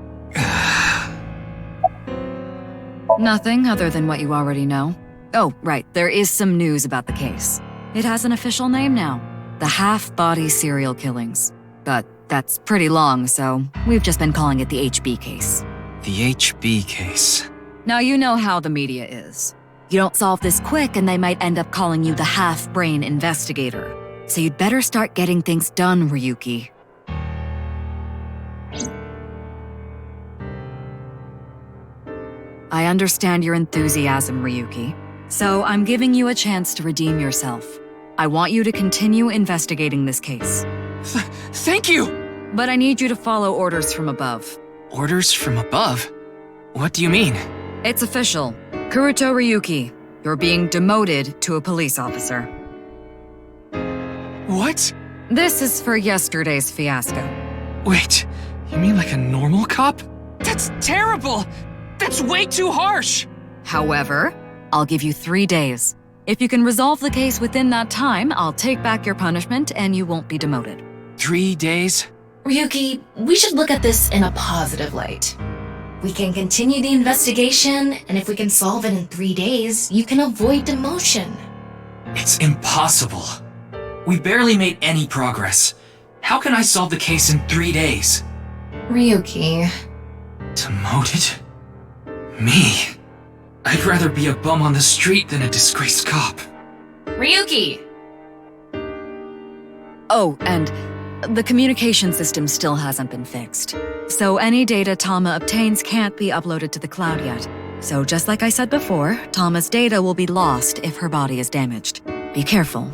[SPEAKER 4] Nothing other than what you already know. Oh, right, there is some news about the case. It has an official name now. The half-body serial killings. But that's pretty long, so we've just been calling it the HB case.
[SPEAKER 1] The HB case.
[SPEAKER 4] Now you know how the media is. You don't solve this quick and they might end up calling you the half-brain investigator. So you'd better start getting things done, Ryuki. I understand your enthusiasm, Ryuki. So I'm giving you a chance to redeem yourself. I want you to continue investigating this case.
[SPEAKER 1] Thank you!
[SPEAKER 4] But I need you to follow orders from above.
[SPEAKER 1] Orders from above? What do you mean?
[SPEAKER 4] It's official. Kuruto Ryuki, you're being demoted to a police officer.
[SPEAKER 1] What?
[SPEAKER 4] This is for yesterday's fiasco.
[SPEAKER 1] Wait, you mean like a normal cop? That's terrible! That's way too harsh!
[SPEAKER 4] However, I'll give you 3 days. If you can resolve the case within that time, I'll take back your punishment and you won't be demoted.
[SPEAKER 1] 3 days?
[SPEAKER 2] Ryuki, we should look at this in a positive light. We can continue the investigation, and if we can solve it in 3 days, you can avoid demotion.
[SPEAKER 1] It's impossible. We barely made any progress. How can I solve the case in 3 days?
[SPEAKER 2] Ryuki.
[SPEAKER 1] Demoted? Me? I'd rather be a bum on the street than a disgraced cop.
[SPEAKER 2] Ryuki!
[SPEAKER 4] Oh, and the communication system still hasn't been fixed. So any data Tama obtains can't be uploaded to the cloud yet. So just like I said before, Tama's data will be lost if her body is damaged. Be careful.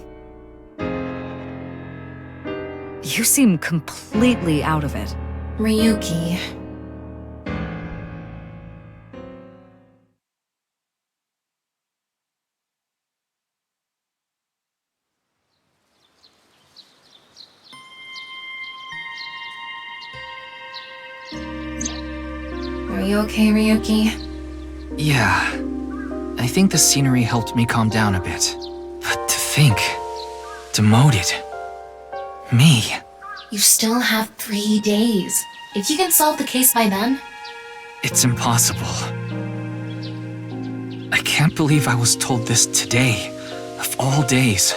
[SPEAKER 4] You seem completely out of it.
[SPEAKER 2] Ryuki. Are you okay, Ryuki?
[SPEAKER 1] Yeah. I think the scenery helped me calm down a bit. But to think... demoted. Me.
[SPEAKER 2] You still have 3 days. If you can solve the case by then...
[SPEAKER 1] It's impossible. I can't believe I was told this today, of all days.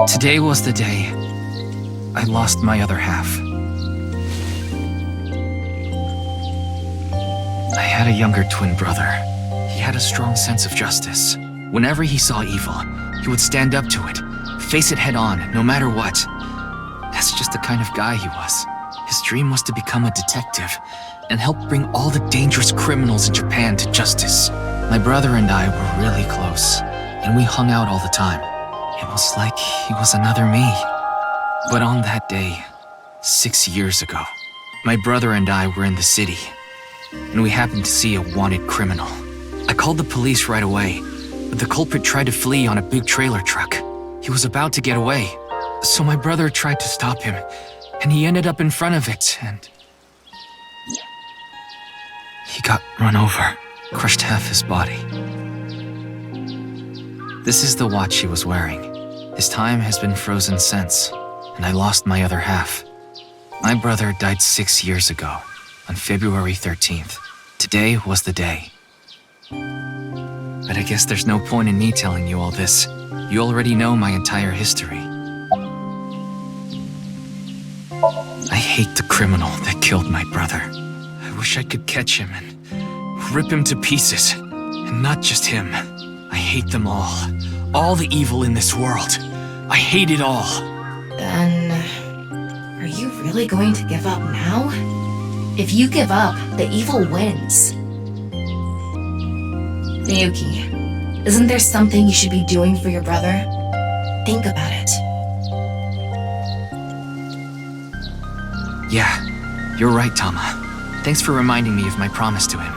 [SPEAKER 1] Today was the day I lost my other half. I had a younger twin brother. He had a strong sense of justice. Whenever he saw evil, he would stand up to it, face it head on, no matter what. That's just the kind of guy he was. His dream was to become a detective and help bring all the dangerous criminals in Japan to justice. My brother and I were really close, and we hung out all the time. It was like he was another me. But on that day, 6 years ago, my brother and I were in the city, and we happened to see a wanted criminal. I called the police right away, but the culprit tried to flee on a big trailer truck. He was about to get away, so my brother tried to stop him, and he ended up in front of it, and he got run over, crushed half his body. This is the watch he was wearing. His time has been frozen since, and I lost my other half. My brother died 6 years ago, on February 13th. Today was the day. But I guess there's no point in me telling you all this. You already know my entire history. I hate the criminal that killed my brother. I wish I could catch him and rip him to pieces. And not just him. I hate them all. All the evil in this world. I hate it all.
[SPEAKER 2] Then, are you really going to give up now? If you give up, the evil wins. Miyuki, isn't there something you should be doing for your brother? Think about it.
[SPEAKER 1] Yeah, you're right, Tama. Thanks for reminding me of my promise to him.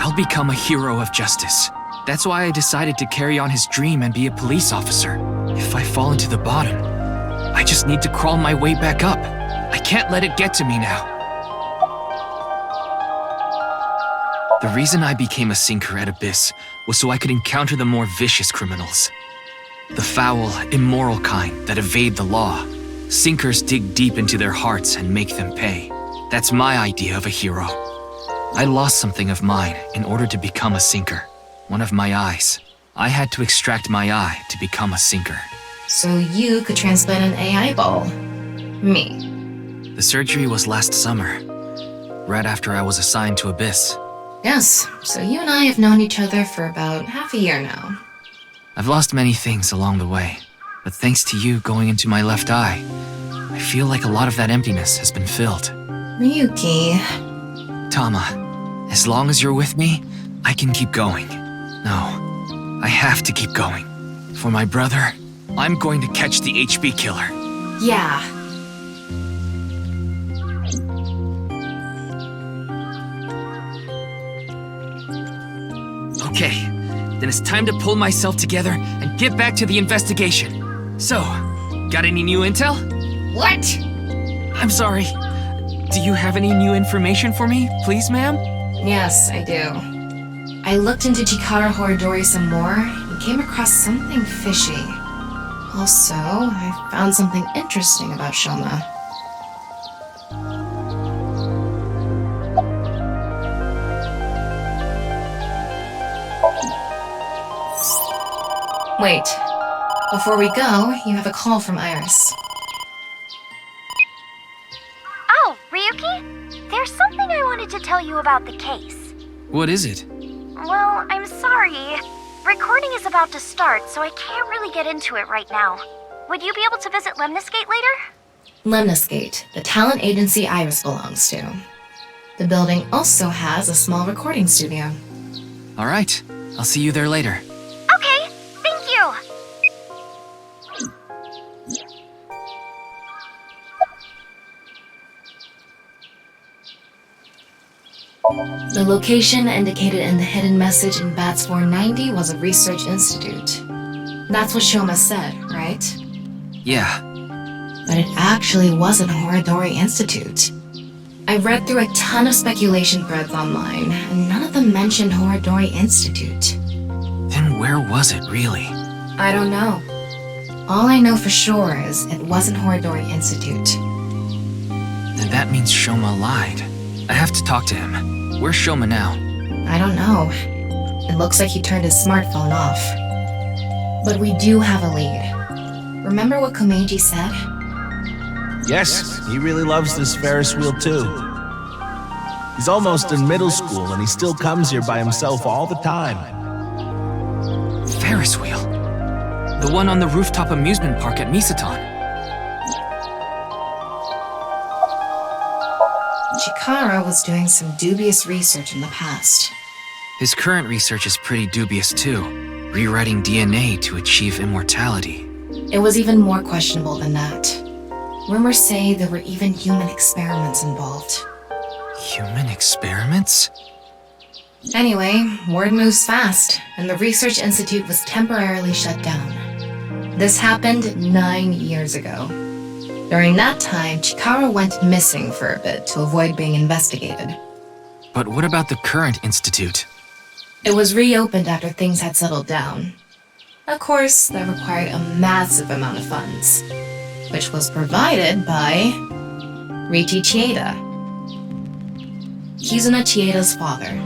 [SPEAKER 1] I'll become a hero of justice. That's why I decided to carry on his dream and be a police officer. If I fall into the bottom, I just need to crawl my way back up. I can't let it get to me now. The reason I became a sinker at Abyss was so I could encounter the more vicious criminals. The foul, immoral kind that evade the law. Sinkers dig deep into their hearts and make them pay. That's my idea of a hero. I lost something of mine in order to become a sinker. One of my eyes. I had to extract my eye to become a sinker.
[SPEAKER 2] So you could transplant an AI ball. Me.
[SPEAKER 1] The surgery was last summer, right after I was assigned to Abyss.
[SPEAKER 2] Yes, so you and I have known each other for about half a year now.
[SPEAKER 1] I've lost many things along the way, but thanks to you going into my left eye, I feel like a lot of that emptiness has been filled.
[SPEAKER 2] Ryuki.
[SPEAKER 1] Tama, as long as you're with me, I can keep going. No, I have to keep going. For my brother, I'm going to catch the HB killer.
[SPEAKER 2] Yeah.
[SPEAKER 1] Okay, then it's time to pull myself together and get back to the investigation. So, got any new intel?
[SPEAKER 2] What?
[SPEAKER 1] I'm sorry. Do you have any new information for me, please, ma'am?
[SPEAKER 2] Yes, I do. I looked into Chikara Horidori some more and came across something fishy. Also, I found something interesting about Shoma. Wait. Before we go, you have a call from Iris.
[SPEAKER 12] Oh, Ryuki? There's something I wanted to tell you about the case.
[SPEAKER 1] What is it?
[SPEAKER 12] Well, I'm sorry. Recording is about to start, so I can't really get into it right now. Would you be able to visit Lemniscate later?
[SPEAKER 2] Lemniscate, the talent agency Iris belongs to. The building also has a small recording studio.
[SPEAKER 1] All right, I'll see you there later.
[SPEAKER 12] Okay, thank you.
[SPEAKER 2] The location indicated in the hidden message in BATS 490 was a research institute. That's what Shoma said, right?
[SPEAKER 1] Yeah.
[SPEAKER 2] But it actually wasn't Horidori Institute. I read through a ton of speculation threads online, and none of them mentioned Horidori Institute.
[SPEAKER 1] Then where was it, really?
[SPEAKER 2] I don't know. All I know for sure is it wasn't Horidori Institute.
[SPEAKER 1] Then that means Shoma lied. I have to talk to him. Where's Shoma now?
[SPEAKER 2] I don't know. It looks like he turned his smartphone off. But we do have a lead. Remember what Komeiji said?
[SPEAKER 8] Yes, he really loves this Ferris wheel too. He's almost in middle school and he still comes here by himself all the time.
[SPEAKER 1] Ferris wheel? The one on the rooftop amusement park at Misaton.
[SPEAKER 2] Chikara was doing some dubious research in the past.
[SPEAKER 1] His current research is pretty dubious too, rewriting DNA to achieve immortality.
[SPEAKER 2] It was even more questionable than that. Rumors say there were even human experiments involved.
[SPEAKER 1] Human experiments?
[SPEAKER 2] Anyway, word moves fast, and the research institute was temporarily shut down. This happened 9 years ago. During that time, Chikara went missing for a bit to avoid being investigated.
[SPEAKER 1] But what about the current institute?
[SPEAKER 2] It was reopened after things had settled down. Of course, that required a massive amount of funds, which was provided by Riichi Chieda, Kizuna Chieda's father.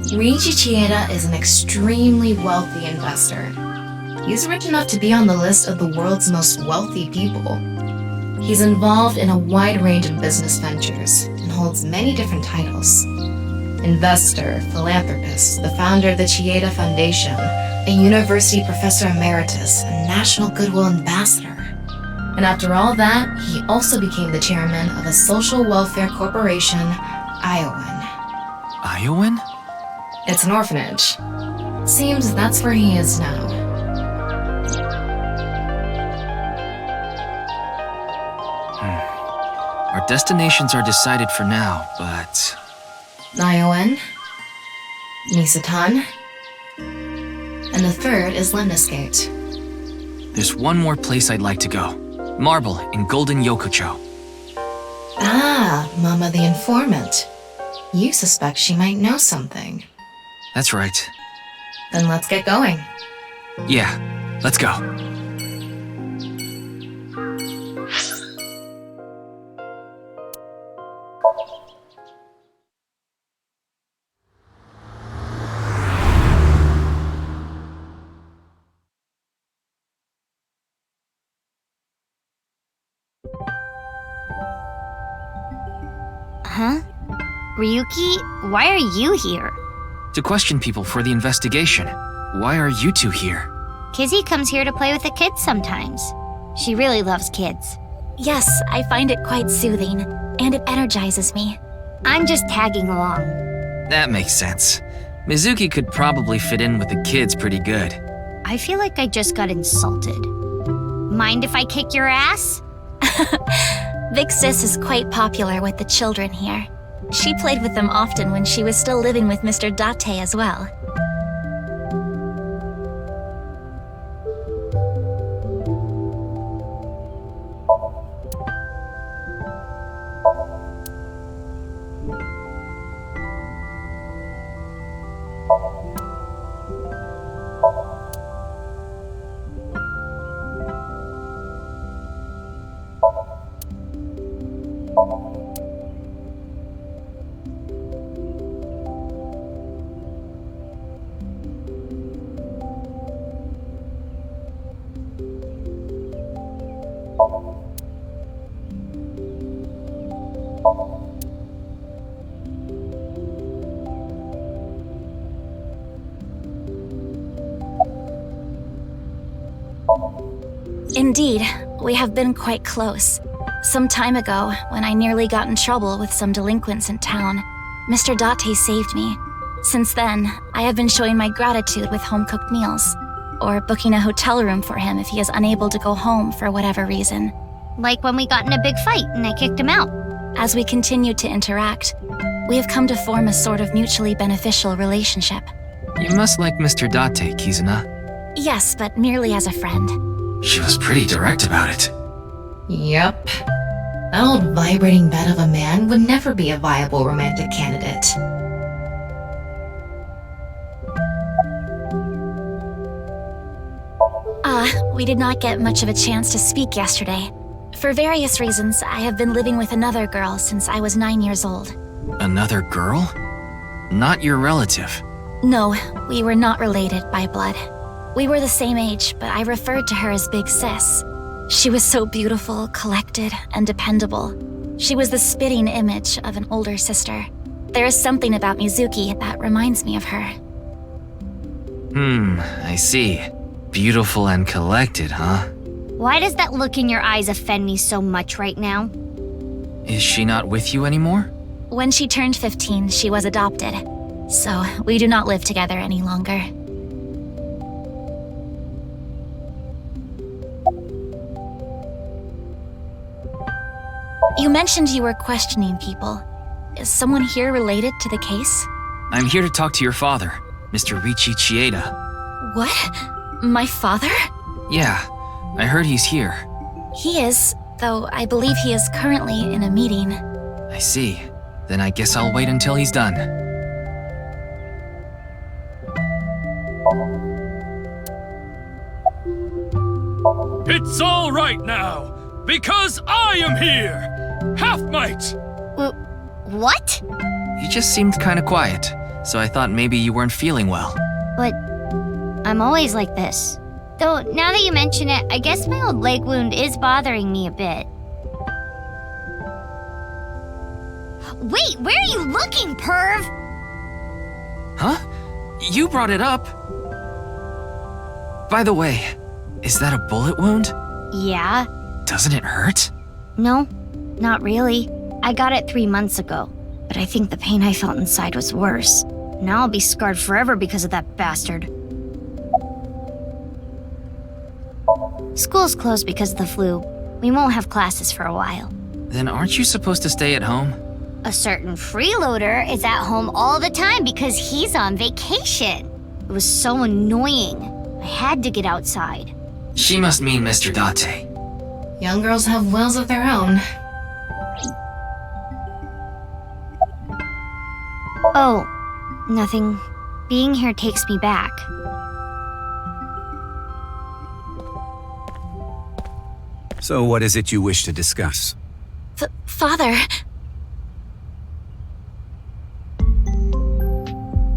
[SPEAKER 2] Riichi Chieda is an extremely wealthy investor. He's rich enough to be on the list of the world's most wealthy people. He's involved in a wide range of business ventures and holds many different titles. Investor, philanthropist, the founder of the Chieda Foundation, a university professor emeritus, a national goodwill ambassador. And after all that, he also became the chairman of a social welfare corporation, Iowan.
[SPEAKER 1] Iowan?
[SPEAKER 2] It's an orphanage. Seems that's where he is now.
[SPEAKER 1] Our destinations are decided for now, but...
[SPEAKER 2] Iowan, Nisatan, and the third is Lemniscate.
[SPEAKER 1] There's one more place I'd like to go. Marble in Golden Yokocho.
[SPEAKER 2] Ah, Mama the informant. You suspect she might know something.
[SPEAKER 1] That's right.
[SPEAKER 2] Then let's get going.
[SPEAKER 1] Yeah, let's go.
[SPEAKER 12] Huh? Ryuki, why are you here?
[SPEAKER 1] To question people for the investigation. Why are you two here?
[SPEAKER 12] Kizzy comes here to play with the kids sometimes. She really loves kids. Yes, I find it quite soothing, and it energizes me. I'm just tagging along.
[SPEAKER 1] That makes sense. Mizuki could probably fit in with the kids pretty good.
[SPEAKER 12] I feel like I just got insulted. Mind if I kick your ass? Vic Sis is quite popular with the children here. She played with them often when she was still living with Mr. Date as well. Indeed, we have been quite close. Some time ago, when I nearly got in trouble with some delinquents in town, Mr. Date saved me. Since then, I have been showing my gratitude with home-cooked meals, or booking a hotel room for him if he is unable to go home for whatever reason.
[SPEAKER 17] Like when we got in a big fight and I kicked him out.
[SPEAKER 12] As we continue to interact, we have come to form a sort of mutually beneficial relationship.
[SPEAKER 1] You must like Mr. Date, Kizuna.
[SPEAKER 12] Yes, but merely as a friend.
[SPEAKER 1] She was pretty direct about it.
[SPEAKER 2] Yep. That old vibrating bed of a man would never be a viable romantic candidate.
[SPEAKER 12] We did not get much of a chance to speak yesterday. For various reasons, I have been living with another girl since I was 9 years old.
[SPEAKER 1] Another girl? Not your relative.
[SPEAKER 12] No, we were not related by blood. We were the same age, but I referred to her as Big Sis. She was so beautiful, collected, and dependable. She was the spitting image of an older sister. There is something about Mizuki that reminds me of her.
[SPEAKER 1] I see. Beautiful and collected, huh?
[SPEAKER 17] Why does that look in your eyes offend me so much right now?
[SPEAKER 1] Is she not with you anymore?
[SPEAKER 18] When she turned 15, she was adopted. So, we do not live together any longer. You mentioned you were questioning people. Is someone here related to the case?
[SPEAKER 1] I'm here to talk to your father, Mr. Richie Chieda.
[SPEAKER 18] What? My father?
[SPEAKER 1] Yeah, I heard he's here.
[SPEAKER 18] He is, though I believe he is currently in a meeting.
[SPEAKER 1] I see. Then I guess I'll wait until he's done.
[SPEAKER 16] It's all right now, because I am here! Half-Might!
[SPEAKER 17] What?
[SPEAKER 1] You just seemed kinda quiet, so I thought maybe you weren't feeling well.
[SPEAKER 17] But I'm always like this. Though, now that you mention it, I guess my old leg wound is bothering me a bit. Wait, where are you looking, perv?
[SPEAKER 1] Huh? You brought it up. By the way, is that a bullet wound?
[SPEAKER 17] Yeah.
[SPEAKER 1] Doesn't it hurt?
[SPEAKER 17] No, not really. I got it 3 months ago, but I think the pain I felt inside was worse. Now I'll be scarred forever because of that bastard. School's closed because of the flu. We won't have classes for a while.
[SPEAKER 1] Then aren't you supposed to stay at home?
[SPEAKER 17] A certain freeloader is at home all the time because he's on vacation. It was so annoying. I had to get outside.
[SPEAKER 1] She must mean Mr. Date.
[SPEAKER 2] Young girls have wills of their own.
[SPEAKER 17] Oh, nothing. Being here takes me back.
[SPEAKER 19] So what is it you wish to discuss?
[SPEAKER 18] Father.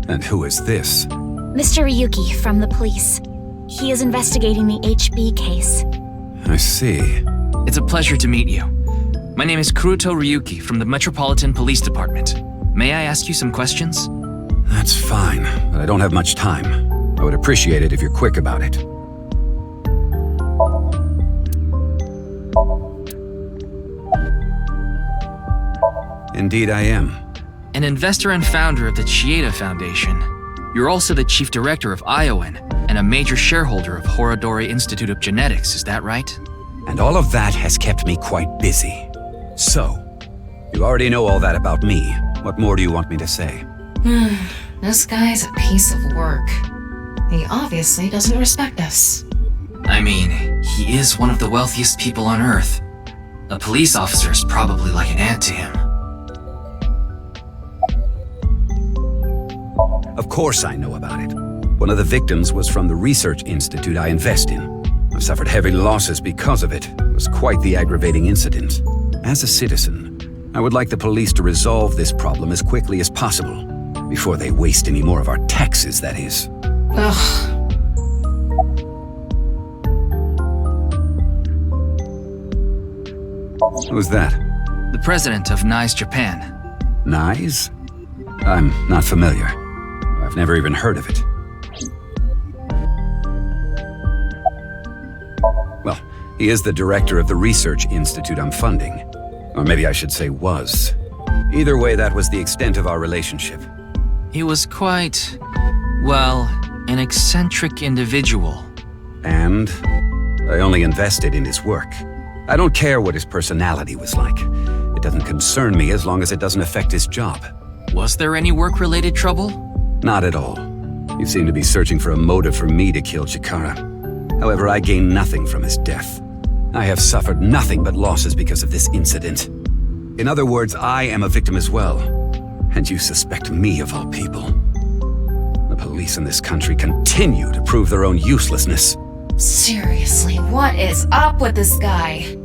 [SPEAKER 19] And who is this?
[SPEAKER 18] Mr. Ryuki from the police. He is investigating the HB case.
[SPEAKER 19] I see.
[SPEAKER 1] It's a pleasure to meet you. My name is Kuruto Ryuki from the Metropolitan Police Department. May I ask you some questions?
[SPEAKER 19] That's fine, but I don't have much time. I would appreciate it if you're quick about it. Indeed I am.
[SPEAKER 1] An investor and founder of the Chieda Foundation. You're also the chief director of ION and a major shareholder of Horodori Institute of Genetics, is that right?
[SPEAKER 19] And all of that has kept me quite busy. So, you already know all that about me. What more do you want me to say?
[SPEAKER 2] This guy's a piece of work. He obviously doesn't respect us.
[SPEAKER 1] I mean, he is one of the wealthiest people on Earth. A police officer's probably like an ant to him.
[SPEAKER 19] Of course I know about it. One of the victims was from the research institute I invest in. I've suffered heavy losses because of it. It was quite the aggravating incident. As a citizen, I would like the police to resolve this problem as quickly as possible. Before they waste any more of our taxes, that is.
[SPEAKER 2] Ugh.
[SPEAKER 19] Who's that?
[SPEAKER 1] The president of NICE Japan.
[SPEAKER 19] NICE? I'm not familiar. I've never even heard of it. Well, he is the director of the research institute I'm funding. Or maybe I should say was. Either way, that was the extent of our relationship.
[SPEAKER 1] He was quite, well, an eccentric individual.
[SPEAKER 19] And I only invested in his work. I don't care what his personality was like. It doesn't concern me as long as it doesn't affect his job.
[SPEAKER 1] Was there any work-related trouble?
[SPEAKER 19] Not at all. You seem to be searching for a motive for me to kill Chikara. However, I gain nothing from his death. I have suffered nothing but losses because of this incident. In other words, I am a victim as well. And you suspect me of all people. The police in this country continue to prove their own uselessness.
[SPEAKER 2] Seriously, what is up with this guy?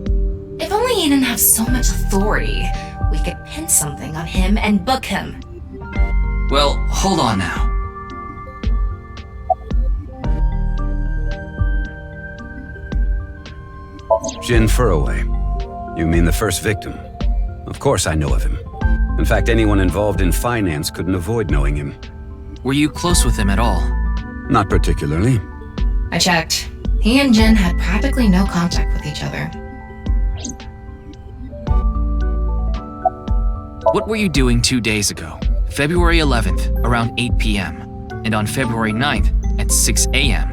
[SPEAKER 2] If only he didn't have so much authority, we could pin something on him and book him.
[SPEAKER 1] Well, hold on now.
[SPEAKER 19] Jin Furroway. You mean the first victim? Of course I know of him. In fact, anyone involved in finance couldn't avoid knowing him.
[SPEAKER 1] Were you close with him at all?
[SPEAKER 19] Not particularly.
[SPEAKER 2] I checked. He and Jin had practically no contact with each other.
[SPEAKER 1] What were you doing 2 days ago? February 11th, around 8 p.m., and on February 9th at 6 a.m.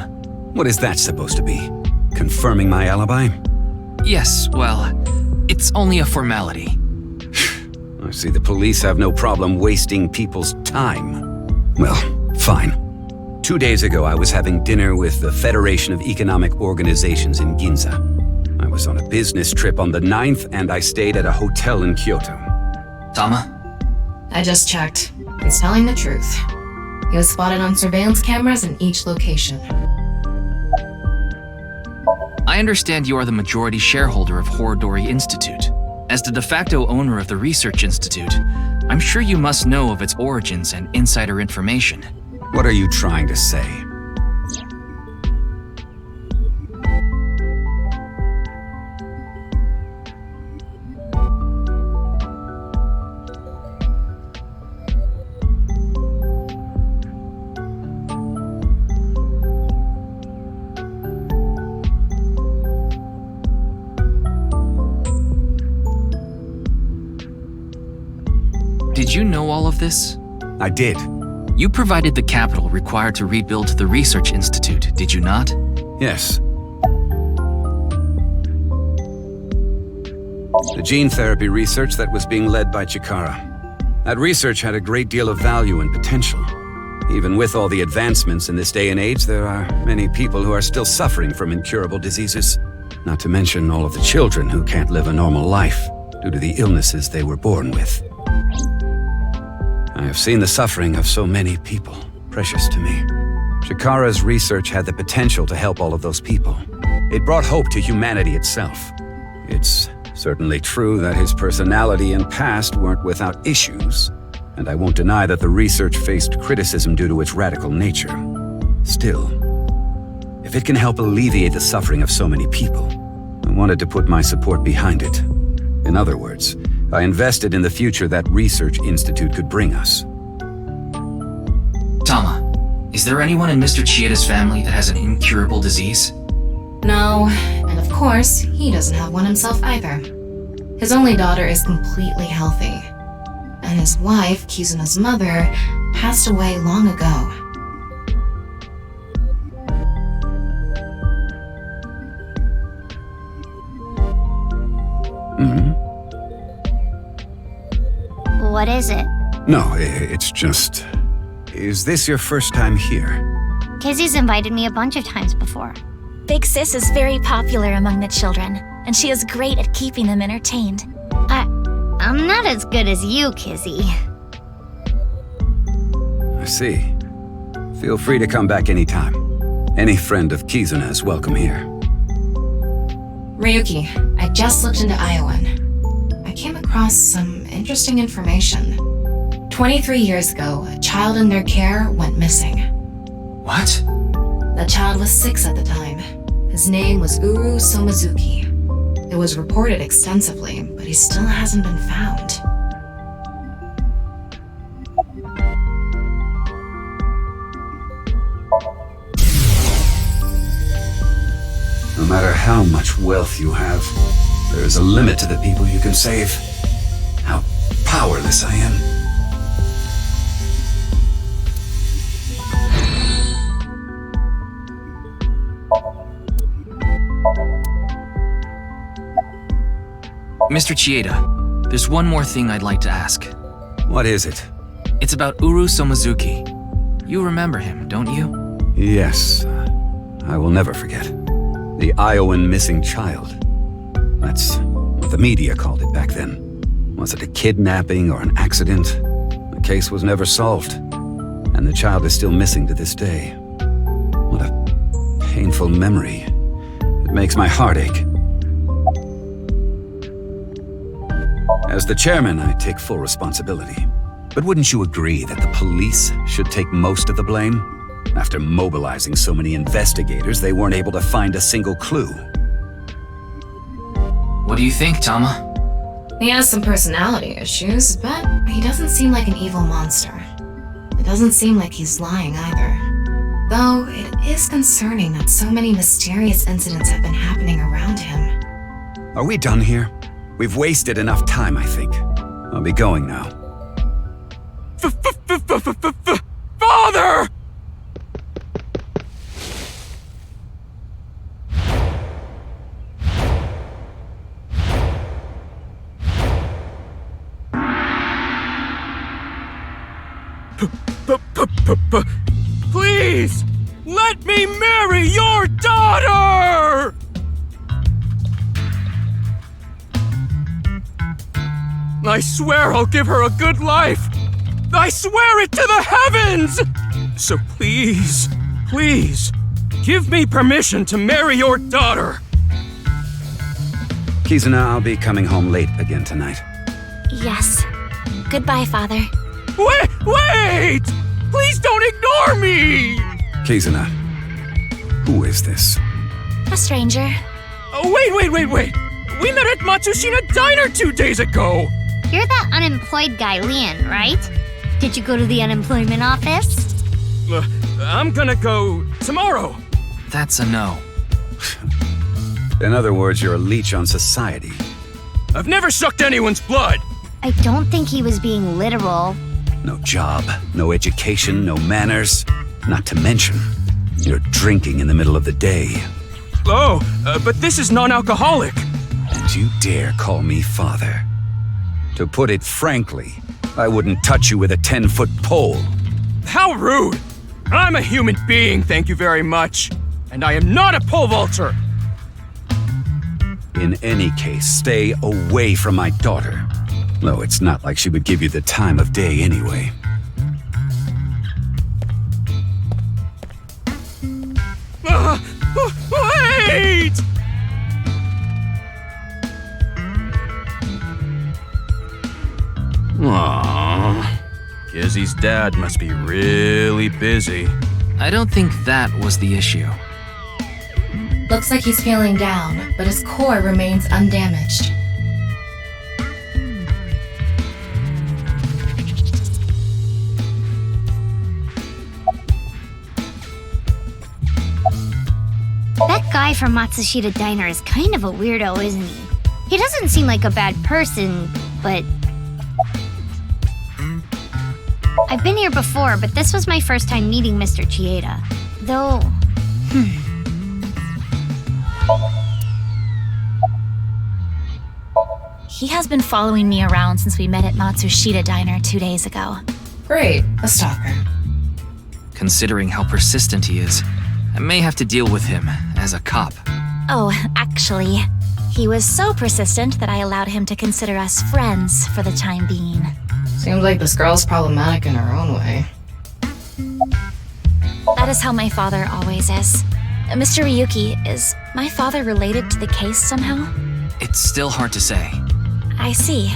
[SPEAKER 19] What is that supposed to be? Confirming my alibi?
[SPEAKER 1] Yes, well, it's only a formality.
[SPEAKER 19] I see the police have no problem wasting people's time. Well, fine. 2 days ago, I was having dinner with the Federation of Economic Organizations in Ginza. I was on a business trip on the 9th, and I stayed at a hotel in Kyoto.
[SPEAKER 1] Tama?
[SPEAKER 2] I just checked. He's telling the truth. He was spotted on surveillance cameras in each location.
[SPEAKER 1] I understand you are the majority shareholder of Horodori Institute. As the de facto owner of the Research Institute, I'm sure you must know of its origins and insider information.
[SPEAKER 19] What are you trying to say?
[SPEAKER 1] Did you know all of this?
[SPEAKER 19] I did.
[SPEAKER 1] You provided the capital required to rebuild the Research Institute, did you not?
[SPEAKER 19] Yes. The gene therapy research that was being led by Chikara. That research had a great deal of value and potential. Even with all the advancements in this day and age, there are many people who are still suffering from incurable diseases. Not to mention all of the children who can't live a normal life due to the illnesses they were born with. I have seen the suffering of so many people, precious to me. Chikara's research had the potential to help all of those people. It brought hope to humanity itself. It's certainly true that his personality and past weren't without issues, and I won't deny that the research faced criticism due to its radical nature. Still, if it can help alleviate the suffering of so many people, I wanted to put my support behind it. In other words, I invested in the future that Research Institute could bring us.
[SPEAKER 1] Tama, is there anyone in Mr. Chieda's family that has an incurable disease?
[SPEAKER 2] No, and of course, he doesn't have one himself either. His only daughter is completely healthy. And his wife, Kizuna's mother, passed away long ago.
[SPEAKER 17] What is it?
[SPEAKER 19] No, it's just... Is this your first time here?
[SPEAKER 17] Kizzy's invited me a bunch of times before.
[SPEAKER 18] Big Sis is very popular among the children, and she is great at keeping them entertained.
[SPEAKER 17] I'm not as good as you, Kizzy.
[SPEAKER 19] I see. Feel free to come back anytime. Any friend of Kizuna is welcome here.
[SPEAKER 2] Ryuki, I just looked into Iowan. I came across some interesting information. 23 years ago, a child in their care went missing.
[SPEAKER 1] What?
[SPEAKER 2] The child was 6 at the time. His name was Uru Somazuki. It was reported extensively, but he still hasn't been found.
[SPEAKER 19] No matter how much wealth you have, there is a limit to the people you can save. How powerless I am.
[SPEAKER 1] Mr. Chieda, there's one more thing I'd like to ask.
[SPEAKER 19] What is it?
[SPEAKER 1] It's about Uru Somazuki. You remember him, don't you?
[SPEAKER 19] Yes. I will never forget. The Iowan missing child. That's what the media called it back then. Was it a kidnapping or an accident? The case was never solved, and the child is still missing to this day. What a painful memory. It makes my heart ache. As the chairman, I take full responsibility. But wouldn't you agree that the police should take most of the blame? After mobilizing so many investigators, they weren't able to find a single clue.
[SPEAKER 1] What do you think, Tama?
[SPEAKER 2] He has some personality issues, but he doesn't seem like an evil monster. It doesn't seem like he's lying either. Though it is concerning that so many mysterious incidents have been happening around him.
[SPEAKER 19] Are we done here? We've wasted enough time, I think. I'll be going now.
[SPEAKER 14] Father! Please! Let me marry your daughter! I swear I'll give her a good life! I swear it to the heavens! So please, please, give me permission to marry your daughter!
[SPEAKER 19] Kizuna, I'll be coming home late again tonight.
[SPEAKER 18] Yes. Goodbye, Father.
[SPEAKER 14] Wait! Please don't ignore me!
[SPEAKER 19] Kizuna, who is this?
[SPEAKER 18] A stranger.
[SPEAKER 14] Oh, wait! We met at Matsushita Diner 2 days ago!
[SPEAKER 17] You're that unemployed guy, Leon, right? Did you go to the unemployment office?
[SPEAKER 14] I'm gonna go tomorrow.
[SPEAKER 1] That's a no.
[SPEAKER 19] In other words, you're a leech on society.
[SPEAKER 14] I've never sucked anyone's blood!
[SPEAKER 17] I don't think he was being literal.
[SPEAKER 19] No job, no education, no manners. Not to mention, you're drinking in the middle of the day.
[SPEAKER 14] Oh, but this is non-alcoholic.
[SPEAKER 19] And you dare call me father. To put it frankly, I wouldn't touch you with a 10-foot pole.
[SPEAKER 14] How rude! I'm a human being, thank you very much. And I am not a pole vaulter!
[SPEAKER 19] In any case, stay away from my daughter. Though it's not like she would give you the time of day anyway.
[SPEAKER 14] Wait! Aww. Kizzy's dad must be really busy.
[SPEAKER 1] I don't think that was the issue.
[SPEAKER 2] Looks like he's feeling down, but his core remains undamaged.
[SPEAKER 17] That guy from Matsushita Diner is kind of a weirdo, isn't he? He doesn't seem like a bad person, but... I've been here before, but this was my first time meeting Mr. Chieda. Though...
[SPEAKER 18] He has been following me around since we met at Matsushita Diner 2 days ago.
[SPEAKER 2] Great, a stalker.
[SPEAKER 1] Considering how persistent he is, I may have to deal with him as a cop.
[SPEAKER 18] Oh, actually, he was so persistent that I allowed him to consider us friends for the time being.
[SPEAKER 2] Seems like this girl's problematic in her own way.
[SPEAKER 18] That is how my father always is. Mr. Ryuki, is my father related to the case somehow?
[SPEAKER 1] It's still hard to say.
[SPEAKER 18] I see.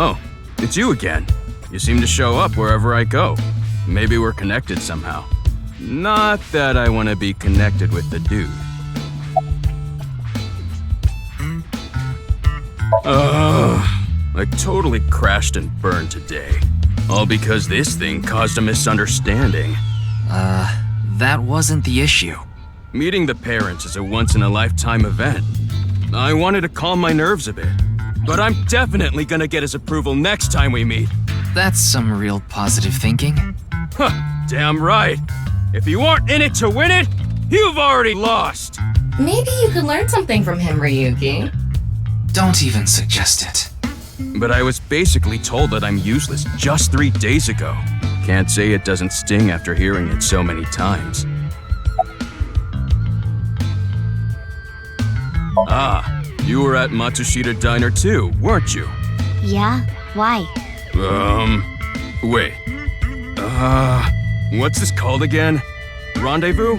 [SPEAKER 14] Oh, it's you again. You seem to show up wherever I go. Maybe we're connected somehow. Not that I want to be connected with the dude. I totally crashed and burned today. All because this thing caused a misunderstanding.
[SPEAKER 1] That wasn't the issue.
[SPEAKER 14] Meeting the parents is a once-in-a-lifetime event. I wanted to calm my nerves a bit. But I'm definitely gonna get his approval next time we meet.
[SPEAKER 1] That's some real positive thinking.
[SPEAKER 14] Huh, damn right. If you aren't in it to win it, you've already lost.
[SPEAKER 2] Maybe you could learn something from him, Ryuki.
[SPEAKER 1] Don't even suggest it.
[SPEAKER 14] But I was basically told that I'm useless just 3 days ago. Can't say it doesn't sting after hearing it so many times. Ah, you were at Matsushita Diner too, weren't you?
[SPEAKER 17] Yeah? Why?
[SPEAKER 14] Wait. What's this called again? Rendezvous?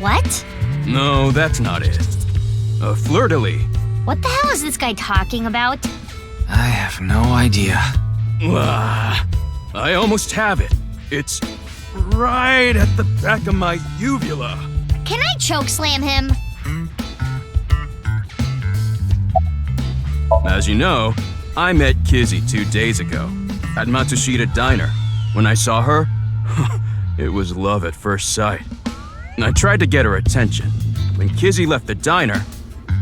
[SPEAKER 17] What?
[SPEAKER 14] No, that's not it. Fleur-de-lis.
[SPEAKER 17] What the hell is this guy talking about?
[SPEAKER 1] I have no idea.
[SPEAKER 14] I almost have it. It's right at the back of my uvula.
[SPEAKER 17] Can I chokeslam him?
[SPEAKER 14] As you know, I met Kizzy 2 days ago at Matsushita Diner. When I saw her, it was love at first sight. I tried to get her attention. When Kizzy left the diner,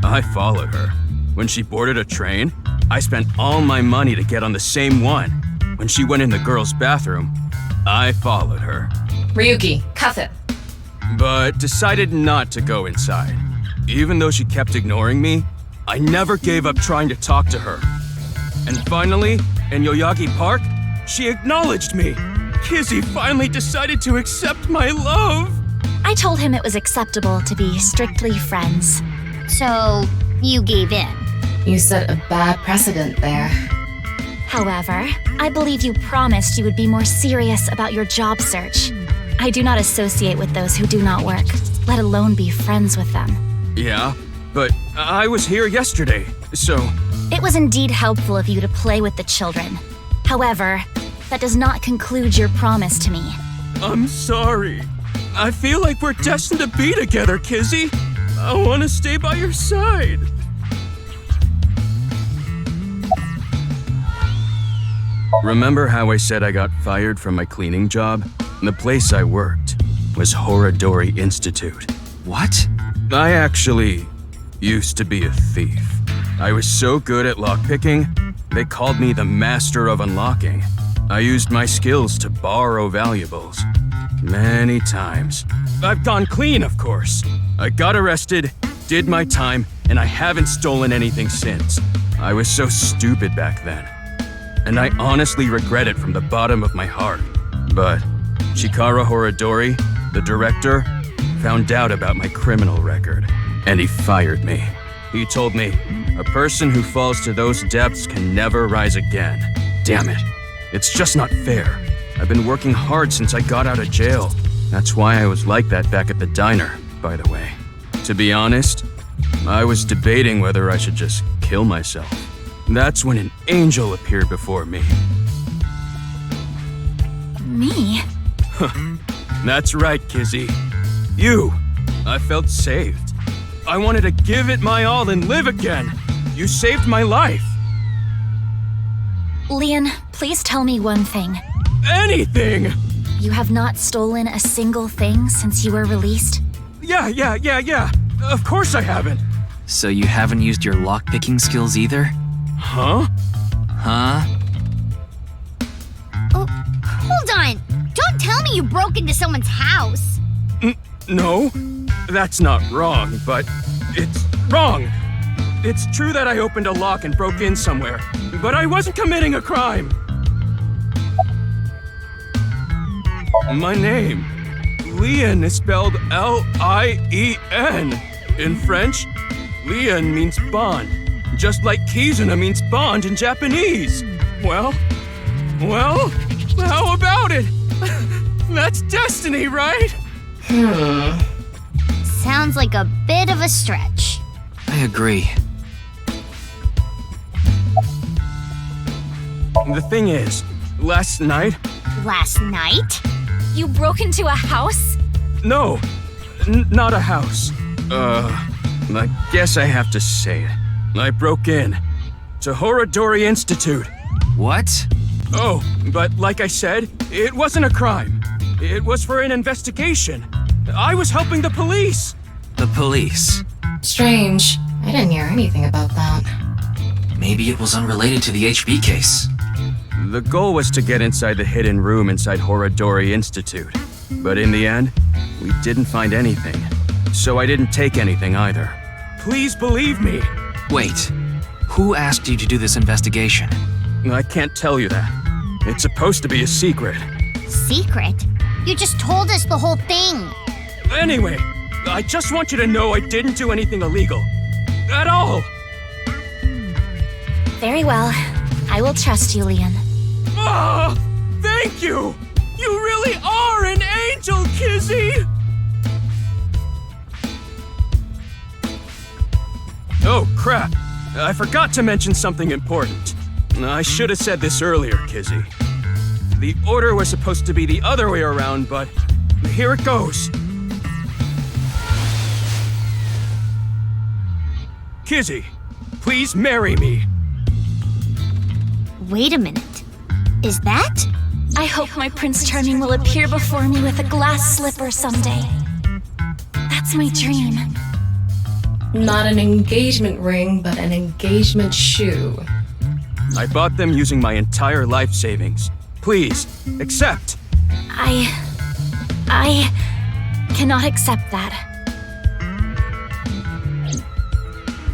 [SPEAKER 14] I followed her. When she boarded a train, I spent all my money to get on the same one. When she went in the girls' bathroom, I followed her.
[SPEAKER 2] Ryuki, cuff it.
[SPEAKER 14] But decided not to go inside. Even though she kept ignoring me, I never gave up trying to talk to her. And finally, in Yoyagi Park, she acknowledged me. Kizzy finally decided to accept my love.
[SPEAKER 18] I told him it was acceptable to be strictly friends.
[SPEAKER 17] So, you gave in?
[SPEAKER 2] You set a bad precedent there.
[SPEAKER 18] However, I believe you promised you would be more serious about your job search. I do not associate with those who do not work, let alone be friends with them.
[SPEAKER 14] Yeah, but I was here yesterday, so...
[SPEAKER 18] It was indeed helpful of you to play with the children. However, that does not conclude your promise to me.
[SPEAKER 14] I'm sorry. I feel like we're destined to be together, Kizzy. I want to stay by your side. Remember how I said I got fired from my cleaning job? The place I worked was Horadori Institute.
[SPEAKER 1] What?
[SPEAKER 14] I actually used to be a thief. I was so good at lockpicking, they called me the master of unlocking. I used my skills to borrow valuables. Many times. I've gone clean, of course. I got arrested, did my time, and I haven't stolen anything since. I was so stupid back then. And I honestly regret it from the bottom of my heart. But Chikara Horadori, the director, found out about my criminal record, and he fired me. He told me, a person who falls to those depths can never rise again. Damn it. It's just not fair. I've been working hard since I got out of jail. That's why I was like that back at the diner, by the way. To be honest, I was debating whether I should just kill myself. That's when an angel appeared before me.
[SPEAKER 18] Me?
[SPEAKER 14] That's right, Kizzy. You. I felt saved. I wanted to give it my all and live again. You saved my life.
[SPEAKER 18] Leon, please tell me one thing.
[SPEAKER 14] Anything!
[SPEAKER 18] You have not stolen a single thing since you were released?
[SPEAKER 14] Yeah. Of course I haven't.
[SPEAKER 1] So you haven't used your lockpicking skills either?
[SPEAKER 14] Huh?
[SPEAKER 17] Oh, hold on! Don't tell me you broke into someone's house!
[SPEAKER 14] No, that's not wrong, but it's wrong. It's true that I opened a lock and broke in somewhere, but I wasn't committing a crime. My name, Leon, is spelled L-I-E-N. In French, Leon means bond, just like Kizuna means bond in Japanese. Well, how about it? That's destiny, right?
[SPEAKER 17] Sounds like a bit of a stretch.
[SPEAKER 1] I agree.
[SPEAKER 14] The thing is, last night...
[SPEAKER 17] Last night?
[SPEAKER 18] You broke into a house?
[SPEAKER 14] No, not a house. I guess I have to say it. I broke in to Horadori Institute.
[SPEAKER 1] What?
[SPEAKER 14] Oh, but like I said, it wasn't a crime. It was for an investigation. I was helping the police.
[SPEAKER 1] The police?
[SPEAKER 2] Strange. I didn't hear anything about that.
[SPEAKER 1] Maybe it was unrelated to the HB case.
[SPEAKER 14] The goal was to get inside the hidden room inside Horadori Institute. But in the end, we didn't find anything. So I didn't take anything either. Please believe me.
[SPEAKER 1] Wait, who asked you to do this investigation?
[SPEAKER 14] I can't tell you that. It's supposed to be a secret.
[SPEAKER 17] Secret? You just told us the whole thing.
[SPEAKER 14] Anyway, I just want you to know I didn't do anything illegal. At all.
[SPEAKER 18] Very well. I will trust you, Leon.
[SPEAKER 14] Oh, thank you! You really are an angel, Kizzy! Oh, crap. I forgot to mention something important. I should have said this earlier, Kizzy. The order was supposed to be the other way around, but here it goes. Kizzy, please marry me.
[SPEAKER 17] Wait a minute. Is that?
[SPEAKER 18] I hope my Prince Charming will appear before me with a glass slipper someday. That's my dream.
[SPEAKER 2] Not an engagement ring, but an engagement shoe.
[SPEAKER 14] I bought them using my entire life savings. Please, accept.
[SPEAKER 18] I cannot accept that.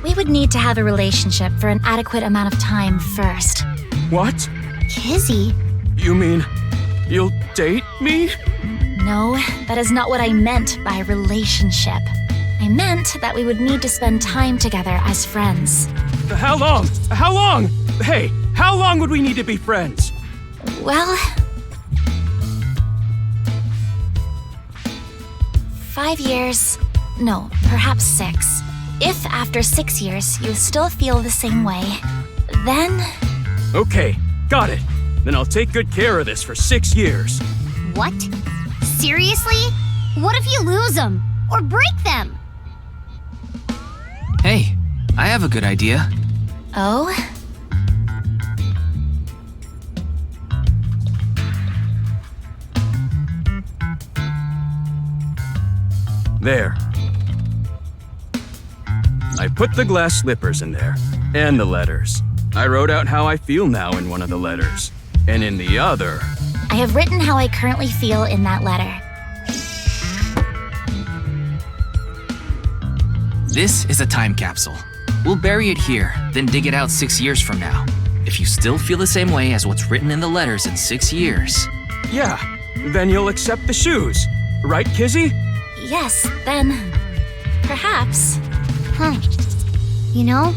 [SPEAKER 18] We would need to have a relationship for an adequate amount of time first.
[SPEAKER 14] What?
[SPEAKER 17] Kizzy?
[SPEAKER 14] You mean you'll date me?
[SPEAKER 18] No, that is not what I meant by relationship. I meant that we would need to spend time together as friends.
[SPEAKER 14] How long? How long? Hey, how long would we need to be friends?
[SPEAKER 18] Well, 5 years. No, perhaps 6. If after 6 years you still feel the same way, then...
[SPEAKER 14] Okay, got it. Then I'll take good care of this for 6 years.
[SPEAKER 17] What? Seriously? What if you lose them? Or break them?
[SPEAKER 1] Hey, I have a good idea.
[SPEAKER 18] Oh?
[SPEAKER 14] There. I put the glass slippers in there, and the letters. I wrote out how I feel now in one of the letters, and in the other...
[SPEAKER 18] I have written how I currently feel in that letter.
[SPEAKER 1] This is a time capsule. We'll bury it here, then dig it out 6 years from now. If you still feel the same way as what's written in the letters in 6 years...
[SPEAKER 14] Yeah, then you'll accept the shoes. Right, Kizzy?
[SPEAKER 18] Yes, then... perhaps.
[SPEAKER 17] Huh. You know,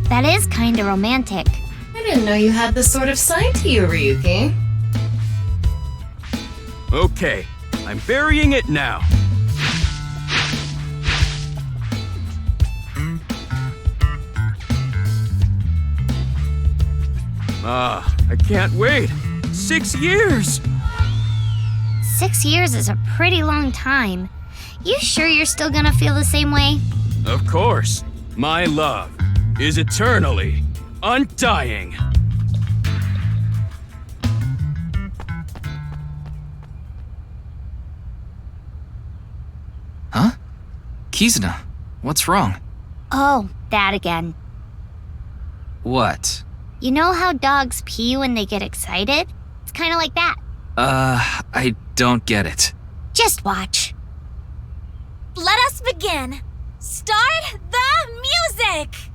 [SPEAKER 17] that is kinda romantic.
[SPEAKER 2] I didn't know you had this sort of side to you, Ryuki.
[SPEAKER 14] Okay, I'm burying it now. I can't wait. 6 years!
[SPEAKER 17] 6 years is a pretty long time. You sure you're still gonna feel the same way?
[SPEAKER 14] Of course. My love is eternally undying.
[SPEAKER 1] Huh? Kizuna, what's wrong?
[SPEAKER 17] Oh, that again.
[SPEAKER 1] What?
[SPEAKER 17] You know how dogs pee when they get excited? It's kinda like that.
[SPEAKER 1] I don't get it.
[SPEAKER 17] Just watch.
[SPEAKER 18] Let us begin. Start the music!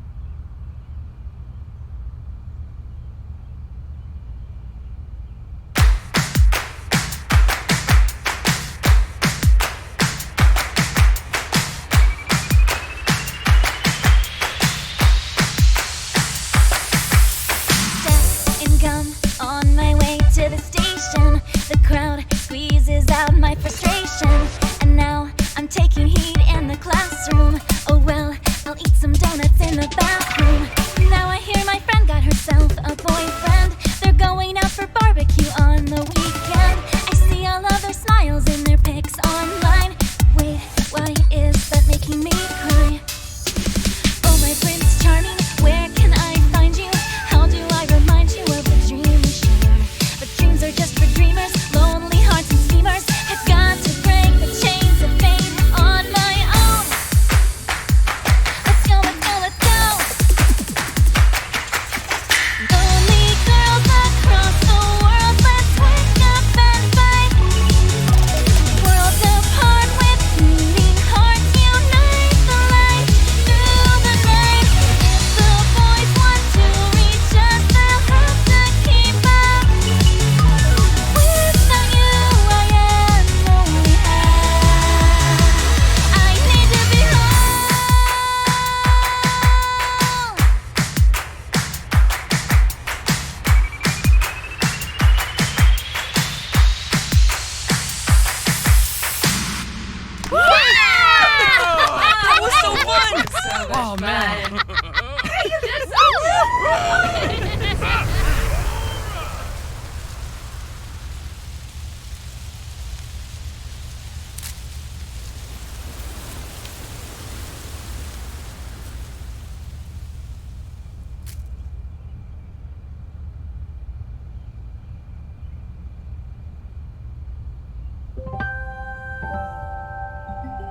[SPEAKER 18] On my way to the station, the crowd squeezes out my frustration, and now I'm taking heat in the classroom. Oh well, I'll eat some donuts in the bathroom. Now I hear my friend got herself a boyfriend. They're going out for barbecue on the weekend. I see all of their smiles in their pics online. Wait, why is that making me cry? Oh my Prince Charming, where can I find you? How do I remind you of the dream we share? But dreams are just for dreamers, lonely hearts and schemers. I've got to break the chain.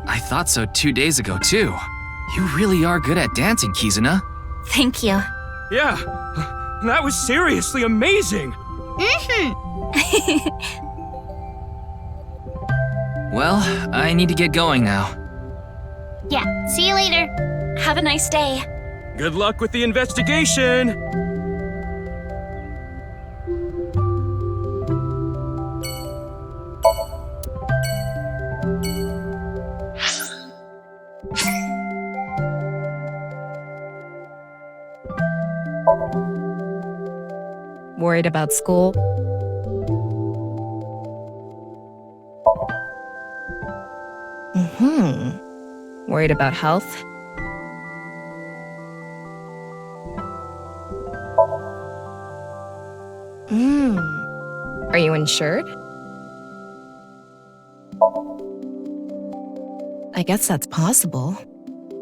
[SPEAKER 1] I thought so 2 days ago, too. You really are good at dancing, Kizuna.
[SPEAKER 12] Thank you.
[SPEAKER 20] Yeah, that was seriously amazing.
[SPEAKER 1] Well, I need to get going now.
[SPEAKER 12] Yeah, see you later. Have a nice day.
[SPEAKER 20] Good luck with the investigation.
[SPEAKER 3] Worried about school? Worried about health? Are you insured? I guess that's possible.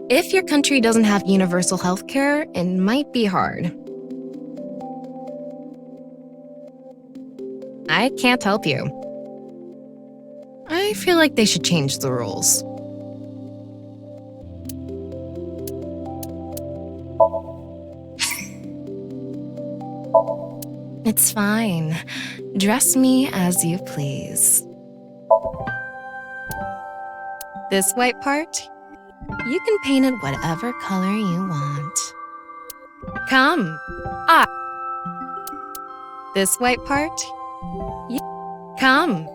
[SPEAKER 3] If your country doesn't have universal health care, it might be hard. I can't help you. I feel like they should change the rules. It's fine. Dress me as you please. This white part, you can paint it whatever color you want. Come. This white part, you come.